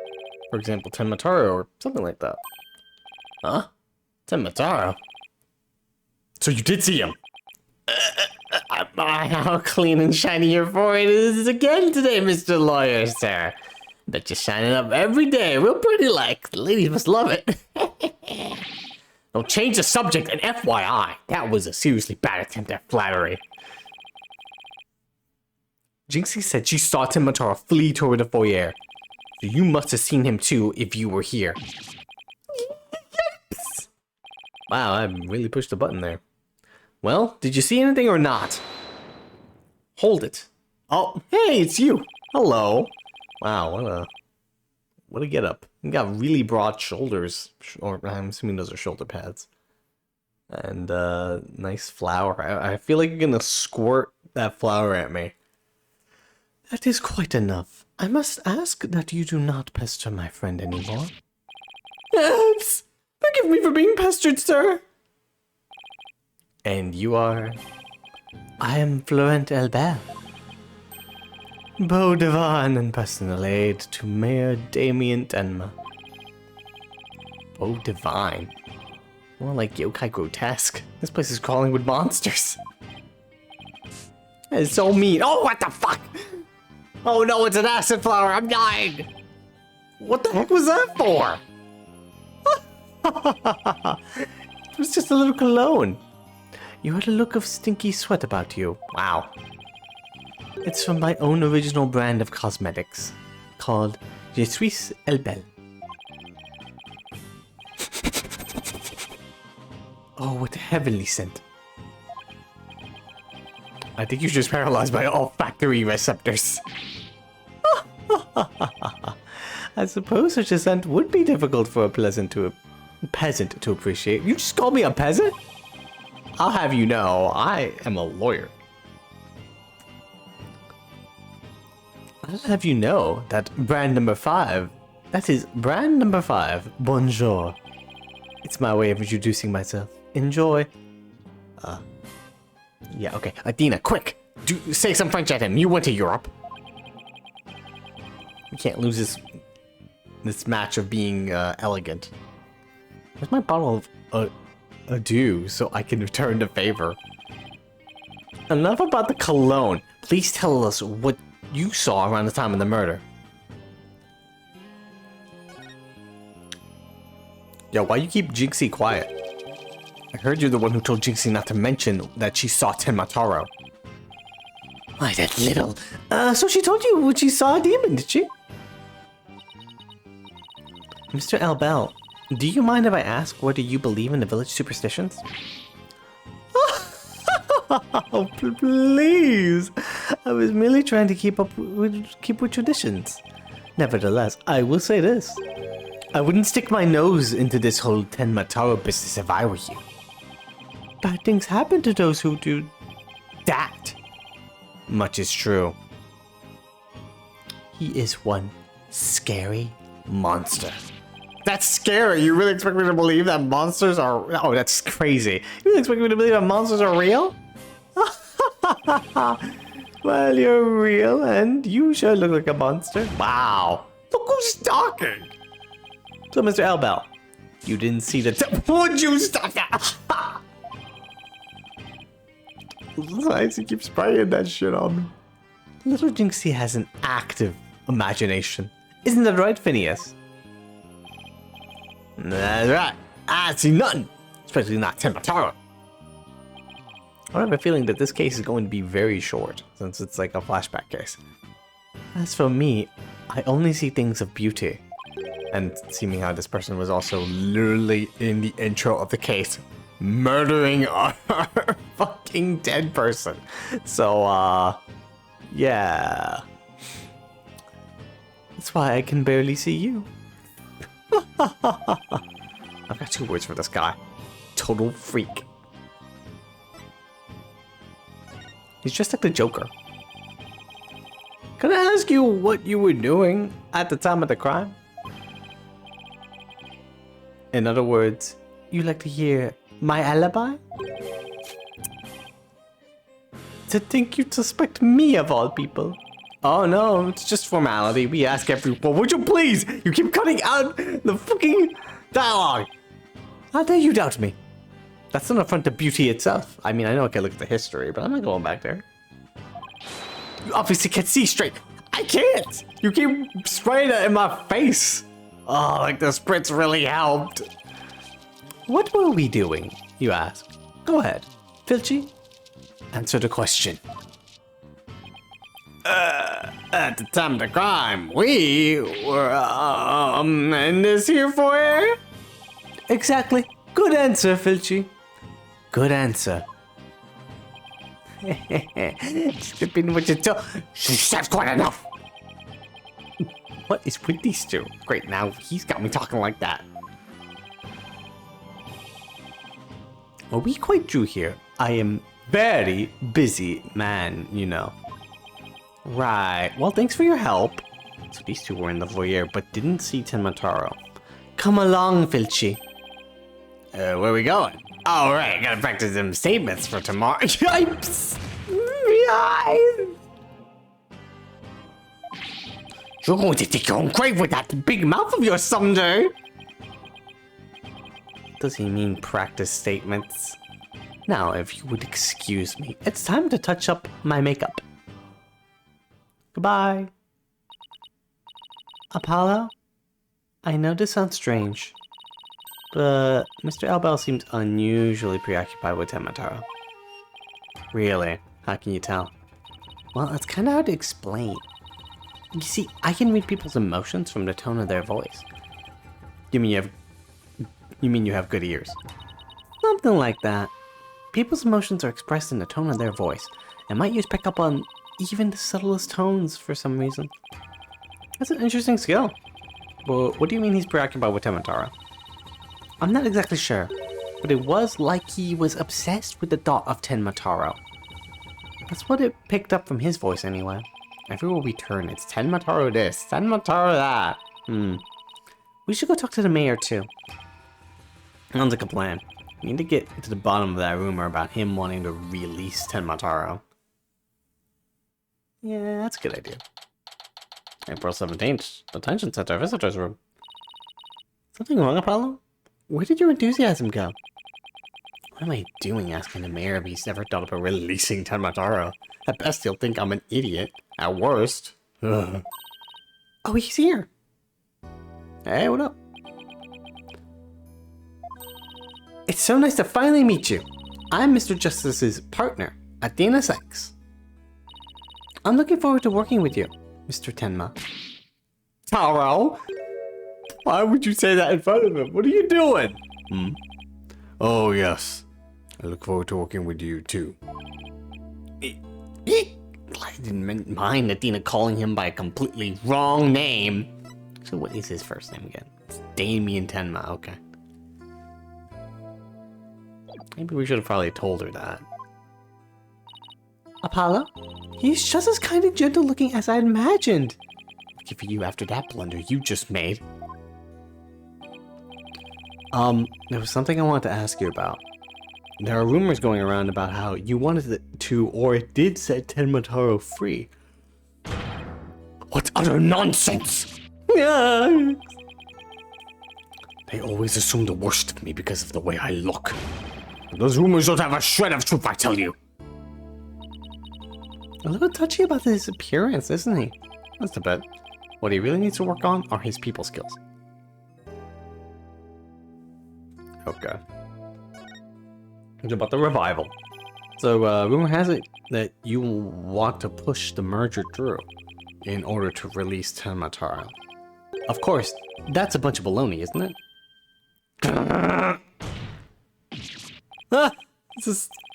For example, Tenmataro or something like that. Huh? Tenmataro? So you did see him? How clean and shiny your forehead is again today, Mr. Lawyer, sir. Bet you're shining up every day, real pretty like. The ladies must love it. Don't change the subject, and FYI, that was a seriously bad attempt at flattery. Jinxie said she saw Tenmataro flee toward the foyer. So you must have seen him too if you were here. Yikes. Wow, I really pushed the button there. Well, did you see anything or not? Hold it. Oh, hey, it's you. Hello. Wow, what a get up. You got really broad shoulders, or I'm assuming those are shoulder pads. And nice flower. I feel like you're gonna squirt that flower at me. That is quite enough. I must ask that you do not pester my friend anymore. Yes! Forgive me for being pestered, sir. And you are? I am Florent Albert. Beau Divine and personal aide to Mayor Damien Denma. Beau Divine? More like Yokai Grotesque. This place is crawling with monsters. That is so mean. Oh, what the fuck? Oh no, it's an acid flower. I'm dying. What the heck was that for? It was just a little cologne. You had a look of stinky sweat about you. Wow. It's from my own original brand of cosmetics, called Je suis el bel. Oh, what a heavenly scent. I think you're just paralyzed by olfactory receptors. I suppose such a scent would be difficult for a peasant to appreciate. You just called me a peasant? I'll have you know, I am a lawyer. I'll have you know that brand number 5, that is brand number 5, bonjour. It's my way of introducing myself. Enjoy. Yeah, okay. Adina, quick! Say some French at him. You went to Europe. We can't lose this match of being elegant. Where's my bottle of adieu so I can return the favor? Enough about the cologne. Please tell us what you saw around the time of the murder. Yo, why you keep Jinxie quiet? I heard you're the one who told Jinxie not to mention that she saw Tenmataro. Why, that little... so she told you when she saw a demon, did she? Mr. Elbel, do you mind if I ask whether you believe in the village superstitions? Oh, please! I was merely trying to keep with traditions. Nevertheless, I will say this. I wouldn't stick my nose into this whole Tenmataro business if I were you. Bad things happen to those who do that. Much is true. He is one scary monster. That's scary. You really expect me to believe that monsters are... Oh, that's crazy. You really expect me to believe that monsters are real? Well, you're real and you sure look like a monster. Wow. Look who's talking. So, Mr. Elbel, you didn't see the... Would you stop that? Nice, he keeps spraying that shit on me. Little Jinxie has an active imagination. Isn't that right, Phineas? That's right. I see nothing. Especially not Tenmataro. I have a feeling that this case is going to be very short, since it's like a flashback case. As for me, I only see things of beauty. And seeming how this person was also literally in the intro of the case, murdering a fucking dead person. So, yeah. That's why I can barely see you. I've got 2 words for this guy. Total freak. He's just like the Joker. Can I ask you what you were doing at the time of the crime? In other words, you like to hear my alibi? To think you'd suspect me of all people. Oh no, it's just formality. We ask everyone. Would you please? You keep cutting out the fucking dialogue. How dare you doubt me? That's not an affront to beauty itself. I mean, I know I can look at the history, but I'm not going back there. You obviously can't see straight. I can't. You keep spraying it in my face. Oh, like the spritz really helped. What were we doing, you ask? Go ahead. Filchy, answer the question. At the time of the crime, we were, in this here foyer? Exactly. Good answer, Filchy. Good answer. Skipping what you tell. That's quite enough. What is with these two? Great, now he's got me talking like that. Are we quite true here? I am very busy man, you know. Right. Well, thanks for your help. So these two were in the foyer, but didn't see Tenmataro. Come along, Filchy. Where are we going? All right, gotta practice them statements for tomorrow. Yipes! You're going to take your own grave with that big mouth of yours someday. Does he mean practice statements? Now, if you would excuse me, it's time to touch up my makeup. Goodbye. Apollo? I know this sounds strange, but Mr. Elbel seems unusually preoccupied with Tenmataro. Really? How can you tell? Well, it's kind of hard to explain. You see, I can read people's emotions from the tone of their voice. You mean you have good ears? Something like that. People's emotions are expressed in the tone of their voice, and my ears pick up on even the subtlest tones for some reason. That's an interesting skill. Well, what do you mean he's preoccupied with Temotaro? I'm not exactly sure, but it was like he was obsessed with the thought of Tenmataro. That's what it picked up from his voice anyway. Everywhere we turn, it's Tenmataro this, Tenmataro that. We should go talk to the mayor too. Sounds like a plan. We need to get to the bottom of that rumor about him wanting to release Tenmataro. Yeah, that's a good idea. April 17th, detention center, visitor's room. Something wrong, Apollo? Where did your enthusiasm go? What am I doing asking the mayor if he's ever thought about releasing Tenmataro? At best, he'll think I'm an idiot. At worst. Ugh. Oh, he's here. Hey, what up? It's so nice to finally meet you. I'm Mr. Justice's partner, Athena Sykes. I'm looking forward to working with you, Mr. Tenma. Taro? Why would you say that in front of him? What are you doing? Oh, yes. I look forward to working with you, too. I didn't mind Athena calling him by a completely wrong name. So what is his first name again? It's Damien Tenma, okay. Maybe we should have probably told her that. Apollo? He's just as kind and gentle looking as I imagined. Lucky for you after that blunder you just made. There was something I wanted to ask you about. There are rumors going around about how you wanted to, or it did set Tenmataro free. What utter nonsense! Yeah. They always assume the worst of me because of the way I look. Those rumors don't have a shred of truth, I tell you. A little touchy about his appearance, isn't he? That's a bit. What he really needs to work on are his people skills. Okay. It's about the revival. So, rumor has it that you want to push the merger through in order to release Tenmataro. Of course, that's a bunch of baloney, isn't it?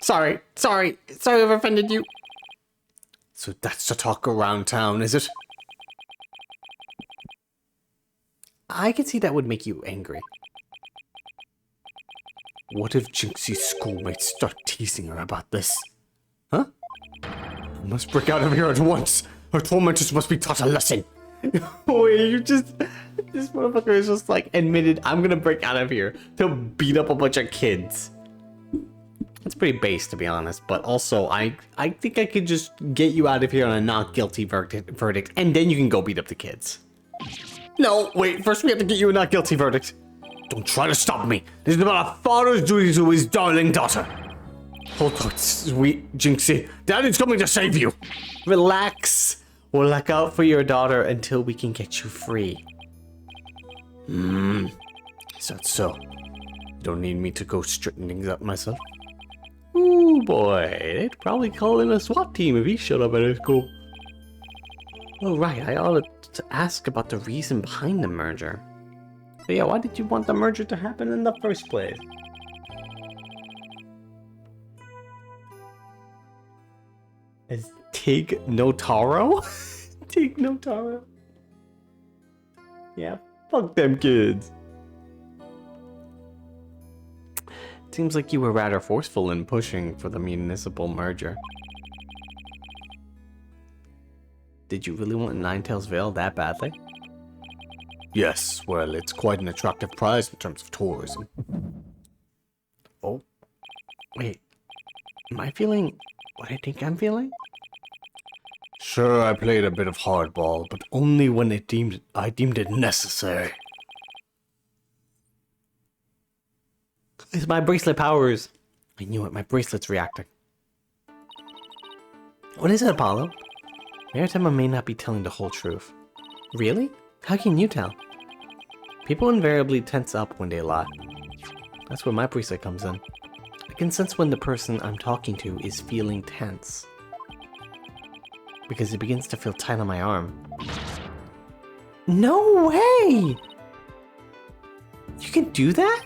Sorry if I offended you. So that's the talk around town, is it? I can see that would make you angry. What if Jinxie's schoolmates start teasing her about this? Huh? I must break out of here at once. Her tormentors must be taught a lesson. Wait, this motherfucker is just like admitted, I'm gonna break out of here to beat up a bunch of kids. That's pretty base, to be honest, but also I think I could just get you out of here on a not guilty verdict, and then you can go beat up the kids. No, wait, first we have to get you a not guilty verdict. Don't try to stop me. This is about a father's duty to his darling daughter. Hold on, sweet Jinxie. Daddy's coming to save you. Relax. We'll look out for your daughter until we can get you free. Is that so? You don't need me to go straighten things up myself? Ooh, boy. They'd probably call in a SWAT team if he showed up at his school. Oh, right. I ought to ask about the reason behind the merger. So yeah, why did you want the merger to happen in the first place? Is Tig Notaro? Tig Notaro? Yeah, fuck them kids. Seems like you were rather forceful in pushing for the municipal merger. Did you really want Ninetales Vale that badly? Yes, well, it's quite an attractive prize in terms of tourism. Oh, wait. Am I feeling what I think I'm feeling? Sure, I played a bit of hardball, but only when I deemed it necessary. It's my bracelet powers. I knew it, my bracelet's reacting. What is it, Apollo? Maritama may not be telling the whole truth. Really? How can you tell? People invariably tense up when they lie. That's where my bracelet comes in. I can sense when the person I'm talking to is feeling tense. Because it begins to feel tight on my arm. No way! You can do that?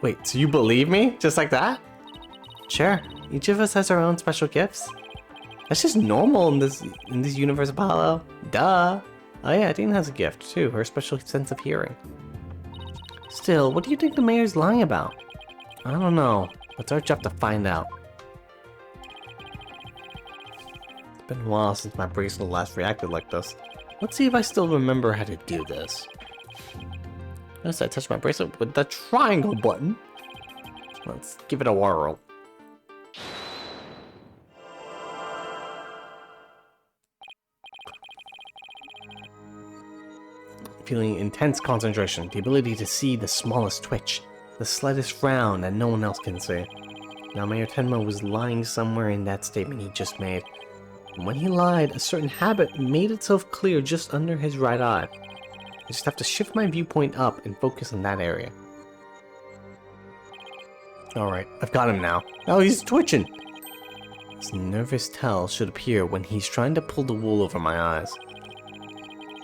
Wait, so you believe me? Just like that? Sure, each of us has our own special gifts. That's just normal in this universe, Apollo. Duh. Oh yeah, Dean has a gift too, her special sense of hearing. Still, what do you think the mayor's lying about? I don't know. It's our job to find out. It's been a while since my bracelet last reacted like this. Let's see if I still remember how to do this. Notice I touched my bracelet with the triangle button. Let's give it a whirl. Feeling intense concentration, the ability to see the smallest twitch, the slightest frown that no one else can see. Now Mayor Tenma was lying somewhere in that statement he just made. And when he lied, a certain habit made itself clear just under his right eye. I just have to shift my viewpoint up and focus on that area. Alright, I've got him now. Oh, he's twitching! This nervous tell should appear when he's trying to pull the wool over my eyes.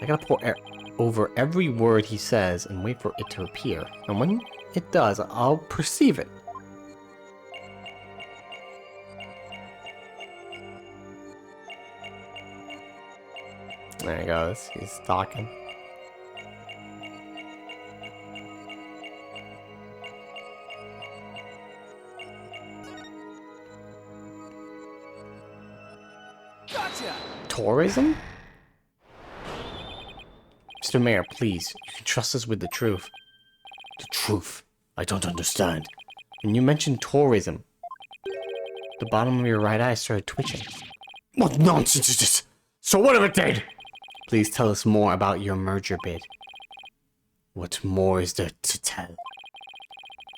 I gotta pour air over every word he says and wait for it to appear. And when it does, I'll perceive it. There he goes. He's talking. Gotcha! Tourism? Mr. Mayor, please. You can trust us with the truth. The truth? I don't understand. When you mentioned tourism, the bottom of your right eye started twitching. What nonsense is this? So what if it did? Please tell us more about your merger bid. What more is there to tell?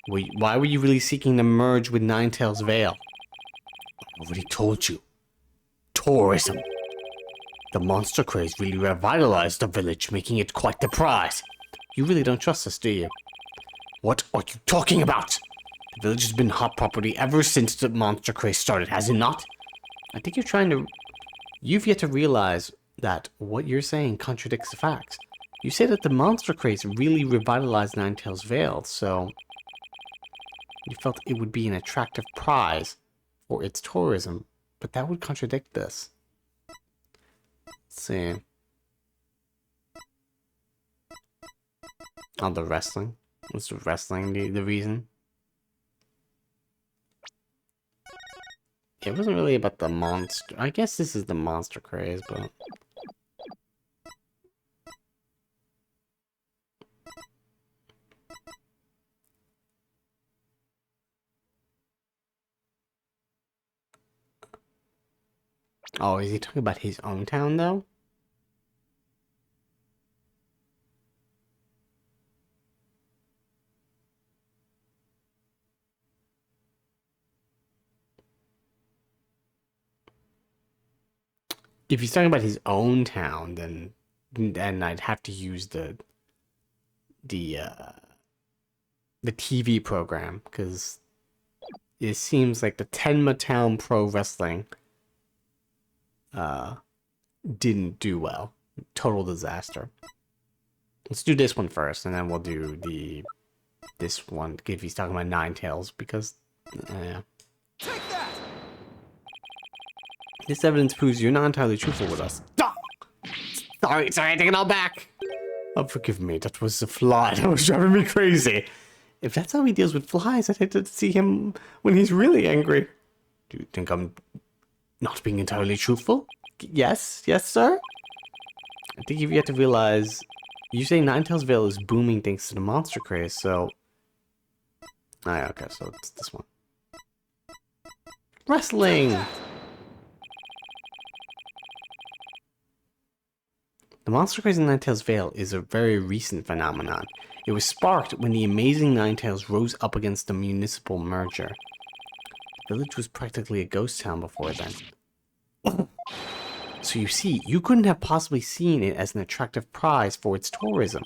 Why were you really seeking to merge with Ninetales Vale? I already told you. Tourism. The monster craze really revitalized the village, making it quite the prize. You really don't trust us, do you? What are you talking about? The village has been hot property ever since the monster craze started, has it not? I think you've yet to realize that what you're saying contradicts the facts. You say that the monster craze really revitalized Ninetales Vale, so you felt it would be an attractive prize for its tourism, but that would contradict this. Let's see. Oh, the wrestling. Was the wrestling the reason? It wasn't really about the monster. I guess this is the monster craze, but... Oh, is he talking about his own town, though? If he's talking about his own town, then I'd have to use the TV program, because it seems like the Tenma Town Pro Wrestling didn't do well. Total disaster. Let's do this one first, and then we'll do this one if he's talking about Ninetales, because yeah. Take that! This evidence proves you're not entirely truthful with us. Sorry, I take it all back. Oh, forgive me, that was a fly. That was driving me crazy. If that's how he deals with flies, I'd hate to see him when he's really angry. Do you think I'm not being entirely truthful? Yes, sir? I think you've yet to realize, you say Ninetales Vale is booming thanks to the monster craze, so... Ah, okay, so it's this one. Wrestling! The monster craze in Ninetales Vale is a very recent phenomenon. It was sparked when the amazing Ninetales rose up against the municipal merger. The village was practically a ghost town before then. So you see, you couldn't have possibly seen it as an attractive prize for its tourism.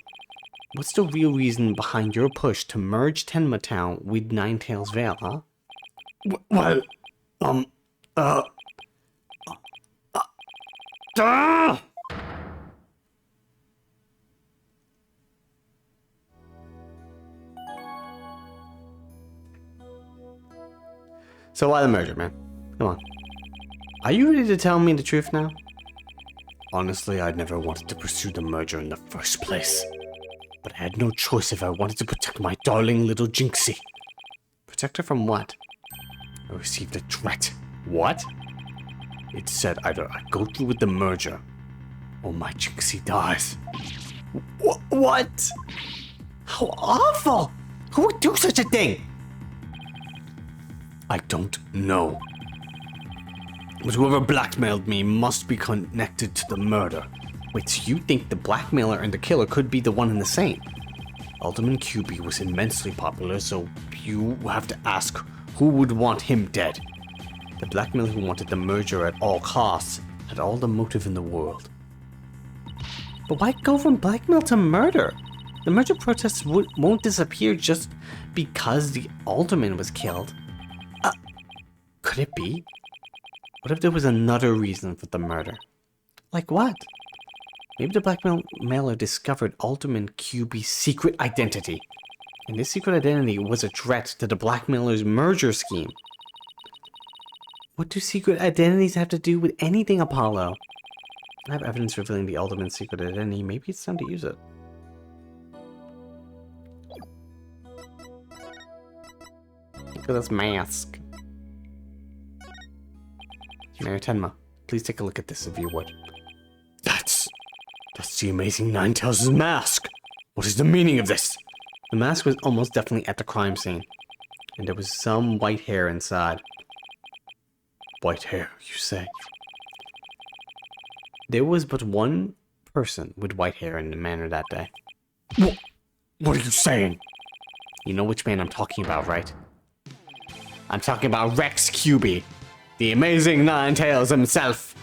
What's the real reason behind your push to merge Tenma Town with Ninetales Vale, huh? Well, So why the merger, man? Come on. Are you ready to tell me the truth now? Honestly, I'd never wanted to pursue the merger in the first place. But I had no choice if I wanted to protect my darling little Jinxie. Protect her from what? I received a threat. What? It said either I go through with the merger, or my Jinxie dies. What? How awful! Who would do such a thing? I don't know. But whoever blackmailed me must be connected to the murder. Wait, so you think the blackmailer and the killer could be the one and the same? Alderman QB was immensely popular, so you have to ask who would want him dead. The blackmailer who wanted the merger at all costs had all the motive in the world. But why go from blackmail to murder? The merger protests won't disappear just because the alderman was killed. Could it be? What if there was another reason for the murder? Like what? Maybe the blackmailer discovered Alderman QB's secret identity. And this secret identity was a threat to the blackmailer's merger scheme. What do secret identities have to do with anything, Apollo? I have evidence revealing the Alderman's secret identity. Maybe it's time to use it. Look at this mask. Mayor Tenma, please take a look at this if you would. That's the amazing Ninetales' mask! What is the meaning of this? The mask was almost definitely at the crime scene, and there was some white hair inside. White hair, you say? There was but one person with white hair in the manor that day. What are you saying? You know which man I'm talking about, right? I'm talking about Rex QB. The amazing Ninetales himself.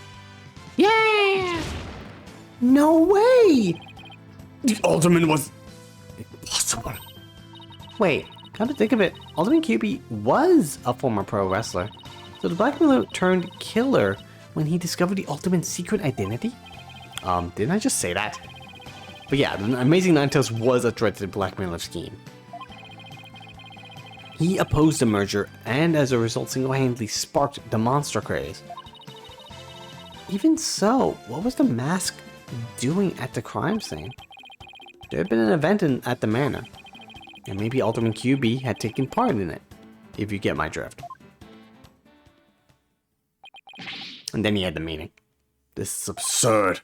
Yeah! No way! The Alderman was impossible. Wait, come to think of it, Alderman QB was a former pro wrestler. So the blackmailer turned killer when he discovered the Alderman's secret identity? Didn't I just say that? But yeah, the amazing Ninetales was a threat to the blackmailer scheme. He opposed the merger, and as a result single-handedly sparked the monster craze. Even so, what was the mask doing at the crime scene? There had been an event at the manor, and maybe Alderman QB had taken part in it, if you get my drift. And then he had the meeting. This is absurd.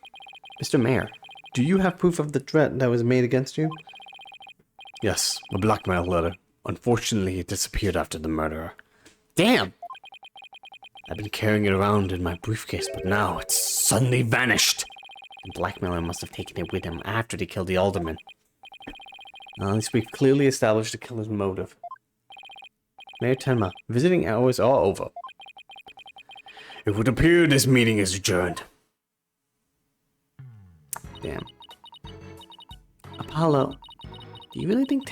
Mr. Mayor, do you have proof of the threat that was made against you? Yes, a blackmail letter. Unfortunately, it disappeared after the murder. Damn! I've been carrying it around in my briefcase, but now it's suddenly vanished. The blackmailer must have taken it with him after they killed the alderman. At least we've clearly established the killer's motive. Mayor Tenma, visiting hours are over. It would appear this meeting is adjourned. Damn. Apollo, do you really think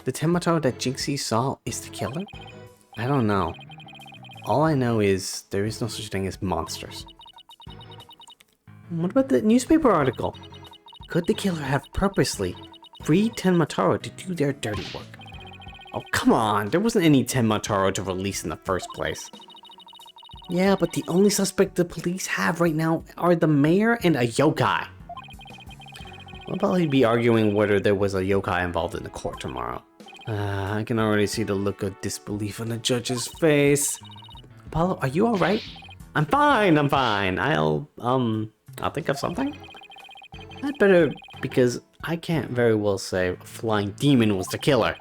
the Tenma that Jinxie saw is the killer? I don't know. All I know is there is no such thing as monsters. What about the newspaper article? Could the killer have purposely freed Tenma to do their dirty work? Oh, come on. There wasn't any Tenma to release in the first place. Yeah, but the only suspect the police have right now are the mayor and a yokai. We'll probably be arguing whether there was a yokai involved in the court tomorrow. I can already see the look of disbelief on the judge's face. Apollo, are you alright? I'm fine. I'll think of something. Not better, because I can't very well say a flying demon was the killer.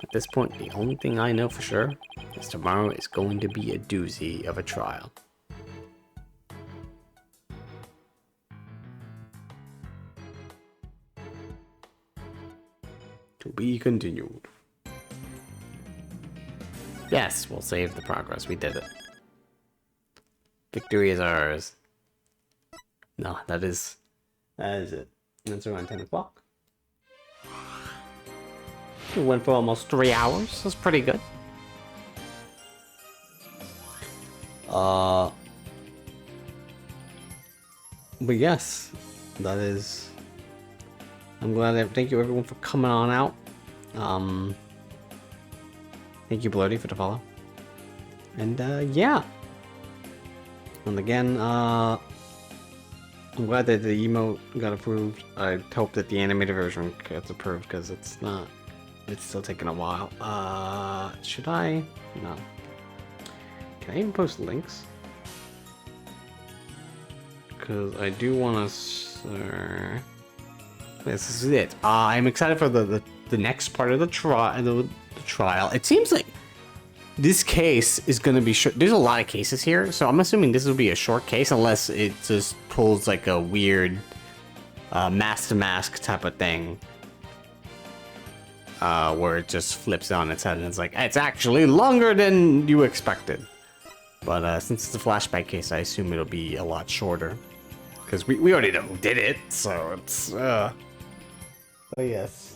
At this point, the only thing I know for sure is tomorrow is going to be a doozy of a trial. To be continued. Yes, we'll save the progress. We did it. Victory is ours. No, that is it. That's around 10 o'clock. We went for almost 3 hours. That's pretty good. But yes, that is. I'm glad. Thank you everyone for coming on out. Thank you, Bloody, for the follow. And yeah. And again, I'm glad that the emote got approved. I hope that the animated version gets approved because it's still taking a while. Should I? No. Can I even post links? Because I do want to. This is it. I'm excited for the next part of the trial. It seems like this case is going to be short. There's a lot of cases here, so I'm assuming this will be a short case unless it just pulls like a weird mask to mask type of thing. Where it just flips on its head and it's like, it's actually longer than you expected. But since it's a flashback case, I assume it'll be a lot shorter. Because we already know who did it, so it's... But yes.